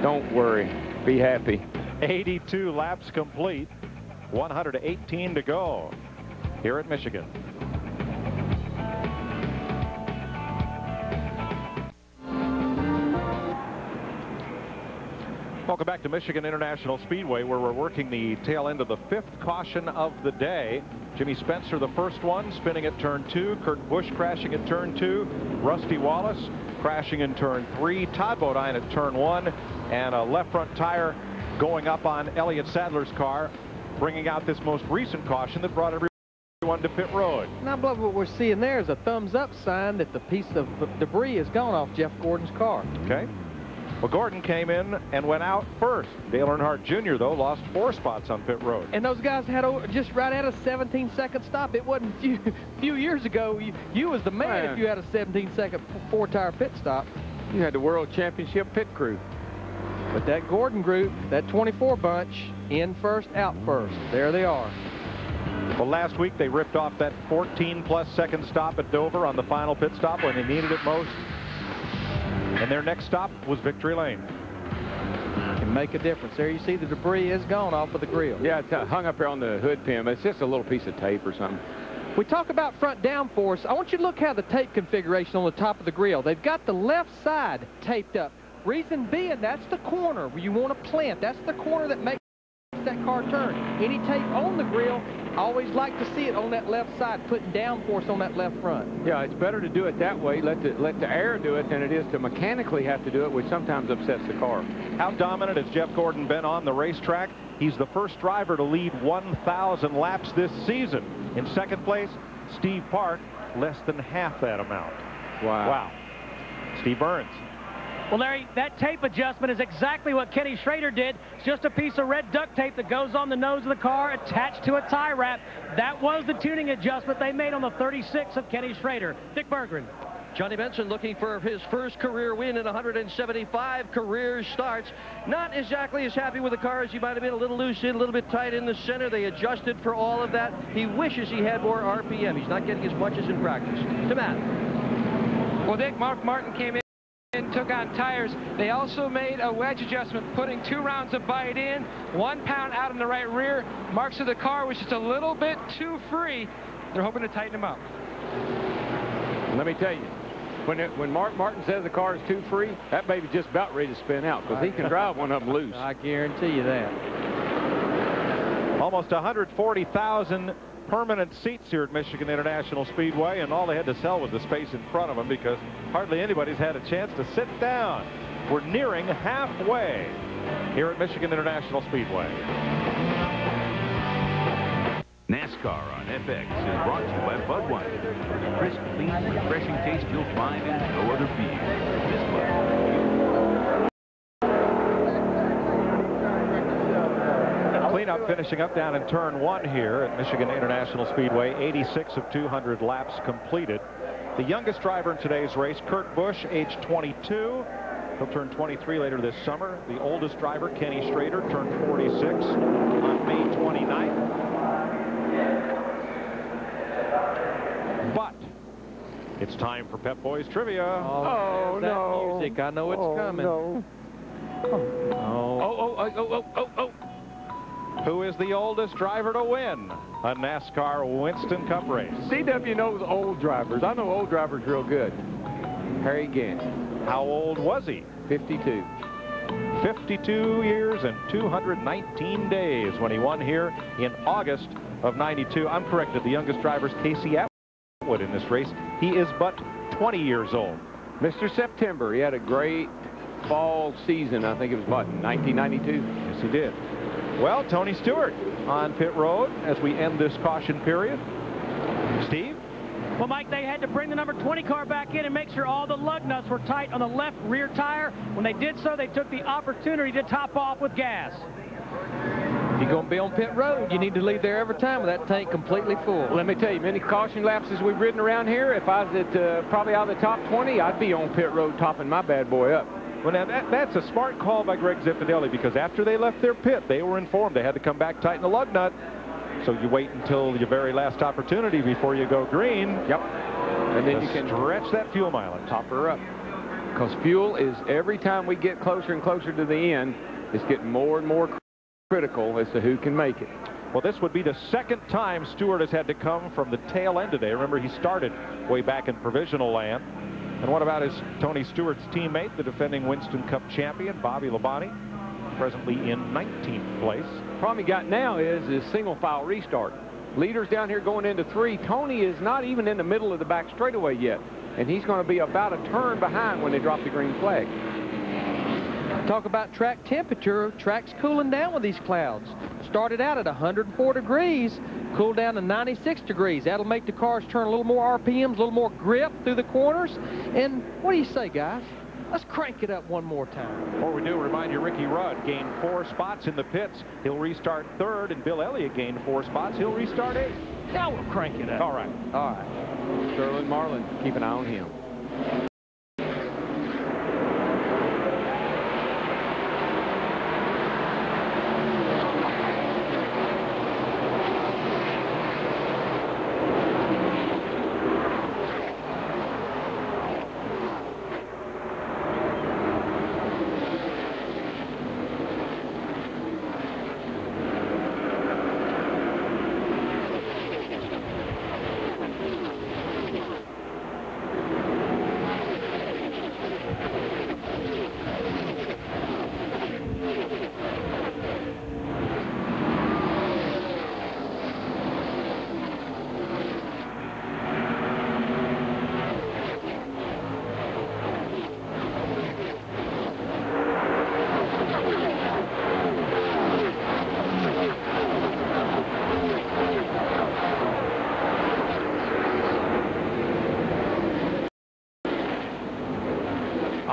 Don't worry. Be happy. 82 laps complete. 118 to go here at Michigan. Welcome back to Michigan International Speedway, where we're working the tail end of the 5th caution of the day. Jimmy Spencer, the first one, spinning at turn 2. Kurt Busch crashing at turn 2. Rusty Wallace crashing in turn 3. Todd Bodine at turn 1. And a left front tire going up on Elliott Sadler's car, bringing out this most recent caution that brought everyone to pit road. And I believe what we're seeing there is a thumbs up sign that the piece of debris has gone off Jeff Gordon's car. Okay. Well, Gordon came in and went out first. Dale Earnhardt Jr., though, lost 4 spots on pit road. And those guys had just right at a 17-second stop. It wasn't a few years ago. You was the man if you had a 17-second 4-tire pit stop. You had the World Championship pit crew. But that Gordon group, that 24 bunch, in first, out first. There they are. Well, last week they ripped off that 14-plus second stop at Dover on the final pit stop when they needed it most. And their next stop was Victory Lane. Can make a difference. There you see the debris is gone off of the grill. Yeah, it's hung up here on the hood pin, but it's just a little piece of tape or something. We talk about front downforce. I want you to look how the tape configuration on the top of the grill. They've got the left side taped up. Reason being, that's the corner where you want to plant. That's the corner that makes that car turn. Any tape on the grill, I always like to see it on that left side, putting downforce on that left front. Yeah, it's better to do it that way, let the air do it, than it is to mechanically have to do it, which sometimes upsets the car. How dominant has Jeff Gordon been on the racetrack? He's the first driver to lead 1,000 laps this season. In second place, Steve Park, less than half that amount. Wow. Steve Burns. Well, Larry, that tape adjustment is exactly what Kenny Schrader did. It's just a piece of red duct tape that goes on the nose of the car attached to a tie wrap. That was the tuning adjustment they made on the 36 of Kenny Schrader. Dick Berggren. Johnny Benson looking for his first career win in 175 career starts. Not exactly as happy with the car as he might have been. A little loose in, a little bit tight in the center. They adjusted for all of that. He wishes he had more RPM. He's not getting as much as in practice. To Matt. Well, Dick, Mark Martin came in and took on tires. They also made a wedge adjustment, putting 2 rounds of bite in, 1 pound out in the right rear. Mark said the car was just a little bit too free. They're hoping to tighten him up. Let me tell you, when Mark Martin says the car is too free, that baby's just about ready to spin out, because he can drive one of them loose. I guarantee you that. Almost 140,000 permanent seats here at Michigan International Speedway, and all they had to sell was the space in front of them, because hardly anybody's had a chance to sit down. We're nearing halfway here at Michigan International Speedway. NASCAR on FX is brought to you by Budweiser. Crisp, clean, refreshing taste you'll find in no other beer. Cleanup finishing up down in turn 1 here at Michigan International Speedway. 86 of 200 laps completed. The youngest driver in today's race, Kurt Busch, age 22. He'll turn 23 later this summer. The oldest driver, Kenny Schrader, turned 46 on May 29th. But it's time for Pep Boys Trivia. Oh, no. Music. I know it's coming. No. Oh. Who is the oldest driver to win a NASCAR Winston Cup race? CW knows old drivers. I know old drivers real good. Harry Gant. How old was he? 52. 52 years and 219 days when he won here in August of '92. I'm corrected. The youngest driver is Casey Atwood in this race. He is but 20 years old. Mr. September. He had a great fall season. I think it was, what, 1992? Yes, he did. Well, Tony Stewart on pit road as we end this caution period. Steve? Well, Mike, they had to bring the number 20 car back in and make sure all the lug nuts were tight on the left rear tire. When they did so, they took the opportunity to top off with gas. If you're going to be on pit road, you need to leave there every time with that tank completely full. Well, let me tell you, many caution laps as we've ridden around here, if I was at probably out of the top 20, I'd be on pit road topping my bad boy up. Well, now that's a smart call by Greg Zipadelli, because after they left their pit, they were informed they had to come back, tighten the lug nut. So you wait until your very last opportunity before you go green. Yep. And then you can stretch that fuel mileage. Top her up. Because fuel is, every time we get closer and closer to the end, it's getting more and more critical as to who can make it. Well, this would be the second time Stewart has had to come from the tail end today. Remember, he started way back in provisional land. And what about his Tony Stewart's teammate, the defending Winston Cup champion, Bobby Labonte, presently in 19th place. Problem he got now is single file restart. Leaders down here going into 3. Tony is not even in the middle of the back straightaway yet, and he's going to be about a turn behind when they drop the green flag. Talk about track temperature. Track's cooling down with these clouds. Started out at 104 degrees, cooled down to 96 degrees. That'll make the cars turn a little more RPMs, a little more grip through the corners. And what do you say, guys? Let's crank it up one more time. Before we do, remind you, Ricky Rudd gained 4 spots in the pits. He'll restart 3rd, and Bill Elliott gained 4 spots. He'll restart 8th. Now we'll crank it up. All right. All right. Sterling Marlin, keep an eye on him.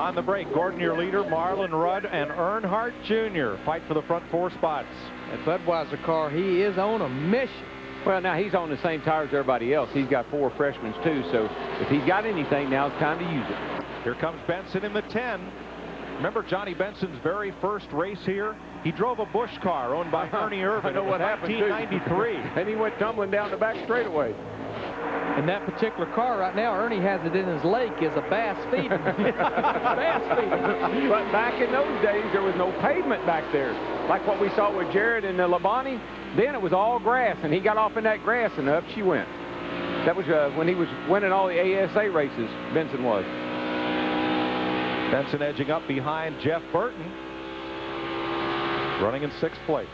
On the break, Gordon, your leader, Marlon Rudd, and Earnhardt Jr. fight for the front 4 spots. That Budweiser car, he is on a mission. Well, now he's on the same tires as everybody else. He's got 4 freshmen too, so if he's got anything, now it's time to use it. Here comes Benson in the 10. Remember Johnny Benson's very first race here? He drove a Busch car owned by Ernie Irvin. I know what happened, 1993. And he went tumbling down the back straightaway. And that particular car right now, Ernie has it in his lake, is a bass feeder. Bass feeder. But back in those days, there was no pavement back there. Like what we saw with Jared and Labonte, then it was all grass, and he got off in that grass, and up she went. That was when he was winning all the ASA races, Benson was. Benson edging up behind Jeff Burton, running in 6th place.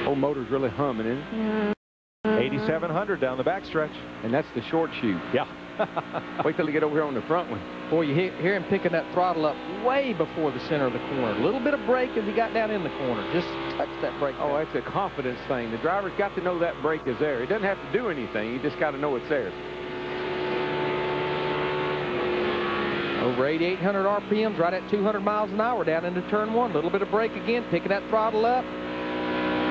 Old motor's really humming, isn't it? 8,700 down the backstretch. And that's the short shoe. Yeah. Wait till they get over here on the front one. Boy, you hear him picking that throttle up way before the center of the corner. A little bit of brake as he got down in the corner. Just touch that brake. Oh, that's a confidence thing. The driver's got to know that brake is there. He doesn't have to do anything. He just got to know it's there. Over 8,800 RPMs, right at 200 miles an hour down into turn 1. A little bit of brake again, picking that throttle up.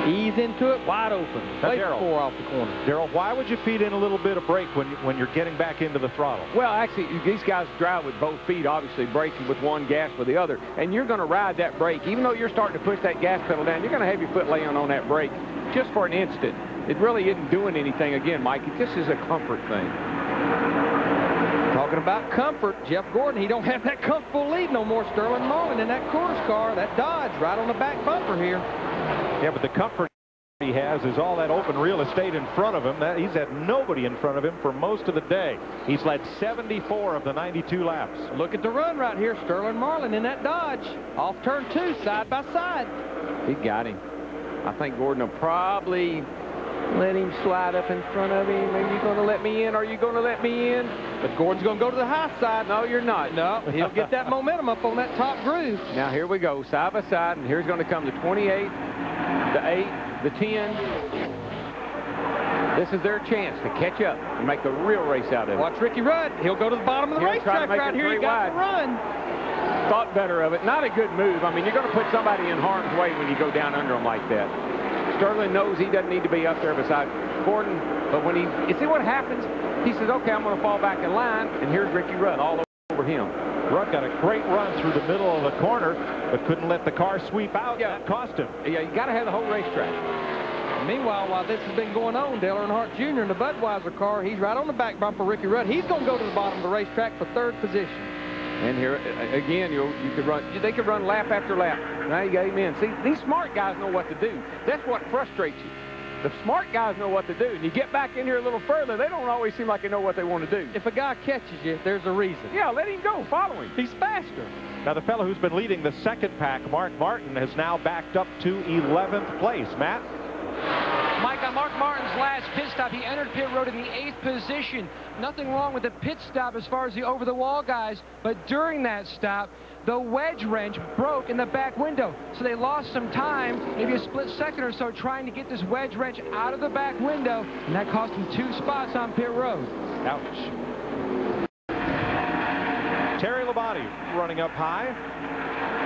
Ease into it, wide open. Way before off the corner. Darrell, why would you feed in a little bit of brake when you're getting back into the throttle? Well, actually, these guys drive with both feet, obviously braking with one, gas with the other. And you're going to ride that brake. Even though you're starting to push that gas pedal down, you're going to have your foot laying on that brake just for an instant. It really isn't doing anything again, Mike. It just is a comfort thing. Talking about comfort, Jeff Gordon, he don't have that comfortable lead no more. Sterling Marlin in that Coors car, that Dodge, right on the back bumper here. Yeah, but the comfort he has is all that open real estate in front of him. He's had nobody in front of him for most of the day. He's led 74 of the 92 laps. Look at the run right here. Sterling Marlin in that Dodge. Off turn 2, side by side. He got him. I think Gordon will probably let him slide up in front of him. Are you going to let me in? Are you going to let me in? But Gordon's going to go to the high side. No, you're not. No, he'll get that momentum up on that top groove. Now, here we go, side by side, and here's going to come the 28, the 8, the 10. This is their chance to catch up and make a real race out of it. Watch Ricky Rudd. He'll go to the bottom of the racetrack right here. He got the run. Thought better of it. Not a good move. I mean, you're going to put somebody in harm's way when you go down under them like that. Sterling knows he doesn't need to be up there beside Gordon, but when you see what happens, he says, okay, I'm going to fall back in line, and here's Ricky Rudd all over him. Rudd got a great run through the middle of the corner, but couldn't let the car sweep out. Yeah. That cost him. Yeah, you got to have the whole racetrack. Meanwhile, while this has been going on, Dale Earnhardt Jr. in the Budweiser car, he's right on the back bumper, Ricky Rudd. He's going to go to the bottom of the racetrack for 3rd position. And here again, you could run. They could run lap after lap. Now you got him in. See, these smart guys know what to do. That's what frustrates you. The smart guys know what to do. And you get back in here a little further, they don't always seem like they know what they want to do. If a guy catches you, there's a reason. Yeah, let him go. Follow him. He's faster. Now, the fellow who's been leading the 2nd pack, Mark Martin, has now backed up to 11th place. Matt? Mike, on Mark Martin's last pit stop, he entered pit road in the 8th position. Nothing wrong with the pit stop as far as the over-the-wall guys, but during that stop, the wedge wrench broke in the back window. So they lost some time, maybe a split second or so, trying to get this wedge wrench out of the back window, and that cost him 2 spots on pit road. Ouch. Terry Labonte running up high,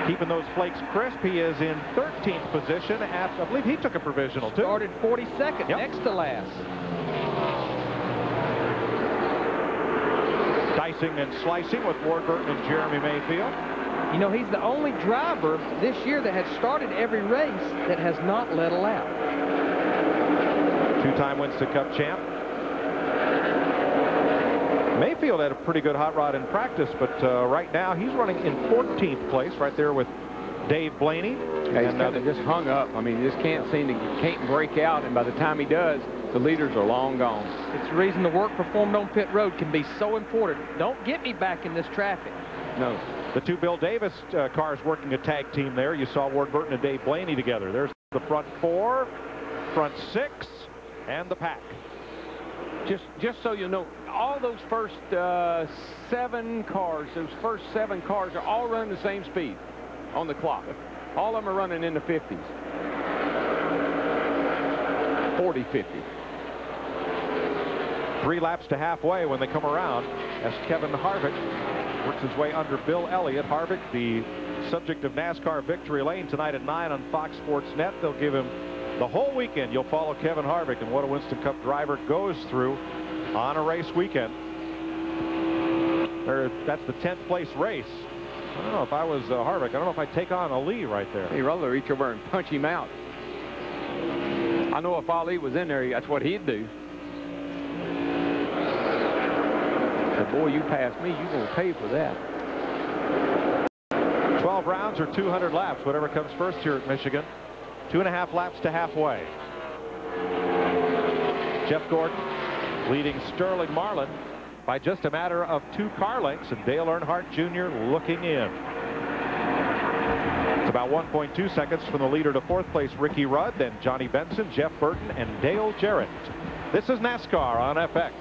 keeping those flakes crisp. He is in 13th position. I believe he took a provisional, too. Started 42nd, next to last. Dicing and slicing with Ward Burton and Jeremy Mayfield. You know, he's the only driver this year that has started every race that has not led a lap. 2-time Winston Cup champ. Mayfield had a pretty good hot rod in practice, but right now he's running in 14th place, right there with Dave Blaney. Yeah, he's kind of just hung up. I mean, he just can't break out, and by the time he does, the leaders are long gone. It's the reason the work performed on pit road can be so important. Don't get me back in this traffic. No. The 2 Bill Davis cars working a tag team there. You saw Ward Burton and Dave Blaney together. There's the front 4, front 6, and the pack. Just so you know, all those first 7 cars, are all running the same speed on the clock. All of them are running in the 50s. 40, 50. 3 laps to halfway when they come around as Kevin Harvick works his way under Bill Elliott. Harvick, the subject of NASCAR Victory Lane tonight at 9 on Fox Sports Net. They'll give him the whole weekend. You'll follow Kevin Harvick and what a Winston Cup driver goes through on a race weekend. That's the 10th place race. I don't know if I was Harvick. I don't know if I'd take on Ali right there. He'd rather reach over and punch him out. I know if Ali was in there, that's what he'd do. But boy, you passed me, you're going to pay for that. 12 rounds or 200 laps, whatever comes first here at Michigan. 2.5 laps to halfway. Jeff Gordon leading Sterling Marlin by just a matter of 2 car lengths, and Dale Earnhardt Jr. looking in. It's about 1.2 seconds from the leader to 4th place Ricky Rudd, then Johnny Benson, Jeff Burton, and Dale Jarrett. This is NASCAR on FX.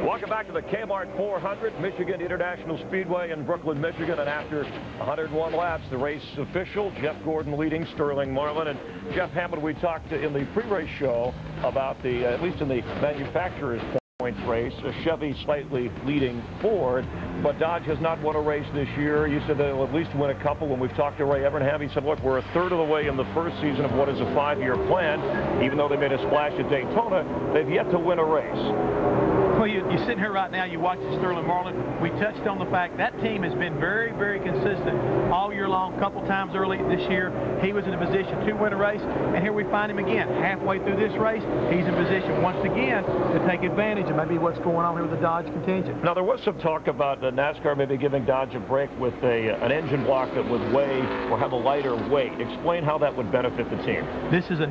Welcome back to the Kmart 400, Michigan International Speedway in Brooklyn, Michigan. And after 101 laps, the race official, Jeff Gordon leading Sterling Marlin. And Jeff Hammond, we talked in the pre-race show about the, at least in the manufacturer's points race, Chevy slightly leading Ford, but Dodge has not won a race this year. You said they'll at least win a couple. When we've talked to Ray Evernham, he said, look, we're a third of the way in the first season of what is a 5-year plan. Even though they made a splash at Daytona, they've yet to win a race. Well, you're sitting here right now, you watch Sterling Marlin. We touched on the fact that team has been very, very consistent all year long. A couple times early this year, he was in a position to win a race, and here we find him again. Halfway through this race, he's in position once again to take advantage of maybe what's going on here with the Dodge contingent. Now, there was some talk about NASCAR maybe giving Dodge a break with an engine block that would weigh or have a lighter weight. Explain how that would benefit the team. This is a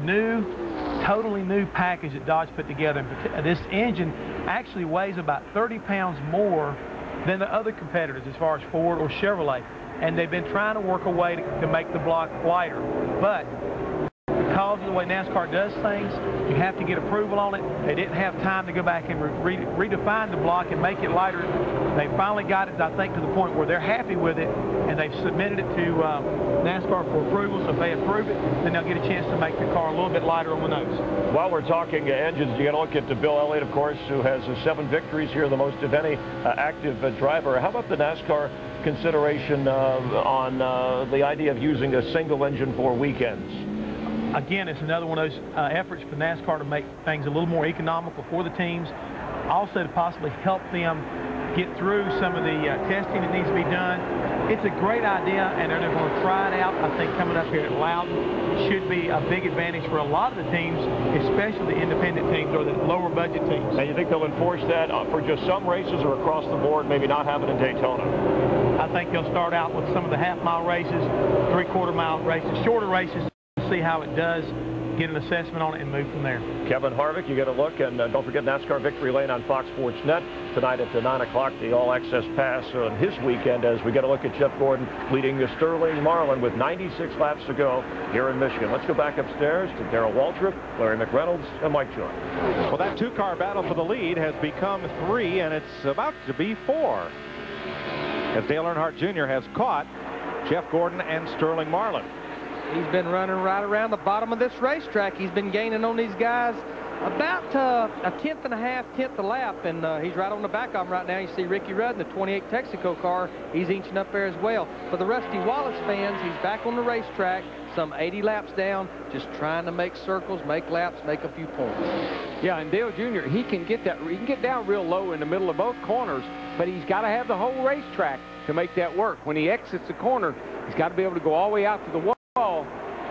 totally new package that Dodge put together. This engine actually weighs about 30 pounds more than the other competitors as far as Ford or Chevrolet, and they've been trying to work a way to make the block lighter. But because of the way NASCAR does things, you have to get approval on it. They didn't have time to go back and redefine the block and make it lighter. They finally got it, I think, to the point where they're happy with it, and they've submitted it to NASCAR for approval. So if they approve it, then they'll get a chance to make the car a little bit lighter on the nose. While we're talking engines, you got to look at Bill Elliott, of course, who has 7 victories here, the most of any active driver. How about the NASCAR consideration on the idea of using a single engine for weekends? Again, it's another one of those efforts for NASCAR to make things a little more economical for the teams. Also to possibly help them get through some of the testing that needs to be done. It's a great idea, and they're going to try it out. I think coming up here at Loudon should be a big advantage for a lot of the teams, especially the independent teams or the lower budget teams. And you think they'll enforce that for just some races or across the board, maybe not have it in Daytona? I think they'll start out with some of the half-mile races, 3/4-mile races, shorter races, see how it does, get an assessment on it, and move from there. Kevin Harvick, you get a look, and don't forget NASCAR Victory Lane on Fox Sports Net tonight at 9 o'clock, the All-Access Pass on his weekend, as we get a look at Jeff Gordon leading Sterling Marlin with 96 laps to go here in Michigan. Let's go back upstairs to Darrell Waltrip, Larry McReynolds, and Mike Joy. Well, that 2-car battle for the lead has become 3, and it's about to be 4, as Dale Earnhardt Jr. has caught Jeff Gordon and Sterling Marlin. He's been running right around the bottom of this racetrack. He's been gaining on these guys about a 10th and a half, 10th a lap, and he's right on the back of him right now. You see Ricky Rudd in the 28 Texaco car. He's inching up there as well. For the Rusty Wallace fans, he's back on the racetrack, some 80 laps down, just trying to make circles, make laps, make a few points. Yeah, and Dale Jr., he can get down real low in the middle of both corners, but he's got to have the whole racetrack to make that work. When he exits the corner, he's got to be able to go all the way out to the wall.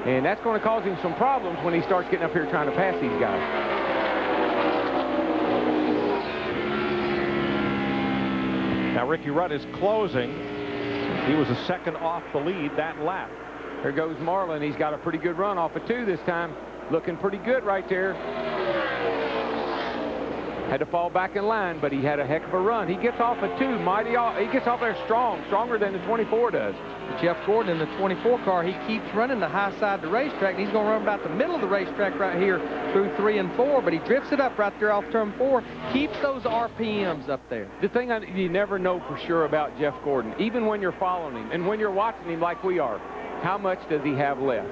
And that's going to cause him some problems when he starts getting up here trying to pass these guys. Now Ricky Rudd is closing. He was a second off the lead that lap. There goes Marlin. He's got a pretty good run off of 2 this time. Looking pretty good right there. Had to fall back in line, but he had a heck of a run. He gets off at 2, he gets off there stronger than the 24 does. Jeff Gordon in the 24 car, he keeps running the high side of the racetrack, and he's going to run about the middle of the racetrack right here through 3 and 4, but he drifts it up right there off turn 4, keeps those RPMs up there. The thing you never know for sure about Jeff Gordon, even when you're following him and when you're watching him like we are, how much does he have left?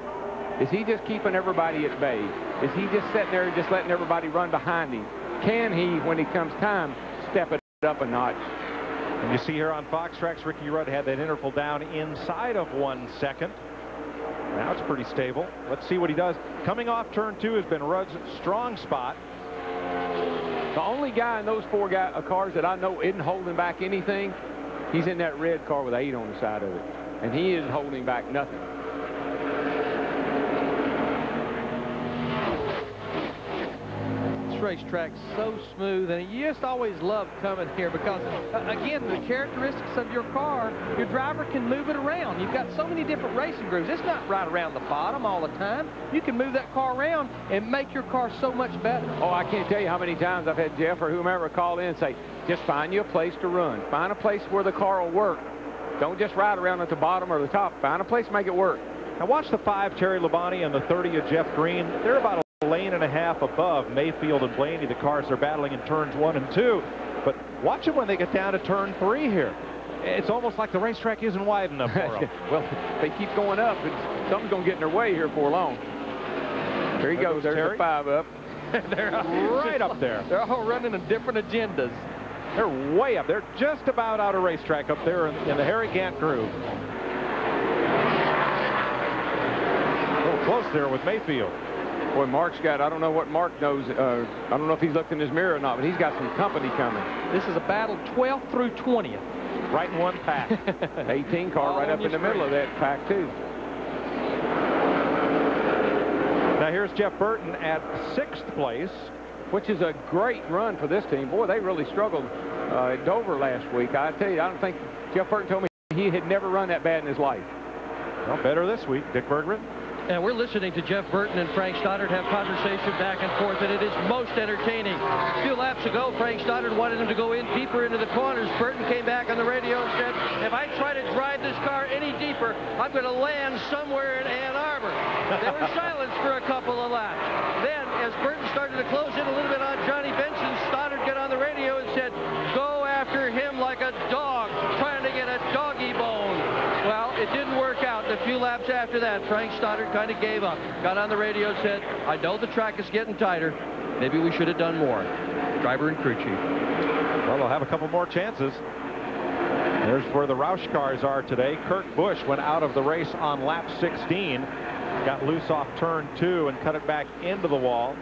Is he just keeping everybody at bay? Is he just sitting there and just letting everybody run behind him? Can he, when it comes time, step it up a notch? And you see here on Fox Tracks, Ricky Rudd had that interval down inside of 1 second. Now it's pretty stable. Let's see what he does. Coming off turn 2 has been Rudd's strong spot. The only guy in those 4 cars that I know isn't holding back anything, he's in that red car with 8 on the side of it. And he isn't holding back nothing. Racetrack so smooth, and you just always love coming here because again, the characteristics of your car, your driver can move it around. You've got so many different racing grooves. It's not right around the bottom all the time. You can move that car around and make your car so much better. Oh, I can't tell you how many times I've had Jeff or whomever call in and say, just find you a place to run. Find a place where the car will work. Don't just ride around at the bottom or the top. Find a place to make it work. Now watch the 5 Terry Labonte and the 30 of Jeff Green. They're about a lane and a half above Mayfield and Blaney. The cars are battling in turns 1 and 2. But watch them when they get down to turn 3 here. It's almost like the racetrack isn't wide enough for them. Well, they keep going up, and something's going to get in their way here before long. There he goes. There's Terry. the 5 up. They're right up there. They're all running in different agendas. They're way up. They're just about out of racetrack up there in the Harry Gant groove. A little close there with Mayfield. Boy, Mark's got, I don't know what Mark knows. I don't know if he's looked in his mirror or not, but he's got some company coming. This is a battle 12th through 20th. Right in one pack. 18 car right up in the middle of that pack, too. Now here's Jeff Burton at 6th place. Which is a great run for this team. Boy, they really struggled at Dover last week. I tell you, I don't think Jeff Burton told me he had never run that bad in his life. Well, better this week. Dick Berggren. And we're listening to Jeff Burton and Frank Stoddard have conversation back and forth, and it is most entertaining. A few laps ago, Frank Stoddard wanted him to go in deeper into the corners. Burton came back on the radio and said, if I try to drive this car any deeper, I'm going to land somewhere in Ann Arbor. They were silenced for a couple of laps. Then, as Burton started to close in a little bit on Johnny Benson, Stoddard got on the radio and said, go after him like a dog, trying to get a doggy bone. Well, it didn't work out. A few laps after that, Frank Stoddard kind of gave up. Got on the radio and said, I know the track is getting tighter. Maybe we should have done more. Driver and crew chief. Well, they'll have a couple more chances. There's where the Roush cars are today. Kurt Busch went out of the race on lap 16. Got loose off turn 2 and cut it back into the wall.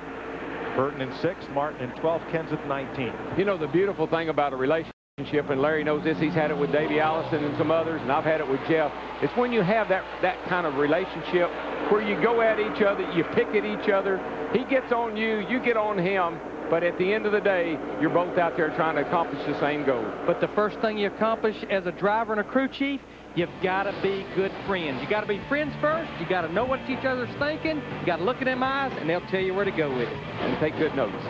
Burton in 6th, Martin in 12th, Kenseth 19th. You know, the beautiful thing about a relationship, and Larry knows this, he's had it with Davey Allison and some others, and I've had it with Jeff. It's when you have that kind of relationship where you go at each other, you pick at each other. He gets on you, you get on him, but at the end of the day, you're both out there trying to accomplish the same goal. But the first thing you accomplish as a driver and a crew chief, you've got to be good friends. You got to be friends first. You got to know what each other's thinking. You got to look in them eyes, and they'll tell you where to go with it. And take good notes.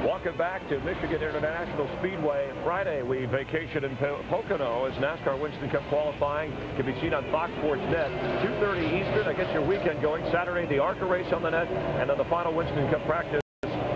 Welcome back to Michigan International Speedway. Friday, we vacation in Pocono as NASCAR Winston Cup qualifying can be seen on Fox Sports Net. 2:30 Eastern. That gets your weekend going. Saturday, the ARCA race on the net, and then the final Winston Cup practice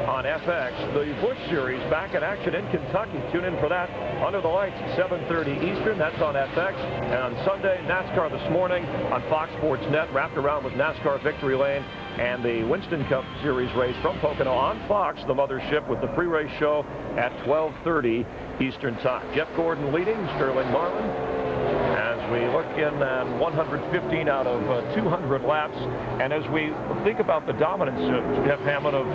on FX. The Busch Series back in action in Kentucky. Tune in for that under the lights, 7:30 Eastern. That's on FX. And on Sunday, NASCAR this morning on Fox Sports Net, wrapped around with NASCAR Victory Lane and the Winston Cup Series race from Pocono on Fox, the mothership, with the pre-race show at 12:30 Eastern time. Jeff Gordon leading, Sterling Marlin. As we look in at 115 out of 200 laps, and as we think about the dominance, Jeff Hammond, of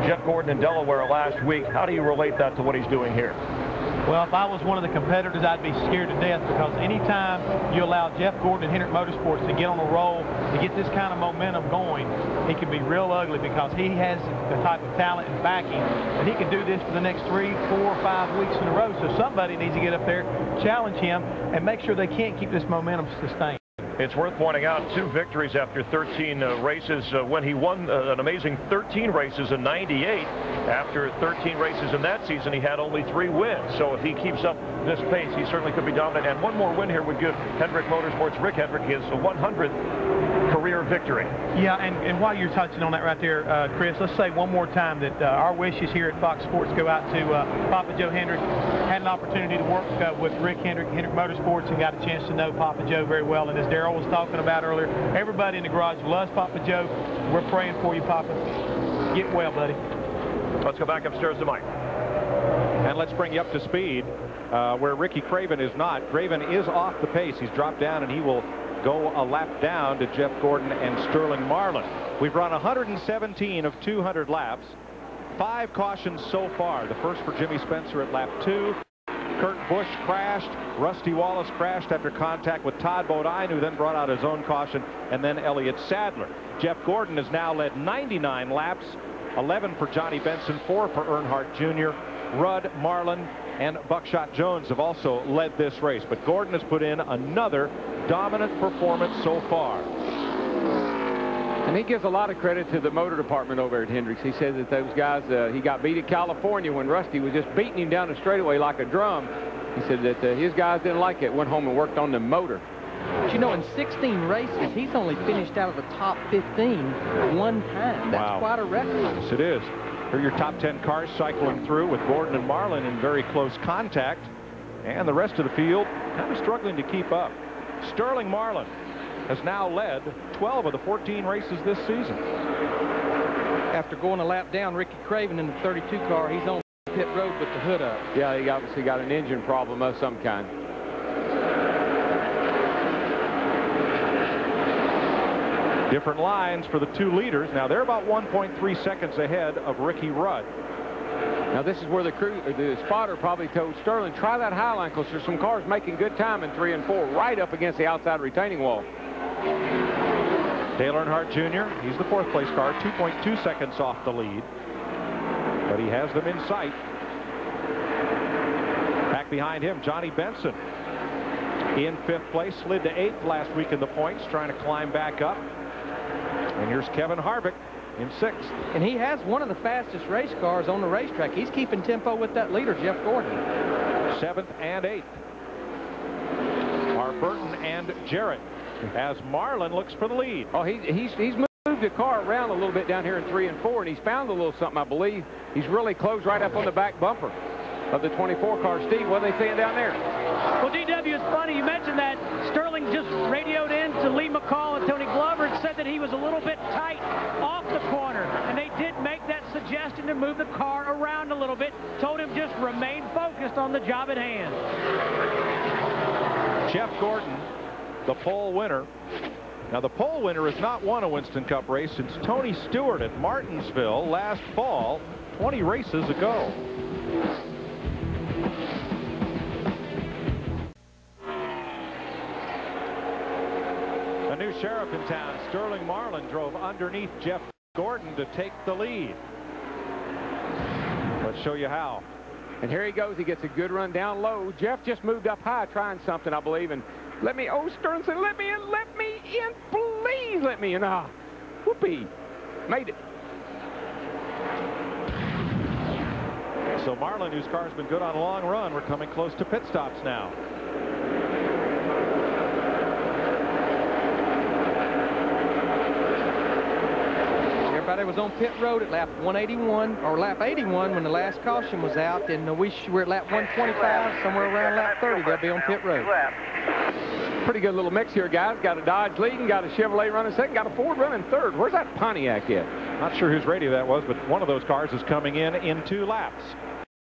Jeff Gordon in Delaware last week, how do you relate that to what he's doing here? Well, if I was one of the competitors, I'd be scared to death, because anytime you allow Jeff Gordon and Hendrick Motorsports to get on a roll, to get this kind of momentum going, he can be real ugly, because he has the type of talent and backing that he can do this for the next 3, 4, 5 weeks in a row. So somebody needs to get up there, challenge him, and make sure they can't keep this momentum sustained. It's worth pointing out 2 victories after 13 races when he won an amazing 13 races in '98. After 13 races in that season, he had only 3 wins. So if he keeps up this pace, he certainly could be dominant. And one more win here would give Hendrick Motorsports' Rick Hendrick his 100th career victory. Yeah, and while you're touching on that right there, Chris, let's say one more time that our wishes here at Fox Sports go out to Papa Joe Hendrick, had an opportunity to work with Rick Hendrick Motorsports, and got a chance to know Papa Joe very well. And as Darrell was talking about earlier, everybody in the garage loves Papa Joe. We're praying for you, Papa. Get well, buddy. Let's go back upstairs to Mike. And let's bring you up to speed where Ricky Craven is not. Craven is off the pace. He's dropped down, and he will go a lap down to Jeff Gordon and Sterling Marlin. We've run 117 of 200 laps. 5 cautions so far. The first for Jimmy Spencer at lap 2. Kurt Busch crashed. Rusty Wallace crashed after contact with Todd Bodine, who then brought out his own caution, and then Elliott Sadler. Jeff Gordon has now led 99 laps. 11 for Johnny Benson, 4 for Earnhardt Jr. Rudd, Marlin, and Buckshot Jones have also led this race. But Gordon has put in another dominant performance so far. And he gives a lot of credit to the motor department over at Hendricks. He says that those guys, he got beat at California when Rusty was just beating him down the straightaway like a drum. He said that his guys didn't like it, went home and worked on the motor. But you know, in 16 races, he's only finished out of the top 15 one time. That's quite a record. Yes, it is. Here are your top 10 cars cycling through with Gordon and Marlin in very close contact. And the rest of the field kind of struggling to keep up. Sterling Marlin has now led 12 of the 14 races this season. After going a lap down, Ricky Craven in the 32 car, he's on pit road with the hood up. Yeah, he obviously got an engine problem of some kind. Different lines for the 2 leaders. Now they're about 1.3 seconds ahead of Ricky Rudd. Now this is where the spotter probably told Sterling, try that high line, because there's some cars making good time in 3 and 4 right up against the outside retaining wall. Dale Earnhardt Jr., he's the 4th place car, 2.2 seconds off the lead. But he has them in sight. Back behind him, Johnny Benson in 5th place, slid to 8th last week in the points, trying to climb back up. And here's Kevin Harvick in 6th. And he has one of the fastest race cars on the racetrack. He's keeping tempo with that leader, Jeff Gordon. 7th and 8th are Burton and Jarrett, as Marlin looks for the lead. Oh, he's moved the car around a little bit down here in 3 and 4, and he's found a little something, I believe. He's really closed right up on the back bumper of the 24 car. Steve, what are they saying down there? Well, DW, it's funny you mentioned that. Sterling just radioed in to Lee McCall and Tony Glover and said that he was a little bit tight off the corner, and they did make that suggestion to move the car around a little bit. Told him just remain focused on the job at hand. Jeff Gordon, the pole winner. Now the pole winner has not won a Winston Cup race since Tony Stewart at Martinsville last fall, 20 races ago. A new sheriff in town, Sterling Marlin, drove underneath Jeff Gordon to take the lead. Let's show you how. And here he goes. He gets a good run down low. Jeff just moved up high trying something, I believe, and Sterling said, let me in, please let me in. Whoopee. Made it. So Marlin, whose car's been good on a long run, we're coming close to pit stops now. Everybody was on pit road at lap 181 or lap 81 when the last caution was out, and we're at lap 125, somewhere around lap 30 they'll be on pit road. Pretty good little mix here, guys. Got a Dodge leading, got a Chevrolet running second, got a Ford running third. Where's that Pontiac at? Not sure whose radio that was, but one of those cars is coming in 2 laps.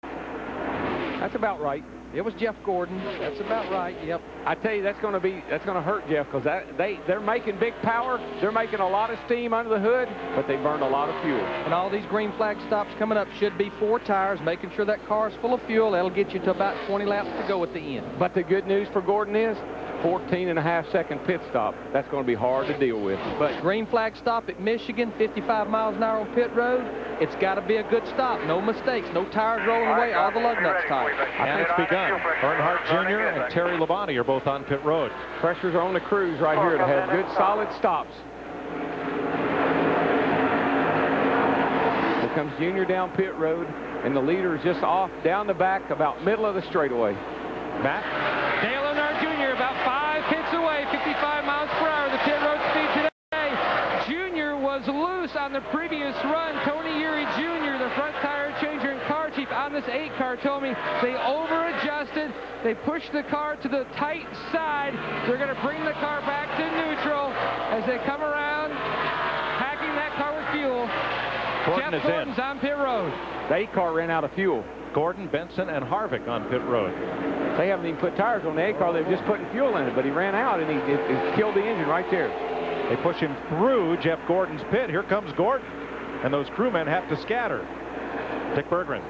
That's about right. It was Jeff Gordon. That's about right. Yep. I tell you, that's going to hurt Jeff, because they're making big power. They're making a lot of steam under the hood, but they burn a lot of fuel. And all these green flag stops coming up should be 4 tires, making sure that car is full of fuel. That'll get you to about 20 laps to go at the end. But the good news for Gordon is 14.5-second pit stop. That's going to be hard to deal with. But green flag stop at Michigan, 55 miles an hour on pit road. It's got to be a good stop. No mistakes. No tires rolling away. All the lug nuts tight. And it's begun. Earnhardt Jr. and Terry Labonte are both on pit road. Pressures are on the crews right here to have good, solid stops. Here comes Junior down pit road, and the leader is just off down the back, about middle of the straightaway. Matt? Dale Earnhardt Jr. about 5 pits away, 55 miles per hour, the pit road speed today. Junior was loose on the previous run. Tony Eury Jr., the front tire changer and car chief, on this 8 car told me they over-adjusted. They pushed the car to the tight side. They're going to bring the car back to neutral as they come around, packing that car with fuel. Jeff Gordon's on pit road. The 8 car ran out of fuel. Gordon, Benson, and Harvick on pit road. They haven't even put tires on the 8 car. They're just putting fuel in it, but he ran out, and it killed the engine right there. They push him through Jeff Gordon's pit. Here comes Gordon, and those crewmen have to scatter. Dick Berggren.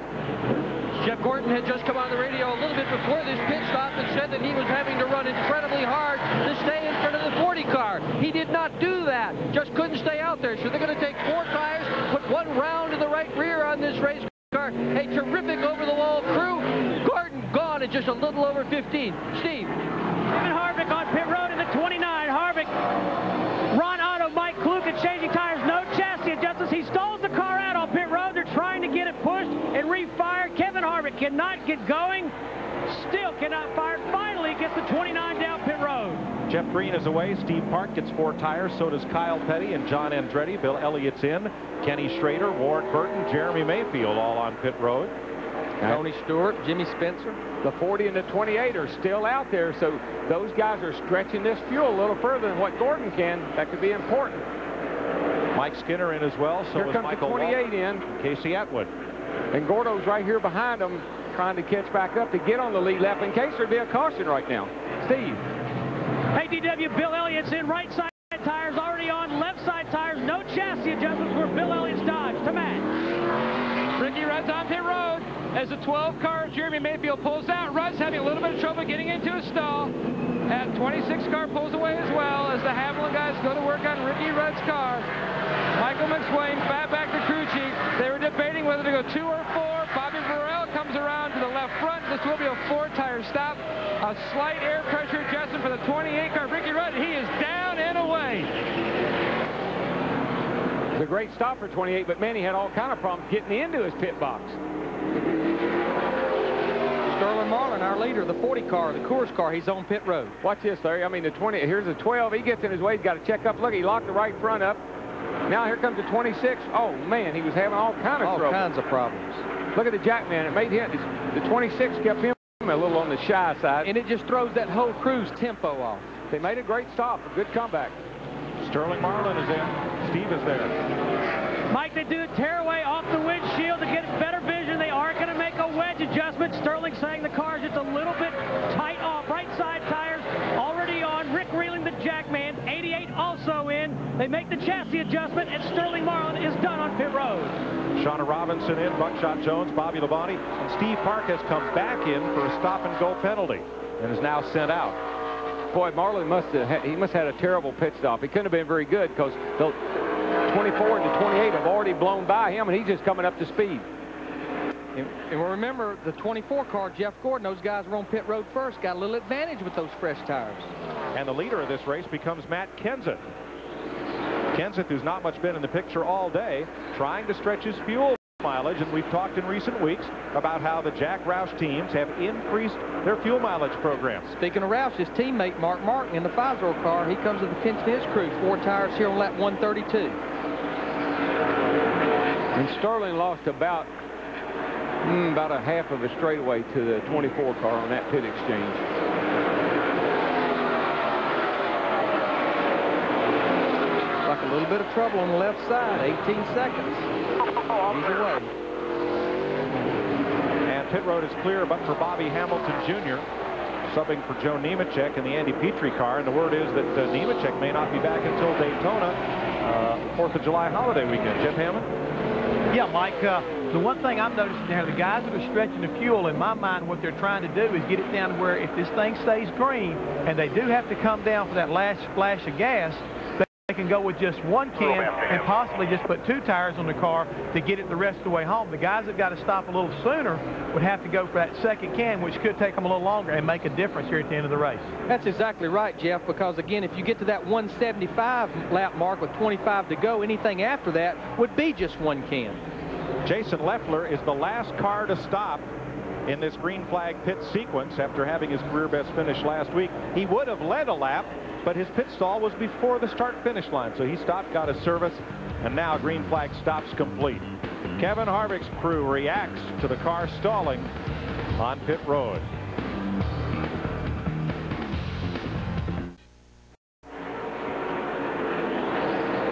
Jeff Gordon had just come on the radio a little bit before this pit stop and said that he was having to run incredibly hard to stay in front of the 40 car. He did not do that. Just couldn't stay out there. So they're going to take 4 tires, put 1 round in the right rear on this race car. A terrific over-the-wall crew. Gordon gone at just a little over 15. Steve. Kevin Harvick on pit road in the 29. Harvick, Ron Otto, Mike Kluka changing tires. No chassis adjustments. He stalls the car out on pit road. They're trying to get it pushed and refire. Kevin Harvick cannot get going. Still cannot fire. Finally gets the 29 down pit road. Jeff Green is away. Steve Park gets 4 tires. So does Kyle Petty and John Andretti. Bill Elliott's in. Kenny Schrader, Ward Burton, Jeremy Mayfield all on pit road. Tony Stewart, Jimmy Spencer. The 40 and the 28 are still out there, so those guys are stretching this fuel a little further than what Gordon can. That could be important. Mike Skinner in as well. So here comes Michael the 28 Walton, in. Casey Atwood. And Gordo's right here behind them, trying to catch back up to get on the lead lap in case there'd be a caution right now. Steve. Hey, DW, Bill Elliott's in. Right side tires already on. Left side tires, no chassis adjustments for Bill Elliott's Dodge. To Matt. Ricky Rudd's on pit road. As the 12 car, Jeremy Mayfield pulls out. Rudd's having a little bit of trouble getting into a stall. And 26 car pulls away as well as the Haviland guys go to work on Ricky Rudd's car. Michael McSwain, back to crew chief. They were debating whether to go 2 or 4. Bobby Burrell comes around to the left front. This will be a 4-tire stop. A slight air pressure adjustment for the 28 car. Ricky Rudd, he is down and away. It's a great stop for 28, but man, he had all kind of problems getting into his pit box. Sterling Marlin, our leader, the 40 car, the Coors car, he's on pit road. Watch this, Larry. I mean, the 20, here's the 12. He gets in his way. He's got to check up. Look, he locked the right front up. Now here comes the 26. Oh, man, he was having all kind of trouble. All kinds of problems. Look at the Jackman. It made him. The 26 kept him a little on the shy side. And it just throws that whole crew's tempo off. They made a great stop. A good comeback. Sterling Marlin is in. Steve is there. Mike, they do a tearaway off the windshield to get better vision. They are going to make a wedge adjustment. Sterling saying the car's just a little bit tight off. Right side tires already on. Rick reeling the Jackman. 88 also in. They make the chassis adjustment, and Sterling Marlin is done on pit road. Shauna Robinson in, Buckshot Jones, Bobby Labonte, and Steve Park has come back in for a stop-and-go penalty and is now sent out. Boy, Marlin must have had a terrible pit stop. He couldn't have been very good because the 24 and the 28 have already blown by him, and he's just coming up to speed. And remember, the 24 car, Jeff Gordon, those guys were on pit road first, got a little advantage with those fresh tires. And the leader of this race becomes Matt Kenseth. Kenseth, who's not much been in the picture all day, trying to stretch his fuel mileage, and we've talked in recent weeks about how the Jack Roush teams have increased their fuel mileage programs. Speaking of Roush, his teammate Mark Martin in the 5-0 car, he comes to the pinch to his crew, 4 tires here on lap 132. And Sterling lost about a half of a straightaway to the 24 car on that pit exchange. Like a little bit of trouble on the left side, 18 seconds. He's away. And pit road is clear, but for Bobby Hamilton Jr., subbing for Joe Nemechek in the Andy Petrie car. And the word is that Nemechek may not be back until Daytona, 4th of July holiday weekend. Jeff Hammond? Yeah, Mike, the one thing I'm noticing there, the guys that are stretching the fuel, in my mind, what they're trying to do is get it down to where if this thing stays green and they do have to come down for that last splash of gas, they can go with just 1 can and possibly just put 2 tires on the car to get it the rest of the way home. The guys that got to stop a little sooner would have to go for that second can, which could take them a little longer and make a difference here at the end of the race. That's exactly right, Jeff, because again, if you get to that 175 lap mark with 25 to go, anything after that would be just 1 can. Jason Leffler is the last car to stop in this green flag pit sequence after having his career best finish last week. He would have led a lap, but his pit stall was before the start-finish line, so he stopped, got his service, and now green flag stops complete. Kevin Harvick's crew reacts to the car stalling on pit road.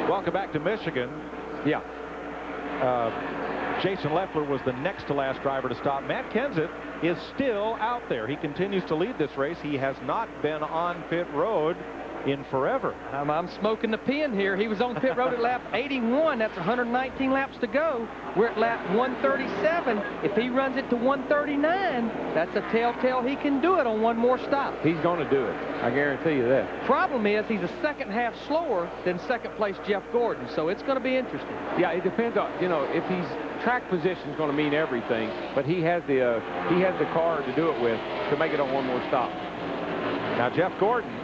Welcome back to Michigan. Yeah. Jason Leffler was the next to last driver to stop. Matt Kenseth is still out there. He continues to lead this race. He has not been on pit road in forever. I'm smoking the pin here. He was on pit road at lap 81. That's 119 laps to go. We're at lap 137. If he runs it to 139, that's a telltale he can do it on one more stop. He's going to do it. I guarantee you that. Problem is he's a second half slower than second place Jeff Gordon, so it's going to be interesting. Yeah, it depends on, you know, if he's track position is going to mean everything, but he has the car to do it with to make it on one more stop. Now Jeff Gordon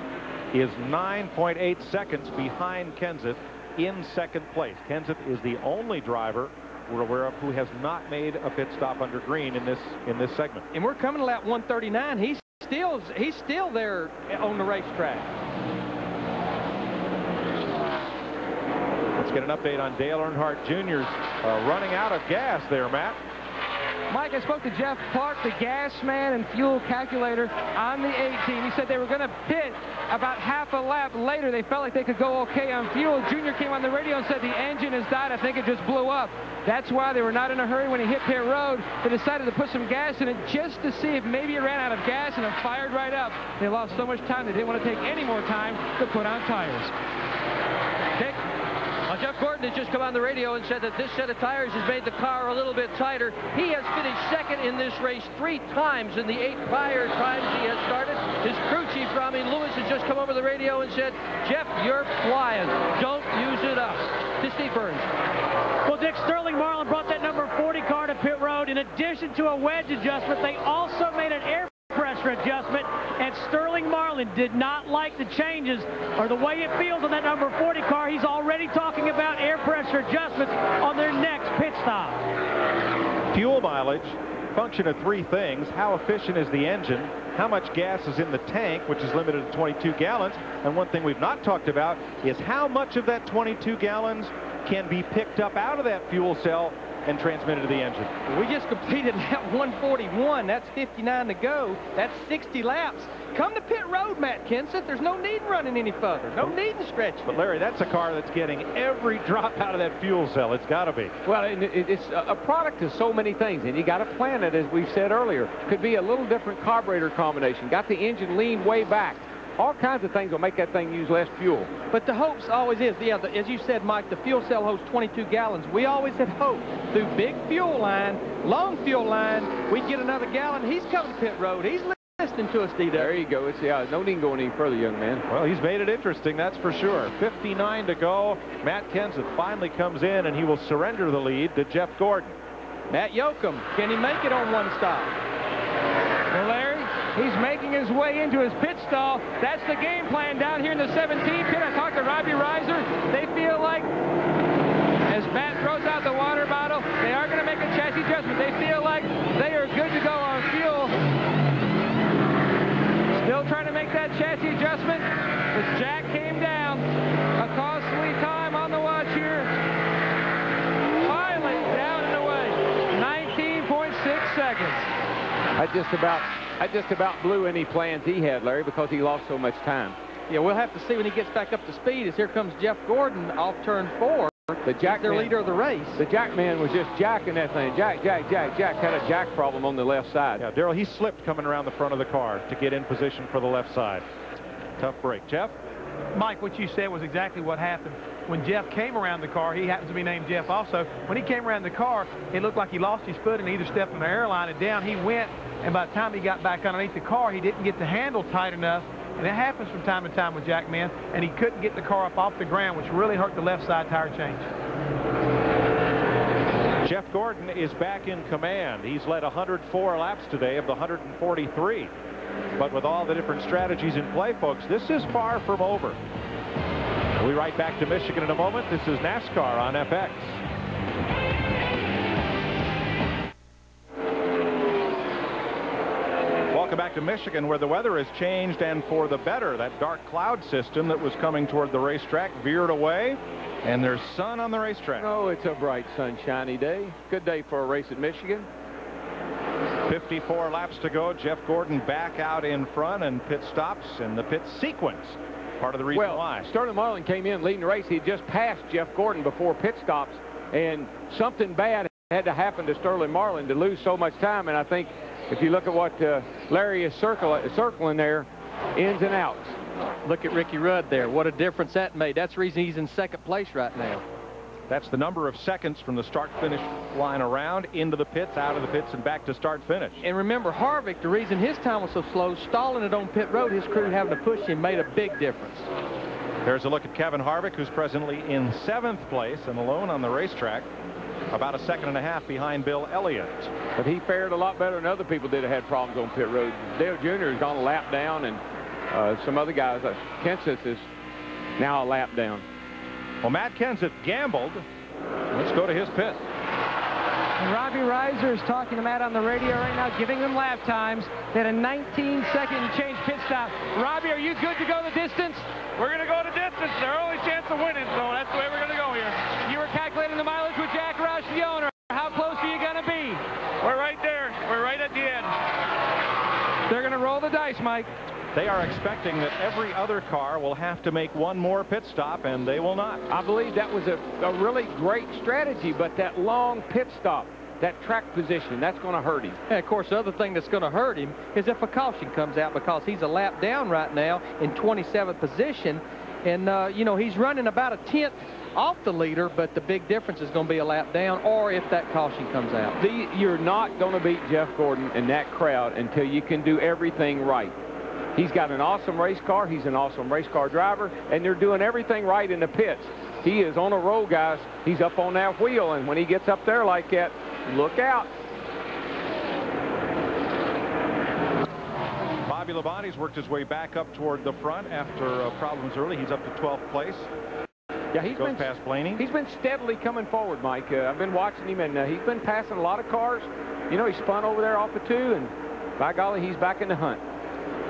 is 9.8 seconds behind Kenseth in second place. Kenseth is the only driver we're aware of who has not made a pit stop under green in this segment. And we're coming to lap 139. He's still there on the racetrack. Let's get an update on Dale Earnhardt Jr.'s running out of gas there, Matt. Mike, I spoke to Jeff Clark, the gas man and fuel calculator on the 18. He said they were going to pit about half a lap later. They felt like they could go okay on fuel. Junior came on the radio and said the engine has died. I think it just blew up. That's why they were not in a hurry when he hit pit road. They decided to put some gas in it just to see if maybe it ran out of gas, and it fired right up. They lost so much time they didn't want to take any more time to put on tires. Dick? Jeff Gordon has just come on the radio and said that this set of tires has made the car a little bit tighter. He has finished second in this race 3 times in the 8 prior times he has started. His crew chief, Rami Lewis, has just come over the radio and said, Jeff, you're flying. Don't use it up. To Steve Burns. Well, Dick, Sterling Marlin brought that number 40 car to pit road. In addition to a wedge adjustment, they also made an air pressure adjustment, and Sterling Marlin did not like the changes or the way it feels on that number 40 car. He's already talking about air pressure adjustments on their next pit stop. Fuel mileage, function of 3 things. How efficient is the engine? How much gas is in the tank, which is limited to 22 gallons? And one thing we've not talked about is how much of that 22 gallons can be picked up out of that fuel cell and transmitted to the engine. We just completed lap 141. That's 59 to go. That's 60 laps. Come to pit road, Matt Kenseth. There's no need running any further. No need to stretch. But Larry, that's a car that's getting every drop out of that fuel cell. It's got to be. Well, it's a product of so many things, and you got to plan it, as we've said earlier. Could be a little different carburetor combination. Got the engine leaned way back. All kinds of things will make that thing use less fuel. But the hopes always is, as you said, Mike, the fuel cell holds 22 gallons. We always had hope through big fuel line, long fuel line, we'd get another gallon. He's coming to pit road. He's listening to us, D. There you go. It's, yeah, no need going any further, young man. Well, he's made it interesting, that's for sure. 59 to go. Matt Kenseth finally comes in, and he will surrender the lead to Jeff Gordon. Matt Yoakum, can he make it on one stop? Well, Larry, he's making his way into his pit stall. That's the game plan down here in the 17 pit. I talked to Robbie Reiser. They feel like, as Matt throws out the water bottle, they are going to make a chassis adjustment. They feel like they are good to go on fuel. Still trying to make that chassis adjustment. As Jack came down. A costly time on the watch here. Finally down and away. 19.6 seconds. I just about blew any plans he had, Larry, because he lost so much time. Yeah, we'll have to see when he gets back up to speed, as here comes Jeff Gordon off turn 4. The Jack their leader of the race. The Jack man was just jacking that thing. Jack had a jack problem on the left side. Yeah, Darrell, he slipped coming around the front of the car to get in position for the left side. Tough break. Jeff? Mike, what you said was exactly what happened. When Jeff came around the car, he happens to be named Jeff also. When he came around the car, it looked like he lost his foot and either stepped on the airline and down he went. And by the time he got back underneath the car, he didn't get the handle tight enough. And it happens from time to time with Jack men. And he couldn't get the car up off the ground, which really hurt the left side tire change. Jeff Gordon is back in command. He's led 104 laps today of the 143. But with all the different strategies in play, folks, this is far from over. We'll be right back to Michigan in a moment. This is NASCAR on FX. Welcome Welcome back to Michigan, where the weather has changed and for the better. That dark cloud system that was coming toward the racetrack veered away, and there's sun on the racetrack. Oh, it's a bright, sunshiny day. Good day for a race at Michigan. 54 laps to go. Jeff Gordon back out in front, and pit stops in the pit sequence. Part of the reason why. Sterling Marlin came in leading the race. He had just passed Jeff Gordon before pit stops, and something bad had to happen to Sterling Marlin to lose so much time. And I think if you look at what Larry is circling there, ins and outs. Look at Ricky Rudd there. What a difference that made. That's the reason he's in second place right now. That's the number of seconds from the start-finish line around, into the pits, out of the pits, and back to start-finish. And remember, Harvick, the reason his time was so slow, stalling it on pit road, his crew having to push him made a big difference. There's a look at Kevin Harvick, who's presently in 7th place and alone on the racetrack, about a second and a half behind Bill Elliott. But he fared a lot better than other people did that had problems on pit road. Dale Jr. has gone a lap down, and some other guys, Kenseth is now a lap down. Well, Matt Kenseth gambled. Let's go to his pit. And Robbie Reiser is talking to Matt on the radio right now, giving them lap times. They had a 19-second change pit stop. Robbie, are you good to go the distance? We're going to go the distance. It's our only chance of winning, so that's the way we're going to go here. You were calculating the mileage with Jack Roush, the owner. How close are you going to be? We're right there. We're right at the end. They're going to roll the dice, Mike. They are expecting that every other car will have to make one more pit stop, and they will not. I believe that was a really great strategy, but that long pit stop, that track position, that's going to hurt him. And of course, the other thing that's going to hurt him is if a caution comes out, because he's a lap down right now in 27th position. And, you know, he's running about a 10th off the leader, but the big difference is going to be a lap down, or if that caution comes out. You're not going to beat Jeff Gordon in that crowd until you can do everything right. He's got an awesome race car. He's an awesome race car driver, and they're doing everything right in the pits. He is on a roll, guys. He's up on that wheel, and when he gets up there like that, look out. Bobby Labonte's worked his way back up toward the front after problems early. He's up to 12th place. Yeah, he's been past Blaney. He's been steadily coming forward, Mike. I've been watching him, and he's been passing a lot of cars. You know, he spun over there off the 2, and by golly, he's back in the hunt.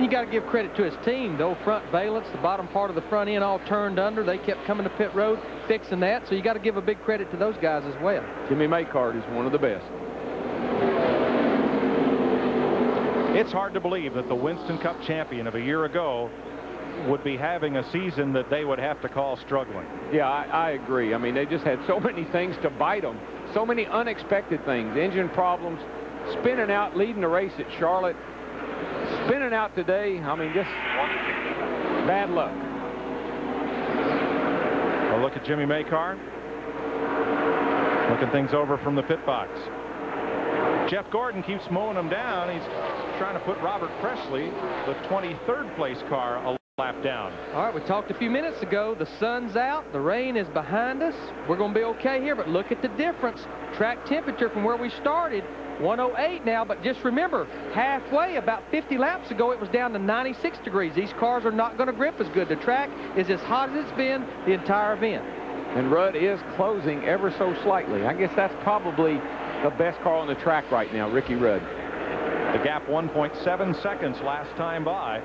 You got to give credit to his team. The old front valence, the bottom part of the front end all turned under. They kept coming to pit road, fixing that. So you got to give a big credit to those guys as well. Jimmy Maycard is one of the best. It's hard to believe that the Winston Cup champion of a year ago would be having a season that they would have to call struggling. Yeah, I agree. I mean, they just had so many things to bite them. So many unexpected things. Engine problems, spinning out, leading the race at Charlotte. Spinning out today, I mean, just bad luck. A look at Jimmy Maycar. Looking things over from the pit box. Jeff Gordon keeps mowing him down. He's trying to put Robert Presley, the 23rd place car, a lap down. All right, we talked a few minutes ago. The sun's out. The rain is behind us. We're going to be okay here, but look at the difference. Track temperature from where we started. 108 now, but just remember, halfway, about 50 laps ago, it was down to 96 degrees. These cars are not going to grip as good. The track is as hot as it's been the entire event. And Rudd is closing ever so slightly. I guess that's probably the best car on the track right now, Ricky Rudd. The gap 1.7 seconds last time by.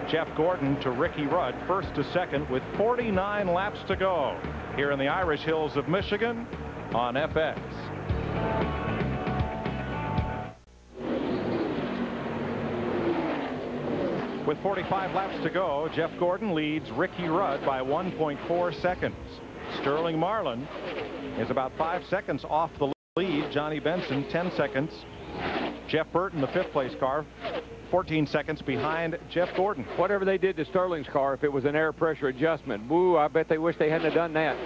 Jeff Gordon to Ricky Rudd, first to second with 49 laps to go here in the Irish Hills of Michigan on FX. With 45 laps to go, Jeff Gordon leads Ricky Rudd by 1.4 seconds. Sterling Marlin is about 5 seconds off the lead. Johnny Benson 10 seconds. Jeff Burton, the 5th place car, 14 seconds behind Jeff Gordon. Whatever they did to Sterling's car, if it was an air pressure adjustment, boo, I bet they wish they hadn't have done that.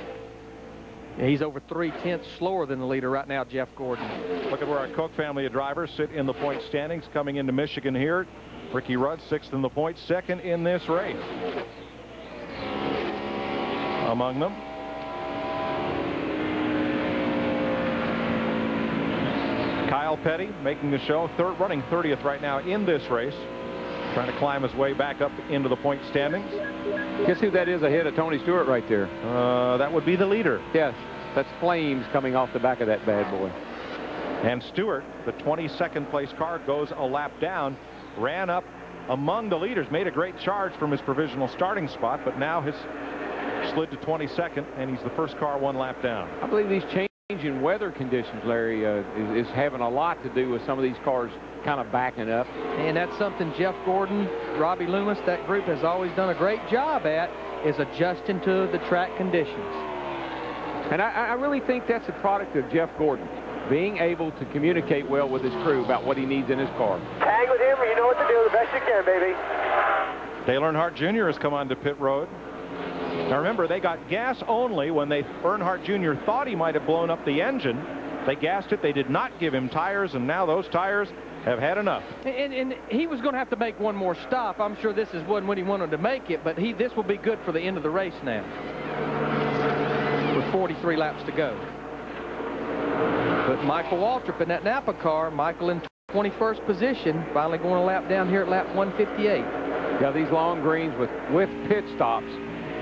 Yeah, he's over 3/10 slower than the leader right now, Jeff Gordon. Look at where our Koch family of drivers sit in the point standings coming into Michigan here. Ricky Rudd 6th in the points, 2nd in this race. Among them, Kyle Petty making the show, running 30th right now in this race, trying to climb his way back up into the point standings. Guess who that is ahead of Tony Stewart right there? That would be the leader. Yes, that's Flames coming off the back of that bad boy. And Stewart, the 22nd place car, goes a lap down. ran up among the leaders, made a great charge from his provisional starting spot, but now has slid to 22nd, and he's the first car 1 lap down. I believe these changing weather conditions, Larry, is having a lot to do with some of these cars kind of backing up. And that's something Jeff Gordon, Robbie Loomis, that group has always done a great job at, is adjusting to the track conditions. And I really think that's a product of Jeff Gordon, being able to communicate well with his crew about what he needs in his car. Tag with him, you know what to do, the best you can, baby. Dale Earnhardt Jr. has come onto pit road. Now remember, they got gas only when Earnhardt Jr. thought he might have blown up the engine. They gassed it. They did not give him tires, and now those tires have had enough. And he was going to have to make one more stop. I'm sure this wasn't when he wanted to make it, but this will be good for the end of the race now, with 43 laps to go. But Michael Waltrip in that Napa car, Michael in 21st position, finally going a lap down here at lap 158. Yeah, these long greens with pit stops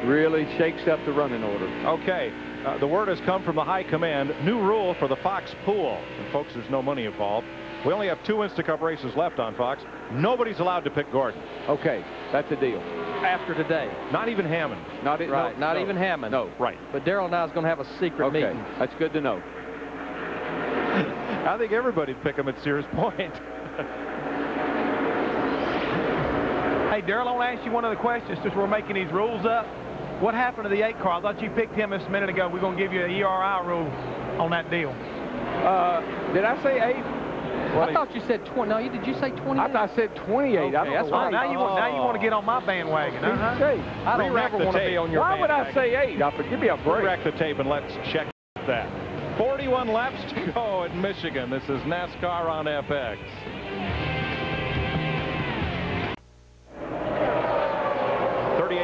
really shakes up the running order. Okay, the word has come from the high command. New rule for the Fox pool. And folks, there's no money involved. We only have 2 Insta Cup races left on Fox. Nobody's allowed to pick Gordon. Okay, that's a deal. After today. Not even Hammond. Not even Hammond. No. Right. But Darrell now is going to have a secret meeting. Okay, that's good to know. I think everybody'd pick him at Sears Point. Hey, Darrell, I want to ask you one of the questions since we're making these rules up. What happened to the 8 car? I thought you picked him just a minute ago. We're going to give you an ERI rule on that deal. Did I say 8? Well, I thought you said 20. No, did you say 28? I thought I said 28. Okay, I don't that's know right. Now you want to get on my bandwagon. I don't ever want to be on your Why would I say 8? Give me a break. Re-rack the tape and let's check that. 41 laps to go in Michigan. This is NASCAR on FX.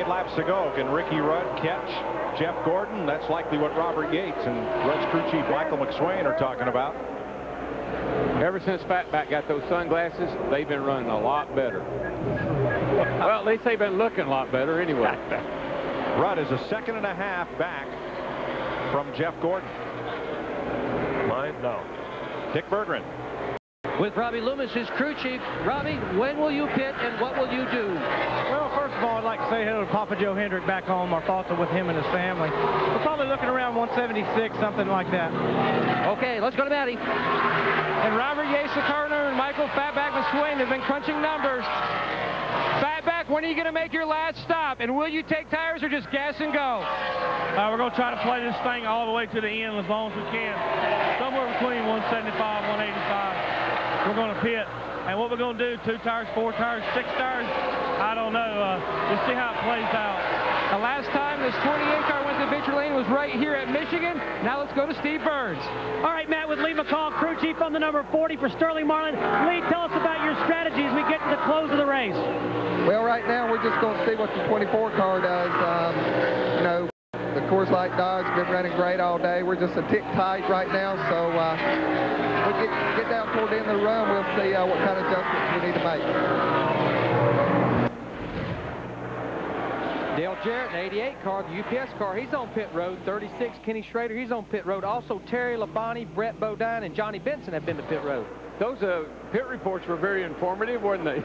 Laps to go. Can Ricky Rudd catch Jeff Gordon? That's likely what Robert Yates and Rudd's crew chief Michael McSwain are talking about. Ever since Fatback got those sunglasses, they've been running a lot better. Well, at least they've been looking a lot better anyway. Rudd is a 1.5 seconds back from Jeff Gordon. Mine? No. Dick Berggren. With Robbie Loomis, his crew chief. Robbie, when will you pit and what will you do? Well, first of all, I'd like to say hello to Papa Joe Hendrick back home. Our thoughts are with him and his family. We're probably looking around 176, something like that. Okay, let's go to Matty. And Robert Yates, the coroner, and Michael Fatback McSwain have been crunching numbers. Fatback, when are you going to make your last stop? And will you take tires or just gas and go? We're going to try to play this thing all the way to the end as long as we can. Somewhere between 175, 185. We're going to pit. And what we're going to do, 2 tires, 4 tires, 6 tires, I don't know. We'll see how it plays out. The last time this 28 car went to victory lane was right here at Michigan. Now let's go to Steve Burns. All right, Matt, with Lee McCall, crew chief on the number 40 for Sterling Marlin. Lee, tell us about your strategy as we get to the close of the race. Well, right now we're just going to see what the 24 car does. You know, the Coors Light Dodge has been running great all day. We're just a tick tight right now, so we get down toward the end of the run, we'll see what kind of adjustments we need to make. Dale Jarrett, an 88 car, the UPS car, he's on pit road. 36, Kenny Schrader, he's on pit road. Also, Terry Labonte, Brett Bodine, and Johnny Benson have been to pit road. Those pit reports were very informative, weren't they?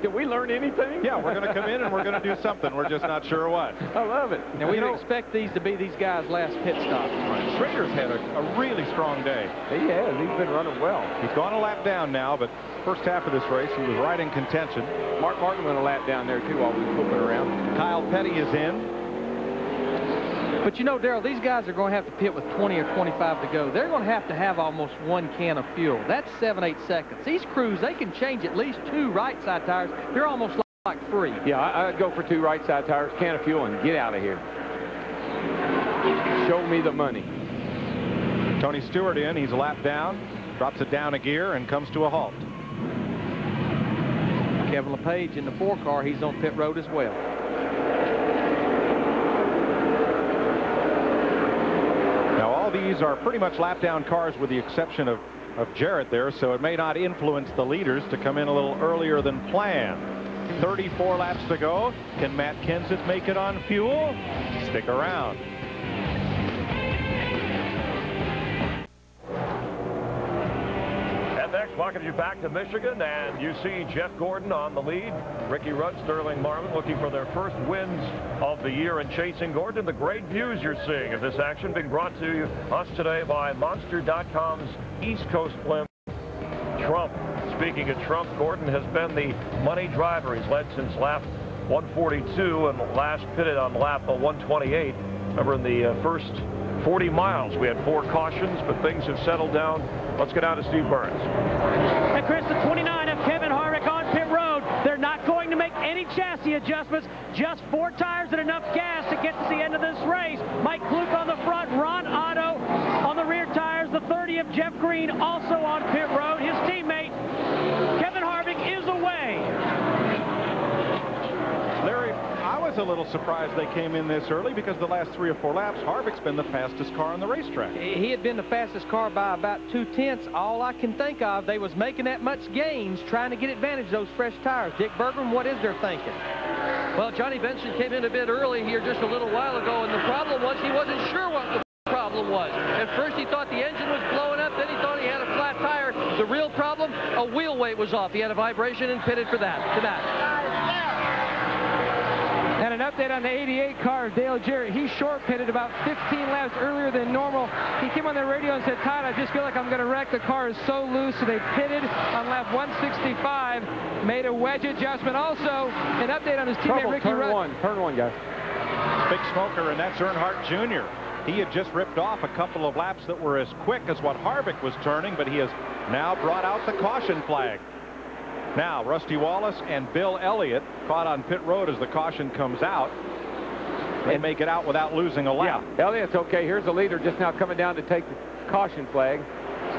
Did we learn anything? Yeah, we're going to come in and we're going to do something. We're just not sure what. I love it. And we don't expect these to be these guys' last pit stop. Right. Schrader's had a really strong day. He has. He's been running well. He's gone a lap down now, but first half of this race, he was right in contention. Mark Martin went a lap down there, too, while we were flipping around. Kyle Petty is in. But you know, Darrell, these guys are going to have to pit with 20 or 25 to go. They're going to have almost 1 can of fuel. That's 7-8 seconds. These crews, they can change at least 2 right side tires. They're almost like free. Yeah, I'd go for 2 right side tires, can of fuel, and get out of here. Show me the money. Tony Stewart in. He's a lap down. Drops it down a gear and comes to a halt. Kevin LePage in the 4 car. He's on pit road as well. These are pretty much lap down cars with the exception of Jarrett there, so it may not influence the leaders to come in a little earlier than planned. 34 laps to go. Can Matt Kenseth make it on fuel? Stick around. At FX welcomes you back to Michigan, and you see Jeff Gordon on the lead. Ricky Rudd, Sterling Marlin looking for their first wins of the year and chasing Gordon. The great views you're seeing of this action being brought to us today by Monster.com's East Coast Blimp, Trump. Speaking of Trump, Gordon has been the money driver. He's led since lap 142 and last pitted on lap 128. Remember, in the first 40 miles, we had 4 cautions, but things have settled down. Let's get out to Steve Burns. And Chris, the 29 of Kevin Harvick on pit road. They're not going to make any chassis adjustments, just 4 tires and enough gas to get to the end of this race. Mike Kluke on the front, Ron Otto on the rear tires. The 30 of Jeff Green also on pit road. His teammate, Kevin Harvick, is away. Larry, I was a little surprised they came in this early because the last 3 or 4 laps, Harvick's been the fastest car on the racetrack. He had been the fastest car by about 2/10. All I can think of, they was making that much gains, trying to get advantage of those fresh tires. Dick Bergman, what is their thinking? Well, Johnny Benson came in a bit early here just a little while ago, and the problem was he wasn't sure what the problem was. At first he thought the engine was blowing up, then he thought he had a flat tire. The real problem, a wheel weight was off. He had a vibration and pitted for that. And an update on the 88 car, Dale Jarrett. He short pitted about 15 laps earlier than normal. He came on the radio and said, Todd, I just feel like I'm going to wreck. The car is so loose. So they pitted on lap 165, made a wedge adjustment. Also, an update on his teammate Ricky Rudd. Turn one, guys. Big smoker, and that's Earnhardt Jr. He had just ripped off a couple of laps that were as quick as what Harvick was turning, but he has now brought out the caution flag. Now, Rusty Wallace and Bill Elliott caught on pit road as the caution comes out. They make it out without losing a lap. Yeah, Elliott's okay. Here's the leader just now coming down to take the caution flag.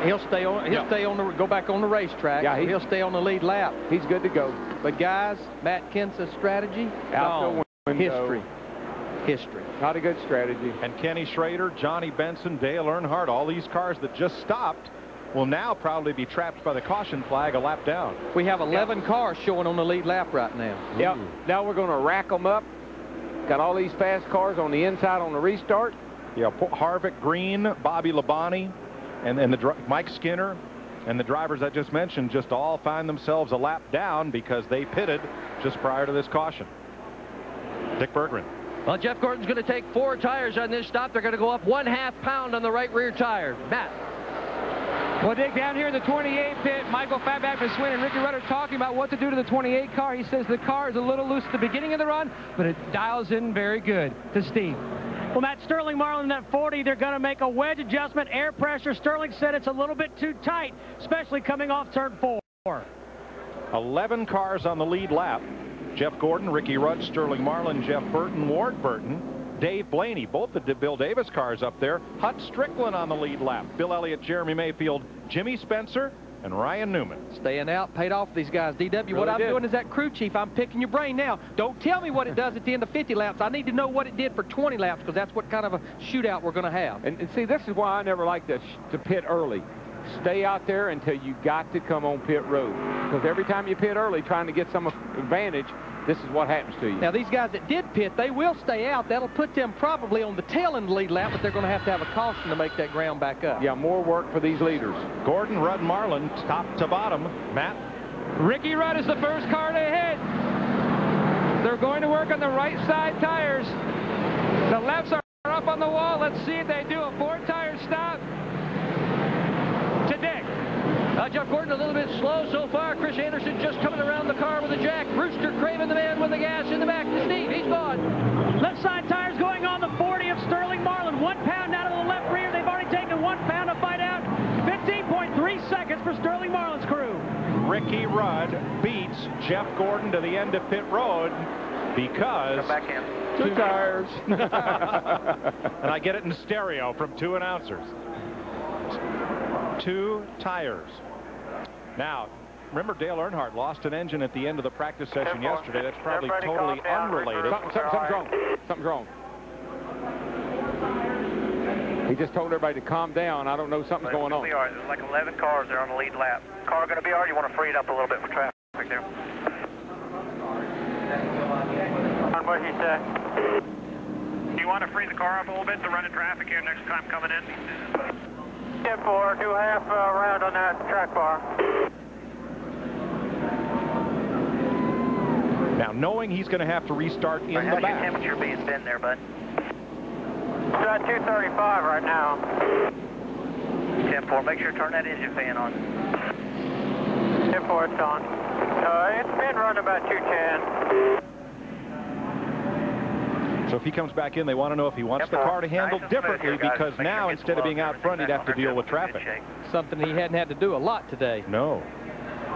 He'll stay on. Go back on the racetrack. Yeah, he'll stay on the lead lap. He's good to go. But guys, Matt Kenseth's strategy, out the window. History. Not a good strategy. And Kenny Schrader, Johnny Benson, Dale Earnhardt, all these cars that just stopped will now probably be trapped by the caution flag a lap down. We have 11 cars showing on the lead lap right now. Yep. Now we're going to rack them up. Got all these fast cars on the inside on the restart. Yeah, Harvick, Green, Bobby Labonte, and Mike Skinner, and the drivers I just mentioned just all find themselves a lap down because they pitted just prior to this caution. Dick Berggren. Well, Jeff Gordon's going to take 4 tires on this stop. They're going to go up 1/2 pound on the right rear tire. Matt. Well, Dick, down here in the 28 pit, Michael Fatback from Swin and Ricky Rudd are talking about what to do to the 28 car. He says the car is a little loose at the beginning of the run, but it dials in very good. To Steve. Well, Matt, Sterling Marlin at 40, they're going to make a wedge adjustment. Air pressure, Sterling said it's a little bit too tight, especially coming off turn 4. 11 cars on the lead lap. Jeff Gordon, Ricky Rudd, Sterling Marlin, Jeff Burton, Ward Burton, Dave Blaney, both the Bill Davis cars up there. Hut Strickland on the lead lap. Bill Elliott, Jeremy Mayfield, Jimmy Spencer, and Ryan Newman. Staying out paid off these guys. DW, what I'm doing is that crew chief. I'm picking your brain now. Don't tell me what it does at the end of 50 laps. I need to know what it did for 20 laps because that's what kind of a shootout we're going to have. And see, this is why I never like to pit early. Stay out there until you got to come on pit road. Because every time you pit early trying to get some advantage, this is what happens to you. Now, these guys that did pit, they will stay out. That'll put them probably on the tail end of the lead lap, but they're going to have a caution to make that ground back up. Yeah, more work for these leaders. Gordon, Rudd, Marlin, top to bottom. Matt? Ricky Rudd is the first car to hit. They're going to work on the right side tires. The lefts are up on the wall. Let's see if they do a 4-tire stop. To Dick. Jeff Gordon a little bit slow so far. Chris Anderson just coming around the car with a jack. Brewster Craven, the man with the gas in the back. Steve, he's gone. Left side tires going on the 40 of Sterling Marlin. 1 pound out of the left rear. They've already taken 1 pound to fight out. 15.3 seconds for Sterling Marlin's crew. Ricky Rudd beats Jeff Gordon to the end of pit road because... Come back in. 2 tires. And I get it in stereo from 2 announcers. 2 tires. Now, remember Dale Earnhardt lost an engine at the end of the practice session yesterday. That's probably totally unrelated. Something's wrong. Something's wrong. He just told everybody to calm down. I don't know, something's going on. There's like 11 cars there on the lead lap. Car going to be all right? You want to free it up a little bit for traffic there? What he said. Do you want to free the car up a little bit to run in traffic here next time coming in? 10-4, do half round on that track bar. Now, knowing he's going to have to restart in the back. How's your temperature being been there, bud? It's at 235 right now. 10-4, make sure to turn that engine fan on. 10-4, it's on. It's been running about 210. So if he comes back in, they want to know if he wants the car to handle differently, because now, instead of being out front, he'd have to deal with traffic. Something he hadn't had to do a lot today. No.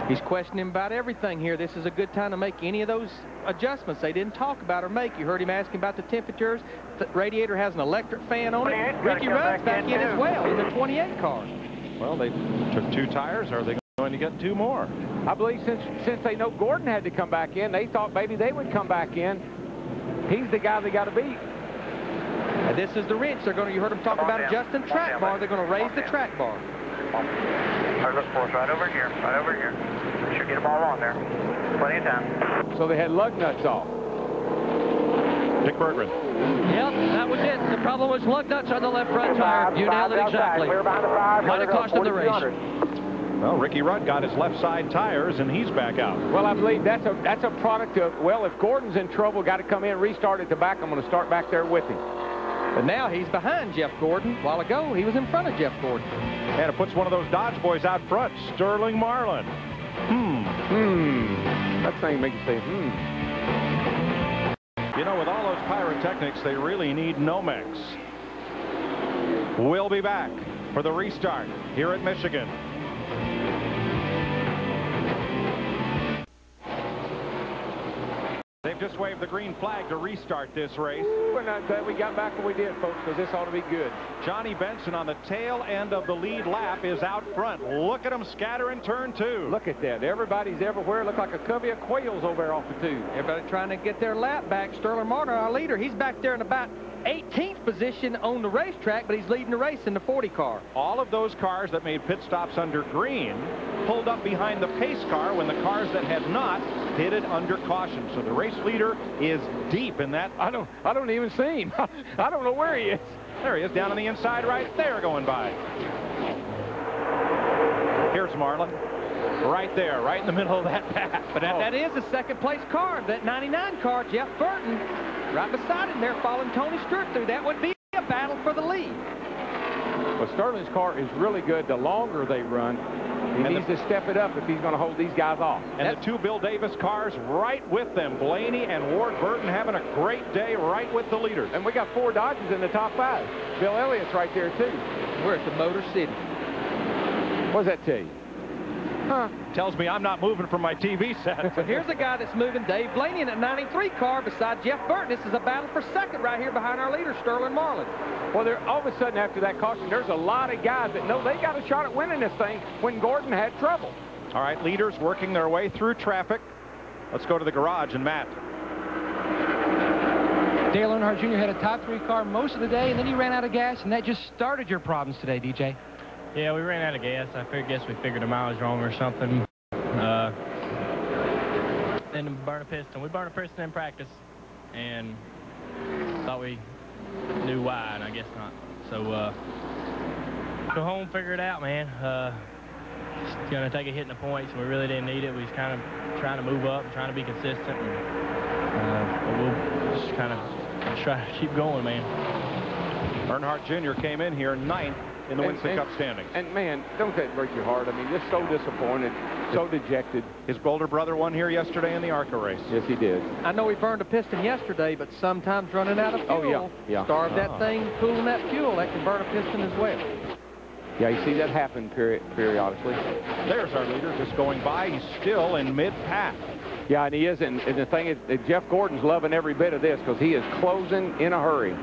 He's questioning about everything here. This is a good time to make any of those adjustments they didn't talk about or make. You heard him asking about the temperatures. The radiator has an electric fan on it. Ricky Rudd's back in as well in the 28 car. Well, they took 2 tires. Are they going to get 2 more? I believe since they know Gordon had to come back in, they thought maybe they would come back in. He's the guy they got to beat. And this is the wrench. They're going to, you heard them talk about adjusting track bar. They're going to raise the track bar. Our look for us right over here, right over here. Should get them all on there. Plenty of time. So they had lug nuts off. Dick Bergman. Yep, that was it. The problem was lug nuts on the left front tire. You nailed it exactly. Might have cost him the race. Well, Ricky Rudd got his left side tires, and he's back out. Well, I believe that's a product of, well, if Gordon's in trouble, got to come in, restart at the back. I'm going to start back there with him. But now he's behind Jeff Gordon. A while ago, he was in front of Jeff Gordon. And it puts one of those Dodge boys out front, Sterling Marlin. That thing makes you say, You know, with all those pyrotechnics, they really need Nomex. We'll be back for the restart here at Michigan. They've just waved the green flag to restart this race. We're not glad we got back when we did, folks, because this ought to be good. Johnny Benson on the tail end of the lead lap is out front. Look at him scatter in turn 2. Look at that. Everybody's everywhere. Look like a covey of quails over there off the 2. Everybody trying to get their lap back. Sterling Martin, our leader, he's back there in about 18th position on the racetrack, but he's leading the race in the 40 car. All of those cars that made pit stops under green pulled up behind the pace car when the cars that had not pitted under caution. So the race leader is deep in that. I don't even see him. I don't know where he is. There he is, down on the inside right there, going by. Here's Marlin. Right there, right in the middle of that path. But that is a second place car. That 99 car, Jeff Burton, right beside him there, following Tony Stewart through. That would be a battle for the lead. Well, Sterling's car is really good. The longer they run, he needs to step it up if he's going to hold these guys off. And the 2 Bill Davis cars right with them. Blaney and Ward Burton having a great day right with the leaders. And we got 4 Dodges in the top 5. Bill Elliott's right there, too. We're at the Motor City. What does that tell you? Tells me I'm not moving from my TV set. But here's a guy that's moving, Dave Blaney, in a 93 car beside Jeff Burton. This is a battle for second right here behind our leader, Sterling Marlin. Well, all of a sudden after that caution, there's a lot of guys that know they got a shot at winning this thing when Gordon had trouble. All right, leaders working their way through traffic. Let's go to the garage and Matt. Dale Earnhardt Jr. had a top 3 car most of the day, and then he ran out of gas, and that just started your problems today, DJ. Yeah, we ran out of gas. I guess we figured the mileage wrong or something. Then burn a piston. We burned a piston in practice, and thought we knew why, and I guess not. So go home, figure it out, man. It's gonna take a hit in the points, and we really didn't need it. We was kind of trying to move up, trying to be consistent, but we'll just kind of try to keep going, man. Earnhardt Jr. came in here 9th in the Winston Cup standings. And man, don't that break your heart? I mean, just so disappointed, so dejected. His older brother won here yesterday in the ARCA race. Yes, he did. I know he burned a piston yesterday, but sometimes running out of fuel, starve that thing, cooling that fuel, that can burn a piston as well. Yeah, you see that happen periodically. There's our leader just going by. He's still in mid-path. Yeah, and he is. And the thing is, Jeff Gordon's loving every bit of this because he is closing in a hurry.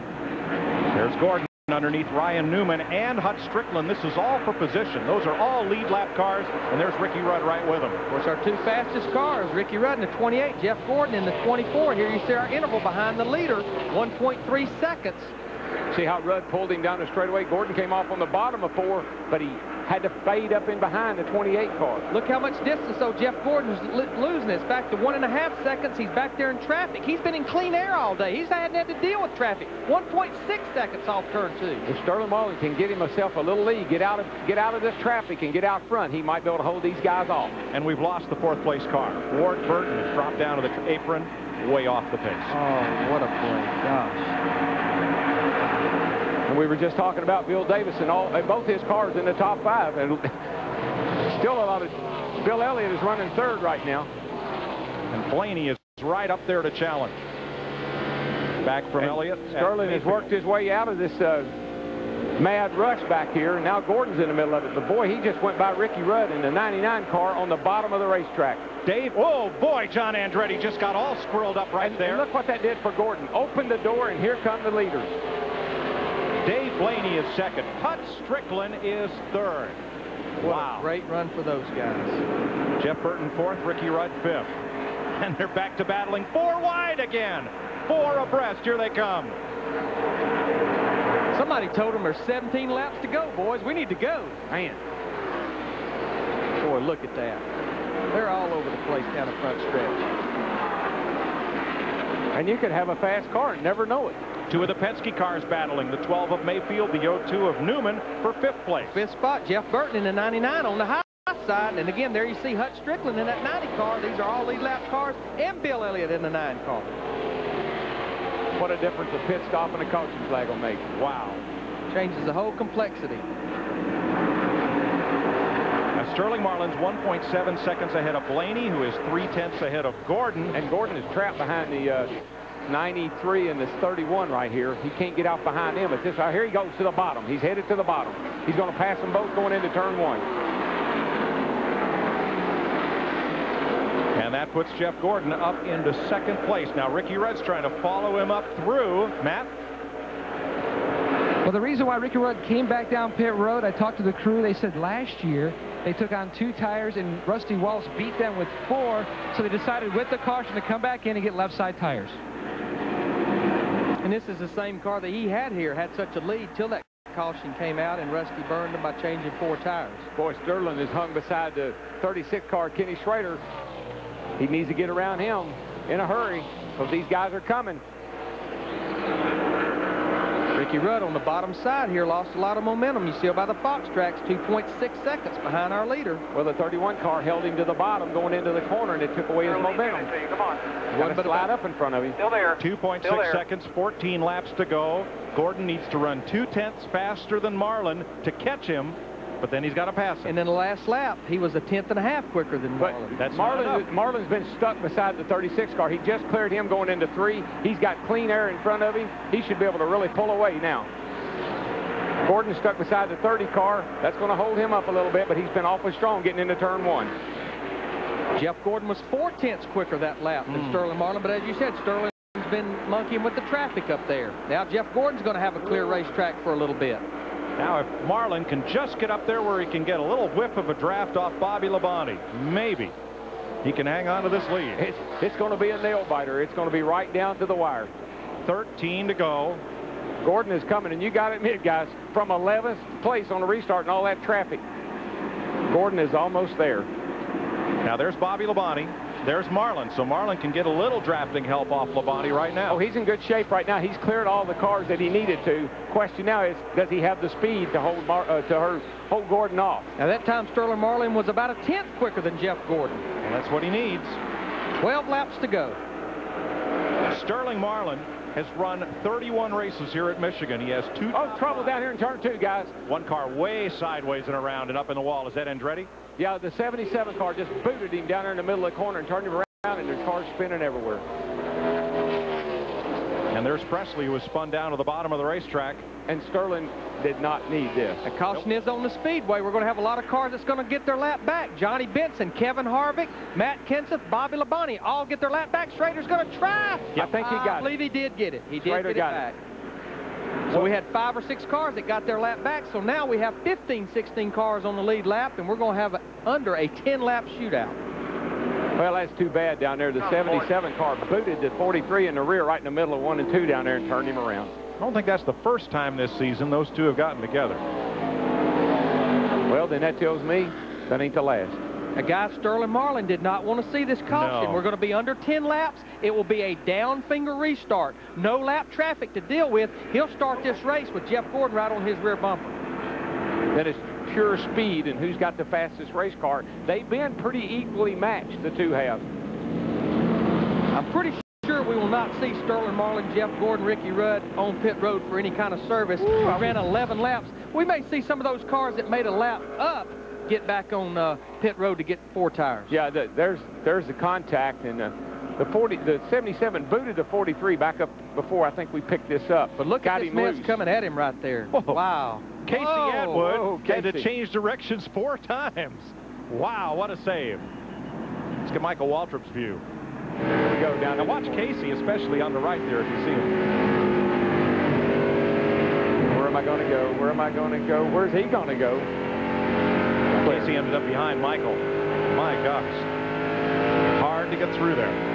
There's Gordon underneath Ryan Newman and Hut Strickland. This is all for position. Those are all lead lap cars, and there's Ricky Rudd right with them. Of course, our 2 fastest cars, Ricky Rudd in the 28, Jeff Gordon in the 24. Here you see our interval behind the leader, 1.3 seconds. See how Rudd pulled him down the straightaway? Gordon came off on the bottom of 4, but he had to fade up in behind the 28 car. Look how much distance, though, Jeff Gordon's losing. It's back to 1.5 seconds. He's back there in traffic. He's been in clean air all day. He hadn't had to deal with traffic. 1.6 seconds off turn 2. If Sterling Marlin can get himself a little lead, get out of this traffic and get out front, he might be able to hold these guys off. And we've lost the 4th place car. Ward Burton has dropped down to the apron, way off the pace. Oh, what a play. Gosh. And we were just talking about Bill Davis and both his cars in the top 5. And still a lot of... Bill Elliott is running 3rd right now. And Blaney is right up there to challenge. Back from and Elliott. Sterling has worked his way out of this mad rush back here, and now Gordon's in the middle of it. But boy, he just went by Ricky Rudd in the 99 car on the bottom of the racetrack. Dave, oh boy, John Andretti just got all squirreled up right there. And look what that did for Gordon. Opened the door, and here come the leaders. Dave Blaney is 2nd. Hut Strickland is 3rd. Wow. Great run for those guys. Jeff Burton 4th, Ricky Rudd 5th. And they're back to battling 4 wide again. 4 abreast. Here they come. Somebody told them there's 17 laps to go, boys. We need to go. Man. Boy, look at that. They're all over the place down the front stretch. And you could have a fast car and never know it. 2 of the Penske cars battling. The 12 of Mayfield, the 02 of Newman for 5th place. 5th spot, Jeff Burton in the 99 on the high side. And again, there you see Hut Strickland in that 90 car. These are all lead lap cars. And Bill Elliott in the 9 car. What a difference a pit stop and a caution flag will make. Wow. Changes the whole complexity. Now, Sterling Marlin's 1.7 seconds ahead of Blaney, who is 3/10 ahead of Gordon. And Gordon is trapped behind the 93 and this 31 right here. He can't get out behind him. But this right here, he goes to the bottom. He's headed to the bottom. He's going to pass them both going into turn 1. And that puts Jeff Gordon up into 2nd place. Now, Ricky Rudd's trying to follow him up through. Matt? Well, the reason why Ricky Rudd came back down pit road, I talked to the crew. They said last year they took on 2 tires and Rusty Walsh beat them with 4. So they decided with the caution to come back in and get left side tires. And this is the same car that he had here, had such a lead till that caution came out and Rusty burned him by changing 4 tires. Boy, Sterling is hung beside the 36 car, Kenny Schrader. He needs to get around him in a hurry because these guys are coming. Ricky Rudd on the bottom side here lost a lot of momentum. You see by the Fox tracks, 2.6 seconds behind our leader. Well, the 31 car held him to the bottom going into the corner, and it took away his momentum. Come on. Got to slide up in front of him. Still there. 2.6 seconds, 14 laps to go. Gordon needs to run 2/10 faster than Marlin to catch him, but then he's got to pass him. And in the last lap, he was 1/10.5 quicker than Marlin. That's Marlin's been stuck beside the 36 car. He just cleared him going into 3. He's got clean air in front of him. He should be able to really pull away now. Gordon's stuck beside the 30 car. That's going to hold him up a little bit, but he's been awfully strong getting into turn 1. Jeff Gordon was 4/10 quicker that lap than Sterling Marlin, but as you said, Sterling's been monkeying with the traffic up there. Now Jeff Gordon's going to have a clear racetrack for a little bit. Now, if Marlin can just get up there where he can get a little whiff of a draft off Bobby Labonte, maybe he can hang on to this lead. It's going to be a nail-biter. It's going to be right down to the wire. 13 to go. Gordon is coming, and you got to admit, guys, from 11th place on the restart and all that traffic, Gordon is almost there. Now, there's Bobby Labonte. There's Marlin, so Marlin can get a little drafting help off Labonte right now. Oh, he's in good shape right now. He's cleared all the cars that he needed to. Question now is, does he have the speed to hold Gordon off? Now, that time Sterling Marlin was about 1/10 quicker than Jeff Gordon. And that's what he needs. 12 laps to go. Sterling Marlin has run 31 races here at Michigan. He has 2... Oh, trouble down here in turn 2, guys. One car way sideways and around and up in the wall. Is that Andretti? Yeah, the 77 car just booted him down there in the middle of the corner and turned him around, and there's cars spinning everywhere. And there's Presley, who was spun down to the bottom of the racetrack. And Sterling did not need this. The caution is on the Speedway. We're going to have a lot of cars that's going to get their lap back. Johnny Benson, Kevin Harvick, Matt Kenseth, Bobby Labonte all get their lap back. Schrader's going to try. I think he got it. I believe he did get it. He did Schrader get it back. So we had 5 or 6 cars that got their lap back. So now we have 15, 16 cars on the lead lap, and we're going to have under a 10-lap shootout. Well, that's too bad down there. The 77 car booted the 43 in the rear right in the middle of 1 and 2 down there and turned him around. I don't think that's the first time this season those two have gotten together. Well, then that tells me that ain't the last. A guy, Sterling Marlin, did not want to see this caution. No. We're going to be under 10 laps. It will be a down finger restart. No lap traffic to deal with. He'll start this race with Jeff Gordon right on his rear bumper. Then it's pure speed and who's got the fastest race car. They've been pretty equally matched, the two have. I'm pretty sure we will not see Sterling Marlin, Jeff Gordon, Ricky Rudd on pit road for any kind of service. We ran 11 laps. We may see some of those cars that made a lap up get back on pit road to get 4 tires. Yeah, there's the contact, and the 77 booted the 43 back up before I think we picked this up. But look at this mess coming at him right there. Whoa. Wow. Casey Atwood had to Casey. change directions 4 times. Wow, what a save. Let's get Michael Waltrip's view. Here we go down. Now watch Casey, especially on the right there, if you see him. Where am I going to go? Where am I going to go? Where's he going to go? Casey ended up behind Michael. My gosh. Hard to get through there.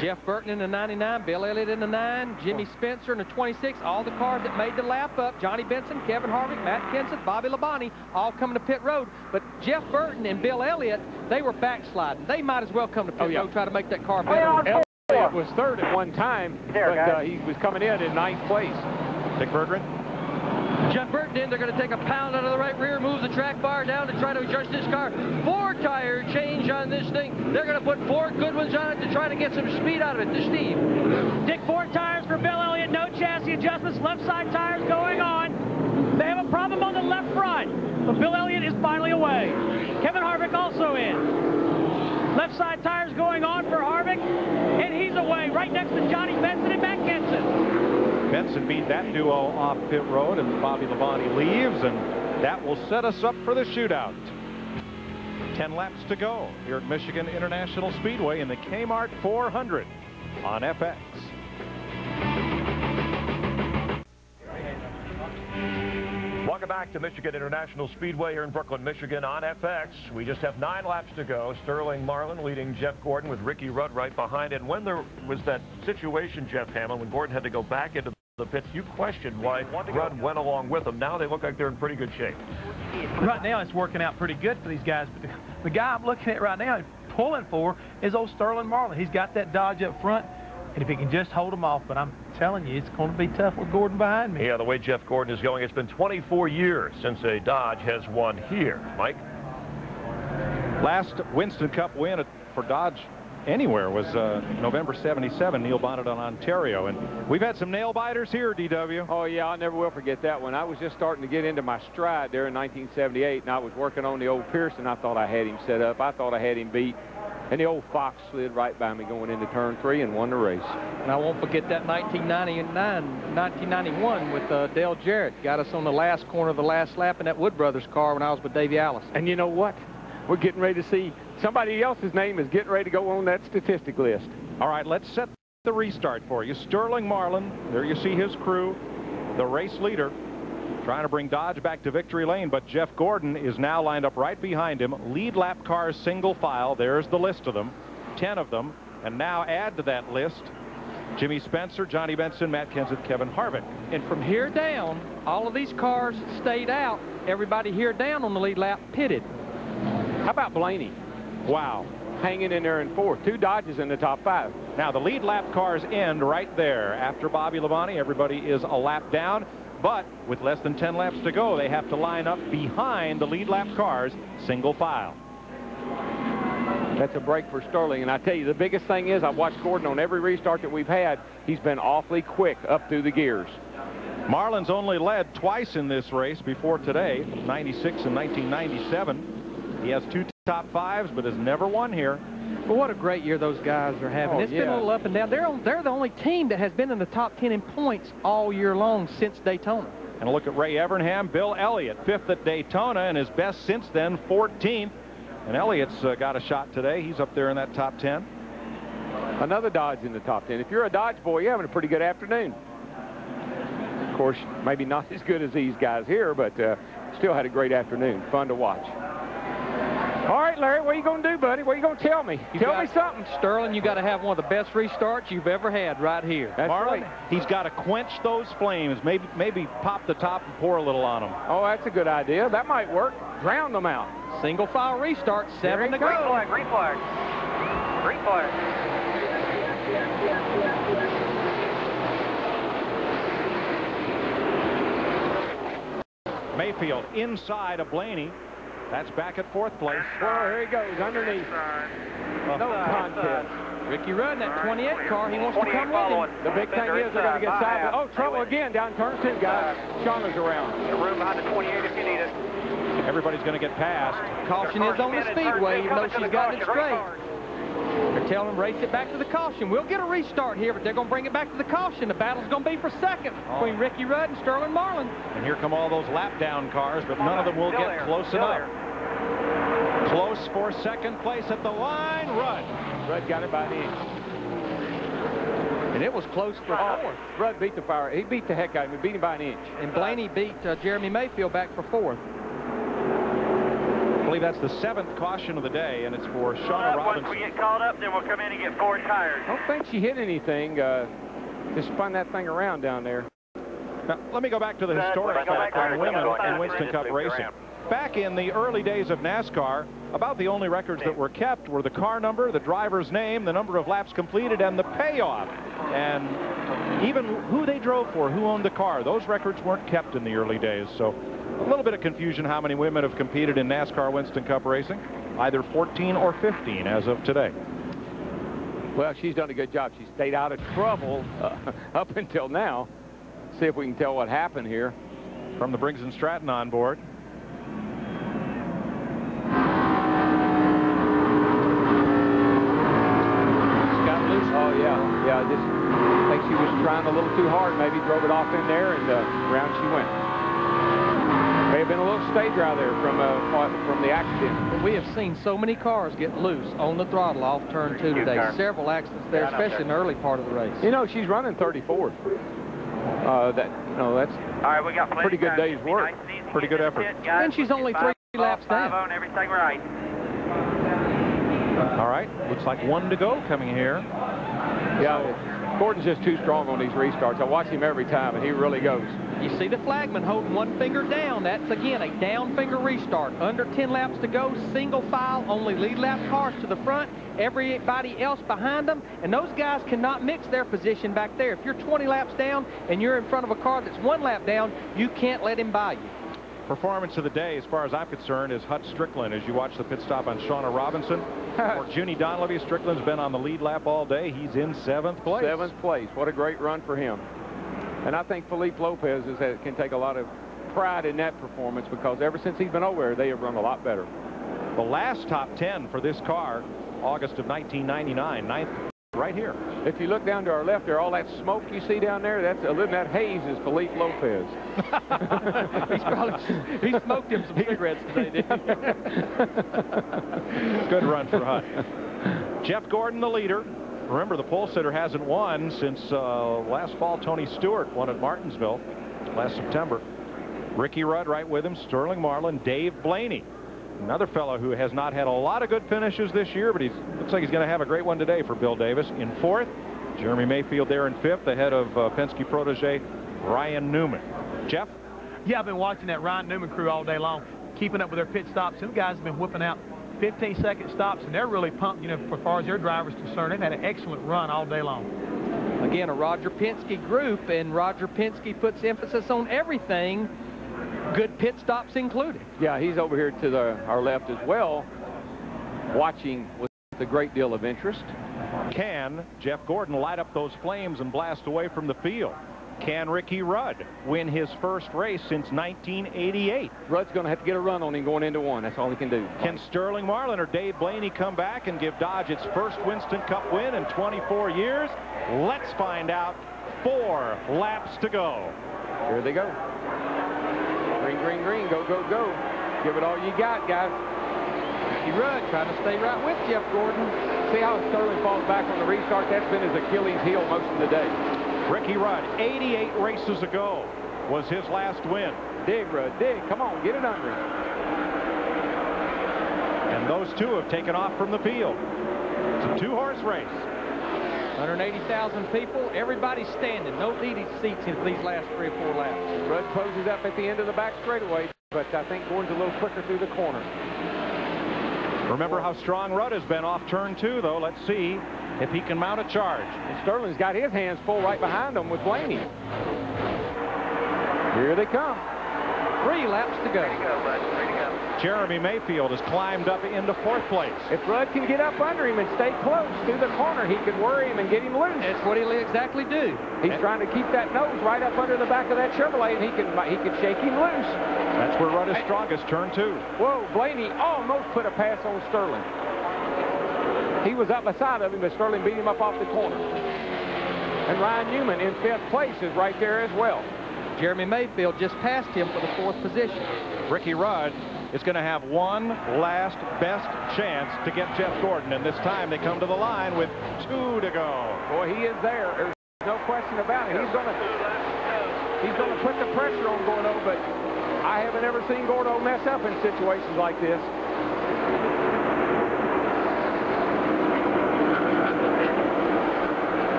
Jeff Burton in the 99, Bill Elliott in the 9, Jimmy Spencer in the 26, all the cars that made the lap up, Johnny Benson, Kevin Harvick, Matt Kenseth, Bobby Labonte, all coming to pit road. But Jeff Burton and Bill Elliott, they were backsliding. They might as well come to pit road, try to make that car better. Elliott was third at one time, but he was coming in 9th place. Dick Berggren. Jeff Burton in, they're going to take a pound out of the right rear, move the track bar down to try to adjust this car. 4-tire change on this thing. They're going to put 4 good ones on it to try to get some speed out of it. To Steve. Dick, 4 tires for Bill Elliott. No chassis adjustments. Left side tires going on. They have a problem on the left front, but Bill Elliott is finally away. Kevin Harvick also in. Left side tires going on for Harvick, and he's away right next to Johnny Benson and Matt Kenseth. Benson beat that duo off pit road, and Bobby Labonte leaves, and that will set us up for the shootout. 10 laps to go here at Michigan International Speedway in the Kmart 400 on FX. Welcome back to Michigan International Speedway here in Brooklyn, Michigan on FX. We just have 9 laps to go. Sterling Marlin leading Jeff Gordon with Ricky Rudd right behind. And when there was that situation, Jeff Hamill, when Gordon had to go back into the pits, you questioned why Rudd went along with him. Now they look like they're in pretty good shape. Right now it's working out pretty good for these guys. But the guy I'm looking at right now pulling for is old Sterling Marlin. He's got that Dodge up front. And if he can just hold them off, but I'm telling you, it's going to be tough with Gordon behind me. Yeah, the way Jeff Gordon is going, it's been 24 years since a Dodge has won here. Mike? Last Winston Cup win for Dodge anywhere was November 77, Neil Bonnet on Ontario. And we've had some nail biters here, DW. Oh, yeah, I never will forget that one. I was just starting to get into my stride there in 1978, and I was working on the old Pearson. I thought I had him set up. I thought I had him beat. And the old Fox slid right by me going into turn 3 and won the race. And I won't forget that 1991 with Dale Jarrett. Got us on the last corner of the last lap in that Wood Brothers car when I was with Davey Allison. And you know what? We're getting ready to see somebody else's name is getting ready to go on that statistic list. All right, let's set the restart for you. Sterling Marlin, there you see his crew, the race leader, trying to bring Dodge back to victory lane, but Jeff Gordon is now lined up right behind him. Lead lap cars single file. There's the list of them, 10 of them. And now add to that list Jimmy Spencer, Johnny Benson, Matt Kenseth, Kevin Harvick. And from here down, all of these cars stayed out. Everybody here down on the lead lap pitted. How about Blaney? Wow. Hanging in there in 4th. 2 Dodges in the top 5. Now the lead lap cars end right there. After Bobby Labonte, everybody is a lap down. But with less than 10 laps to go, they have to line up behind the lead lap cars, single file. That's a break for Sterling. And I tell you, the biggest thing is I've watched Gordon on every restart that we've had. He's been awfully quick up through the gears. Marlin's only led twice in this race before today, 96 and 1997. He has 2 top 5s, but has never won here. But what a great year those guys are having. It's been a little up and down. They're the only team that has been in the top 10 in points all year long since Daytona. And a look at Ray Evernham. Bill Elliott, 5th at Daytona, and his best since then, 14th. And Elliott's got a shot today. He's up there in that top 10. Another Dodge in the top 10. If you're a Dodge boy, you're having a pretty good afternoon. Of course, maybe not as good as these guys here, but still had a great afternoon. Fun to watch. All right, Larry, what are you going to do, buddy? What are you going to tell me? Tell me something. Sterling, you got to have one of the best restarts you've ever had right here. That's Marlin, right. He's got to quench those flames. Maybe pop the top and pour a little on them. Oh, that's a good idea. That might work. Drown them out. Single file restart, 7 to go. Green flag, green flag. Green flag. Mayfield inside of Blaney. That's back at 4th place. Well, here he goes underneath. No contest. Ricky Rudd in that 28 car. He wants to come with him. The big thing is they're going to get sideways. Oh, trouble again down turn 2, guys. Shauna's around. Room behind the 28 if you need it. Everybody's going to get past. Caution is on the Speedway, even though she's got it straight. They're telling them race it back to the caution. We'll get a restart here, but they're going to bring it back to the caution. The battle's going to be for second between Ricky Rudd and Sterling Marlin. And here come all those lap down cars, but none of them will get close enough. Close for second place at the line. Rudd got it by an inch. And it was close for 4th. Rudd beat the fire. He beat the heck out of him. He beat him by an inch. And Blaney beat Jeremy Mayfield back for 4th. I believe that's the 7th caution of the day, and it's for Shauna Robinson. Once we get called up, then we'll come in and get 4 tires. I don't think she hit anything. Just spun that thing around down there. Now, let me go back to the historic fact on women in Winston Cup racing. Back in the early days of NASCAR, about the only records that were kept were the car number, the driver's name, the number of laps completed, and the payoff. And even who they drove for, who owned the car. Those records weren't kept in the early days. So a little bit of confusion how many women have competed in NASCAR Winston Cup racing. Either 14 or 15 as of today. Well, she's done a good job. She stayed out of trouble up until now. See if we can tell what happened here. From the Briggs & Stratton on board. Oh, yeah. Yeah, I just think she was trying a little too hard. Maybe drove it off in there, and round she went. May have been a little stage out there from the accident. We have seen so many cars get loose on the throttle off turn 2 today. Several accidents there, especially in the early part of the race. You know, she's running 34th. That's all right, we got a pretty good day's work. Pretty good effort. And she's only 3 laps down. On everything right. All right, looks like 1 to go coming here. Yeah, Gordon's just too strong on these restarts. I watch him every time, and he really goes. You see the flagman holding 1 finger down. That's, again, a down finger restart. Under 10 laps to go, single file, only lead lap cars to the front, everybody else behind them, and those guys cannot mix their position back there. If you're 20 laps down and you're in front of a car that's 1 lap down, you can't let him by you. Performance of the day, as far as I'm concerned, is Hut Strickland. As you watch the pit stop on Shauna Robinson. For Junie Donlevy, Strickland's been on the lead lap all day. He's in 7th place. 7th place. What a great run for him. And I think Felipe Lopez can take a lot of pride in that performance, because ever since he's been over there, they have run a lot better. The last top 10 for this car, August of 1999, 9th right here. If you look down to our left there, all that smoke you see down there, that's that haze is Felipe Lopez. He smoked him some cigarettes today, didn't he? Good run for Hutt. Jeff Gordon, the leader. Remember, the pole sitter hasn't won since last fall. Tony Stewart won at Martinsville last September. Ricky Rudd right with him, Sterling Marlin, Dave Blaney. Another fellow who has not had a lot of good finishes this year, but he looks like he's going to have a great one today for Bill Davis. In 4th, Jeremy Mayfield there in 5th, ahead of Penske protege Ryan Newman. Jeff? Yeah, I've been watching that Ryan Newman crew all day long, keeping up with their pit stops. Them guys have been whipping out 15-second stops, and they're really pumped, as far as their drivers concerned. They've had an excellent run all day long. Again, a Roger Penske group, and Roger Penske puts emphasis on everything, good pit stops included. Yeah, he's over here to our left as well, watching with a great deal of interest. Can Jeff Gordon light up those flames and blast away from the field? Can Ricky Rudd win his first race since 1988? Rudd's going to have to get a run on him going into 1. That's all he can do. Can Sterling Marlin or Dave Blaney come back and give Dodge its first Winston Cup win in 24 years? Let's find out. 4 laps to go. Here they go. Green, green, green. Go, go, go. Give it all you got, guys. Ricky Rudd trying to stay right with Jeff Gordon. See how Sterling falls back on the restart? That's been his Achilles heel most of the day. Ricky Rudd, 88 races ago, was his last win. Dig, Rudd, dig. Come on, get it under him. And And those two have taken off from the field. It's a two-horse race. 180,000 people, everybody's standing. No needed seats in these last 3 or 4 laps. Rudd closes up at the end of the back straightaway, but I think Gordon's a little quicker through the corner. Remember how strong Rudd has been off turn 2, though. Let's see if he can mount a charge. And Sterling's got his hands full right behind him with Blaney. Here they come. 3 laps to go. Jeremy Mayfield has climbed up into 4th place. If Rudd can get up under him and stay close through the corner, he could worry him and get him loose. That's what he'll exactly do. He's trying to keep that nose right up under the back of that Chevrolet, and he could shake him loose. That's where Rudd is strongest, turn 2. Whoa, Blaney almost put a pass on Sterling. He was up beside of him, but Sterling beat him up off the corner. And Ryan Newman in 5th place is right there as well. Jeremy Mayfield just passed him for the 4th position. Ricky Rudd is going to have one last best chance to get Jeff Gordon, and this time they come to the line with 2 to go. Boy, he is there. There's no question about it. He's going to put the pressure on Gordo, but I haven't ever seen Gordo mess up in situations like this.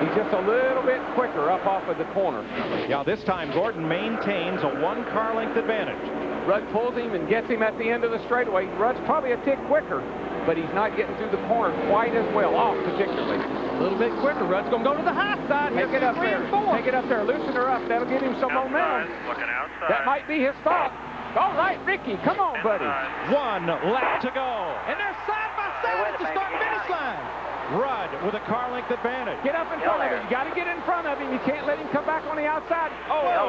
He's just a little bit quicker up off of the corner. Yeah, this time Gordon maintains a 1-car length advantage. Rudd pulls him and gets him at the end of the straightaway. Rudd's probably a tick quicker, but he's not getting through the corner quite as well, off particularly. A little bit quicker. Rudd's going to go to the high side. Take it up there. Take it up there. Loosen her up. That'll give him some momentum. Looking outside. That might be his stop. All right, Ricky, come on, buddy. 1 lap to go. And they're side by side at the start-finish line. Rudd with a car length advantage. Get up in front of him. You got to get in front of him. You can't let him come back on the outside. Oh,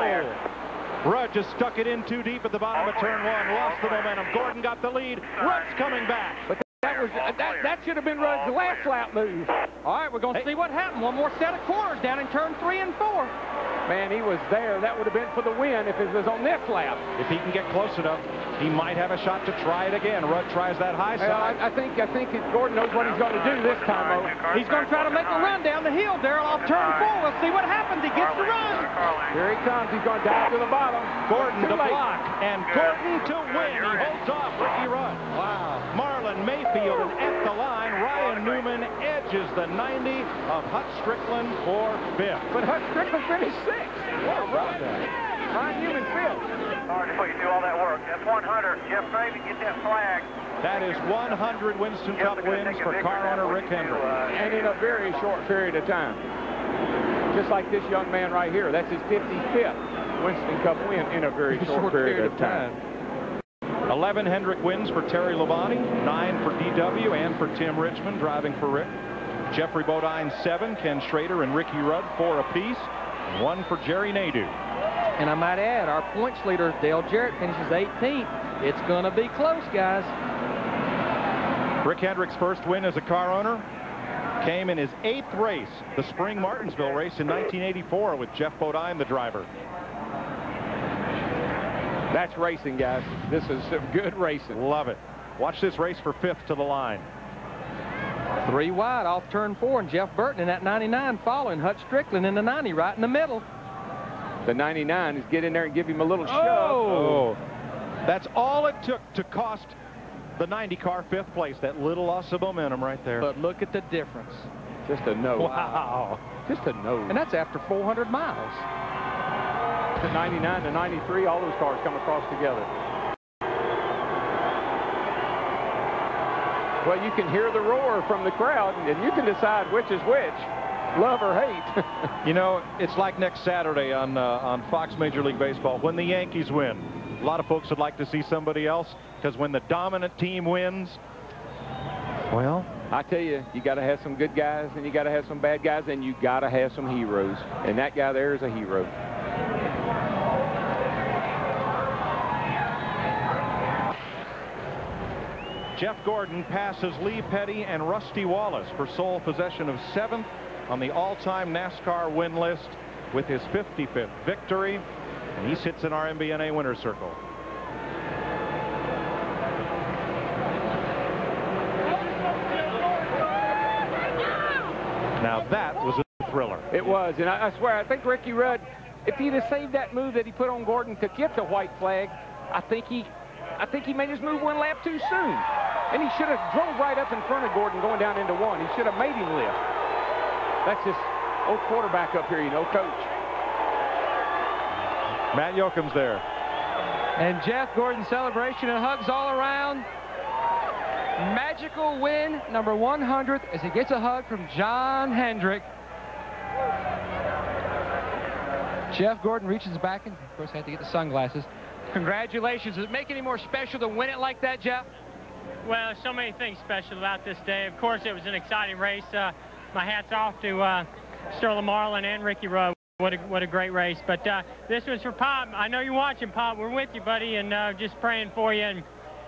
Rudd just stuck it in too deep at the bottom of turn 1. Lost the momentum. Gordon got the lead. Rudd's coming back. But that should have been Rudd's last lap move. All right, we're going to see what happened. One more set of corners down in turn 3 and 4. Man, he was there. That would have been for the win if it was on this lap. If he can get close enough, he might have a shot to try it again. Rudd tries that high side. I think Gordon knows what he's going to do this time, though. He's going to try to make a run down the hill, Darrell, off turn 4. We'll see what happens. He gets the run. Here he comes. He's going to dive to the bottom. Gordon to block, and Gordon to win. He holds off Ricky Rudd. Wow. Marlon Mayfield at the line. Ryan Newman edges the 90 of Hut Strickland for 5th. But Hut Strickland finished 6th. What a run. Ryan Newman 5th. Hard to put you do all that work. That's 100. Jeff Craven, get that flag. That is 100 Winston Cup wins for car owner Rick Hendrick. And in a very short period of time. Just like this young man right here. That's his 55th Winston Cup win in a very short period of time. 11 Hendrick wins for Terry Labonte, 9 for DW and for Tim Richmond driving for Rick. Jeffrey Bodine 7, Ken Schrader and Ricky Rudd 4 apiece, 1 for Jerry Nadeau. And I might add, our points leader, Dale Jarrett, finishes 18th. It's going to be close, guys. Rick Hendrick's first win as a car owner came in his 8th race, the Spring Martinsville race in 1984 with Jeff Bodine, the driver. That's racing, guys. This is some good racing. Love it. Watch this race for 5th to the line. 3 wide off turn 4, and Jeff Burton in that 99 following. Hut Strickland in the 90 right in the middle. The 99 is get in there and give him a little shove. Oh! That's all it took to cost the 90 car 5th place. That little loss of momentum right there. But look at the difference. Just a nose. Wow. Just a nose. And that's after 400 miles. The 99 to 93, all those cars come across together. Well, you can hear the roar from the crowd, and you can decide which is which, love or hate. You know, it's like next Saturday on Fox Major League Baseball when the Yankees win. A lot of folks would like to see somebody else, because when the dominant team wins, well, I tell you, you got to have some good guys, and you got to have some bad guys, and you got to have some heroes. And that guy there is a hero. Jeff Gordon passes Lee Petty and Rusty Wallace for sole possession of 7th on the all-time NASCAR win list with his 55th victory, and he sits in our MBNA winner's circle. Now that was a thriller. It was, and I swear, I think Ricky Rudd, if he'd have saved that move that he put on Gordon to get the white flag, I think he I think he made his move one lap too soon. And he should have drove right up in front of Gordon going down into one. He should have made him lift. That's just old quarterback up here, you know, coach. Matt Yoakum's there. And Jeff Gordon celebration and hugs all around. Magical win, number 100, as he gets a hug from John Hendrick. Jeff Gordon reaches back and, of course, had to get the sunglasses. Congratulations. Does it make it any more special to win it like that, Jeff? Well, there's so many things special about this day. Of course, it was an exciting race. My hat's off to Sterling Marlin and Ricky Rudd. What a great race. But this was for Pop. I know you're watching, Pop. We're with you, buddy, and just praying for you.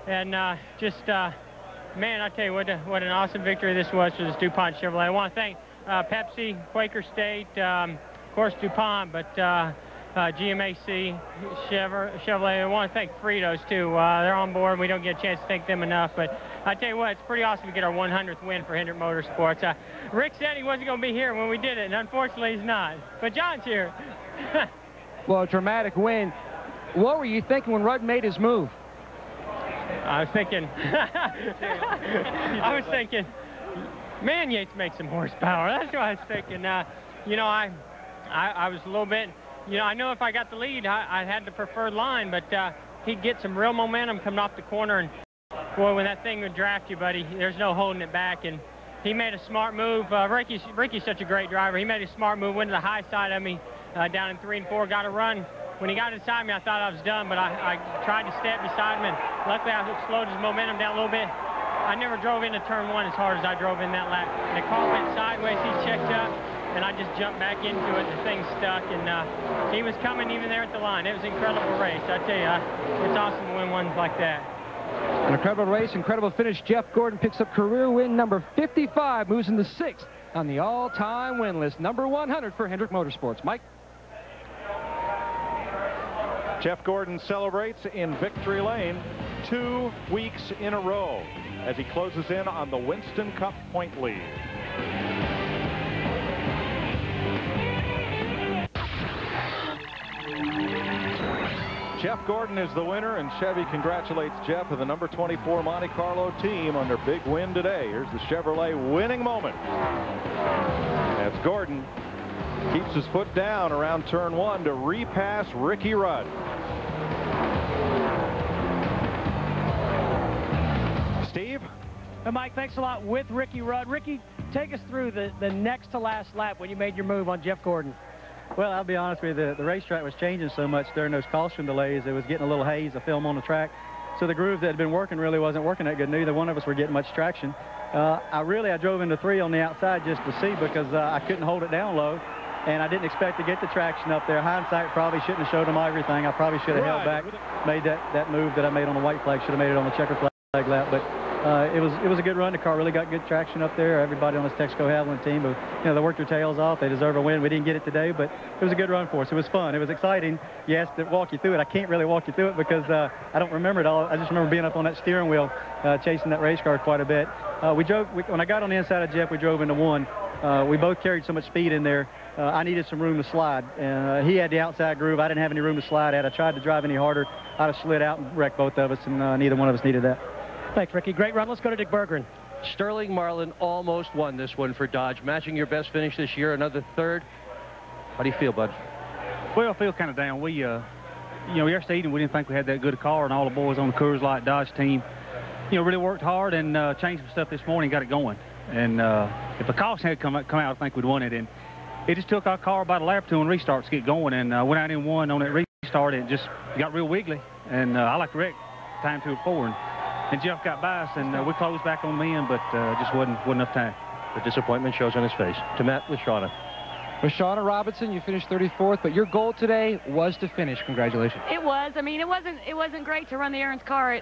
And man, I tell you, what an awesome victory this was for this DuPont Chevrolet. I want to thank Pepsi, Quaker State, of course DuPont, but GMAC, Chevrolet. I want to thank Fritos, too. They're on board. We don't get a chance to thank them enough. But I tell you what, it's pretty awesome to get our 100th win for Hendrick Motorsports. Rick said he wasn't going to be here when we did it, and unfortunately he's not. But John's here. Well, a dramatic win. What were you thinking when Rudd made his move? I was thinking, man, Yates makes some horsepower. That's what I was thinking. You know, I was a little bit, you know, I know if I got the lead, I had the preferred line, but he'd get some real momentum coming off the corner. And, boy, when that thing would draft you, buddy, there's no holding it back. And he made a smart move. Ricky's such a great driver. He made a smart move, went to the high side of me down in 3 and 4, got a run. When he got inside me, I thought I was done, but I tried to step beside him, and luckily I slowed his momentum down a little bit. I never drove into turn 1 as hard as I drove in that lap. And the car went sideways, he checked up, and I just jumped back into it. The thing stuck, and he was coming even there at the line. It was an incredible race. I tell you, it's awesome to win ones like that. An incredible race, incredible finish. Jeff Gordon picks up career win number 55, moves into 6th on the all-time win list. Number 100 for Hendrick Motorsports. Mike? Jeff Gordon celebrates in victory lane 2 weeks in a row as he closes in on the Winston Cup point lead. Jeff Gordon is the winner, and Chevy congratulates Jeff and the number 24 Monte Carlo team on their big win today. Here's the Chevrolet winning moment as Gordon keeps his foot down around turn 1 to repass Ricky Rudd. Steve? Mike, thanks a lot with Ricky Rudd. Ricky, take us through the next to last lap when you made your move on Jeff Gordon. Well, I'll be honest with you, the racetrack was changing so much during those caution delays. It was getting a little haze of film on the track. So the groove that had been working really wasn't working that good. Neither one of us were getting much traction. I drove into 3 on the outside just to see because I couldn't hold it down low. And I didn't expect to get the traction up there. Hindsight, probably shouldn't have showed them everything. I probably should have held back, made that move that I made on the white flag. Should have made it on the checker flag lap. But it was a good run. The car really got good traction up there. Everybody on this Texaco Haviland team, you know, they worked their tails off. They deserve a win. We didn't get it today, but it was a good run for us. It was fun. It was exciting. You asked to walk you through it. I can't really walk you through it because I don't remember it all. I just remember being up on that steering wheel, chasing that race car quite a bit. When I got on the inside of Jeff, we drove into 1. We both carried so much speed in there. I needed some room to slide. He had the outside groove. I didn't have any room to slide at. I tried to drive any harder. I'd have slid out and wrecked both of us, and neither one of us needed that. Thanks, Ricky. Great run. Let's go to Dick Bergeron. Sterling Marlin almost won this one for Dodge, matching your best finish this year, another 3rd. How do you feel, bud? Well, I feel kind of down. We, yesterday evening we didn't think we had that good a car, and all the boys on the Coors Light Dodge team, really worked hard and changed some stuff this morning, got it going. And if the caution had come out, I think we'd won it. And it just took our car about a lap or 2 on restarts to get going, and went out in 1 on that restart, and it just got real wiggly. And I like to wreck time 2 at 4. And Jeff got by us, and we closed back on them in, but just wasn't enough time. The disappointment shows on his face. To Matt with Shauna. With Shauna Robinson, you finished 34th, but your goal today was to finish. Congratulations. It was. I mean, it wasn't great to run the Aaron's car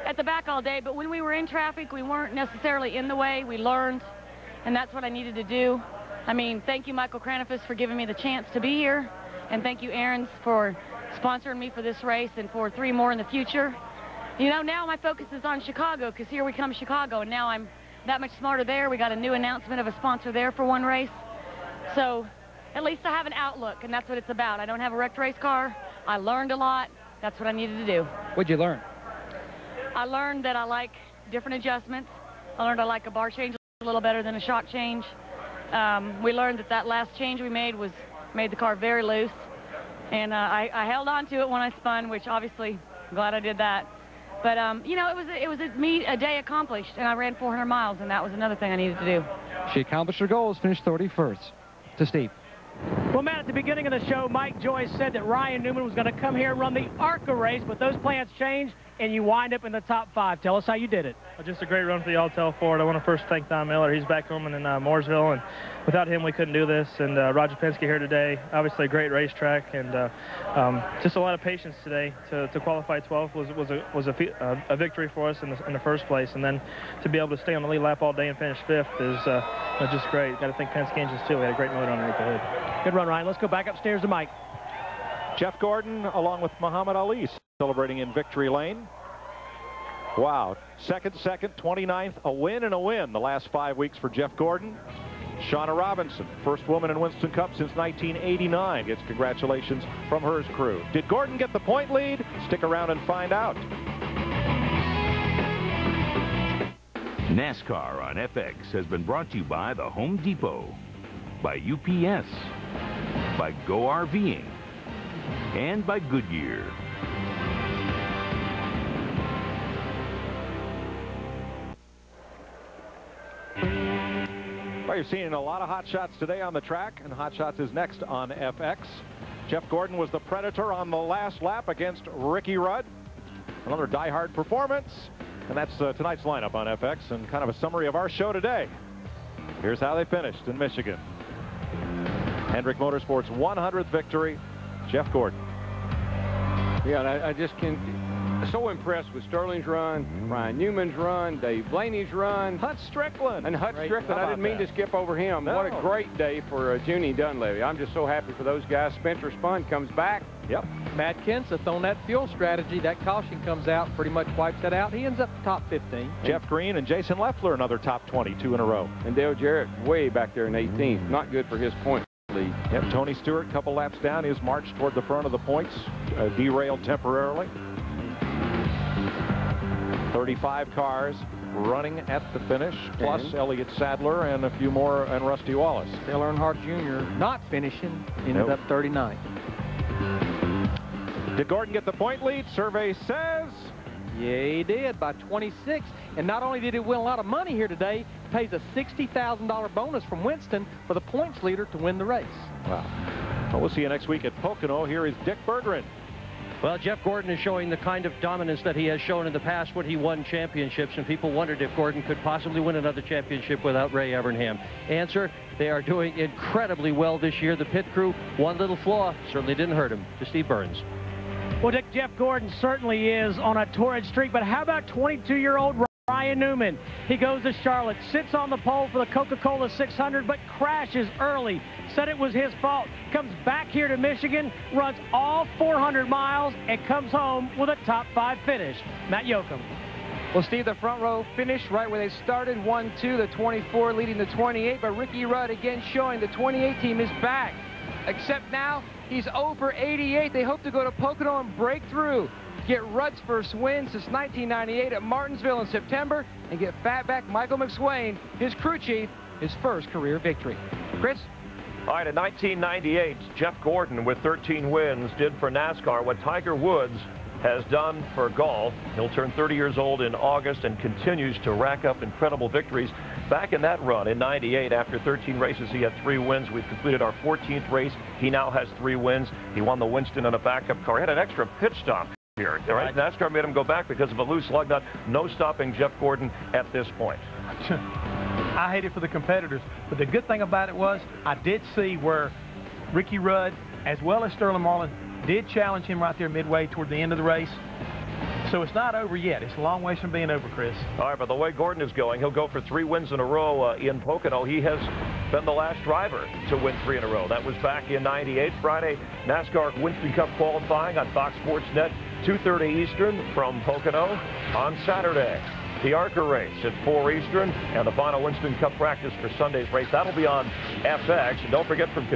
at the back all day, but when we were in traffic, we weren't necessarily in the way. We learned, and that's what I needed to do. I mean, thank you, Michael Cranifus, for giving me the chance to be here, and thank you, Aaron's, for sponsoring me for this race and for 3 more in the future. Now my focus is on Chicago, because here we come Chicago, and now I'm that much smarter there. We got a new announcement of a sponsor there for 1 race. So at least I have an outlook, and that's what it's about. I don't have a wrecked race car. I learned a lot. That's what I needed to do. What'd you learn? I learned that I like different adjustments. I learned I like a bar change a little better than a shock change. We learned that last change we made made the car very loose. And I held on to it when I spun, which obviously, I'm glad I did that. But, you know, it was a day accomplished, and I ran 400 miles, and that was another thing I needed to do. She accomplished her goals, finished 31st. To Steve. Well, Matt, at the beginning of the show, Mike Joyce said that Ryan Newman was going to come here and run the ARCA race, but those plans changed, and you wind up in the top 5. Tell us how you did it. Just a great run for the Alltel Ford. I want to first thank Don Miller. He's back home in Mooresville, and without him, we couldn't do this. And Roger Penske here today, obviously a great racetrack, and just a lot of patience today. To qualify 12th was a victory for us in the first place, and then to be able to stay on the lead lap all day and finish 5th is just great. Got to thank Penske engines too. We had a great motor underneath the hood. Good run, Ryan. Let's go back upstairs to Mike. Jeff Gordon, along with Muhammad Ali, celebrating in victory lane. Wow. Second, 29th, a win and a win the last 5 weeks for Jeff Gordon. Shauna Robinson, first woman in Winston Cup since 1989, gets congratulations from her crew. Did Gordon get the point lead? Stick around and find out. NASCAR on FX has been brought to you by the Home Depot, by UPS, by Go RVing, and by Goodyear. Well, you're seeing a lot of hot shots today on the track, and Hot Shots is next on FX. Jeff Gordon was the Predator on the last lap against Ricky Rudd. Another die-hard performance, and that's tonight's lineup on FX and kind of a summary of our show today. Here's how they finished in Michigan. Hendrick Motorsports' 100th victory, Jeff Gordon. Yeah, I just can't. So impressed with Sterling's run, Ryan Newman's run, Dave Blaney's run. Hut Strickland. And Hut Strickland. I didn't mean to skip over him. No. What a great day for Junie Dunleavy. I'm just so happy for those guys. Spencer Spun comes back. Yep. Matt Kenseth on that fuel strategy. That caution comes out, pretty much wipes that out. He ends up top 15. Jeff Green and Jason Leffler, another top 22 in a row. And Dale Jarrett way back there in 18th. Not good for his point lead. Yep, Tony Stewart, couple laps down. His march toward the front of the points derailed temporarily. 35 cars running at the finish, plus Elliott Sadler and a few more, and Rusty Wallace. Dale Earnhardt Jr. not finishing, ended up 39th. Did Gordon get the point lead? Survey says. Yeah, he did, by 26. And not only did he win a lot of money here today, he pays a $60,000 bonus from Winston for the points leader to win the race. Wow. Well, we'll see you next week at Pocono. Here is Dick Berggren. Well, Jeff Gordon is showing the kind of dominance that he has shown in the past when he won championships, and people wondered if Gordon could possibly win another championship without Ray Evernham. Answer, they are doing incredibly well this year. The pit crew, one little flaw, certainly didn't hurt him. To Steve Burns. Well, Dick, Jeff Gordon certainly is on a torrid streak, but how about 22-year-old Ryan Newman? He goes to Charlotte, sits on the pole for the Coca-Cola 600, but crashes early. Said it was his fault. Comes back here to Michigan, runs all 400 miles, and comes home with a top 5 finish. Matt Yoakum. Well, Steve, the front row finished right where they started, 1-2, the 24 leading the 28, but Ricky Rudd again showing the 28 team is back. Except now, he's 0 for 88. They hope to go to Pocono and break through. Get Rudd's first win since 1998 at Martinsville in September, and get Fatback Michael McSwain, his crew chief, his first career victory. Chris? All right, in 1998, Jeff Gordon with 13 wins did for NASCAR what Tiger Woods has done for golf. He'll turn 30 years old in August and continues to rack up incredible victories. Back in that run in 98, after 13 races, he had 3 wins. We've completed our 14th race. He now has 3 wins. He won the Winston on a backup car. He had an extra pit stop here. Right? NASCAR made him go back because of a loose lug nut. No stopping Jeff Gordon at this point. I hate it for the competitors, but the good thing about it was I did see where Ricky Rudd, as well as Sterling Marlin, did challenge him right there midway toward the end of the race. So it's not over yet. It's a long ways from being over, Chris. All right, but the way Gordon is going, he'll go for 3 wins in a row in Pocono. He has been the last driver to win 3 in a row. That was back in 98. Friday, NASCAR Winston Cup qualifying on Fox Sports Net, 2:30 Eastern from Pocono. On Saturday, the ARCA race at 4 Eastern, and the final Winston Cup practice for Sunday's race. That'll be on FX. And don't forget, from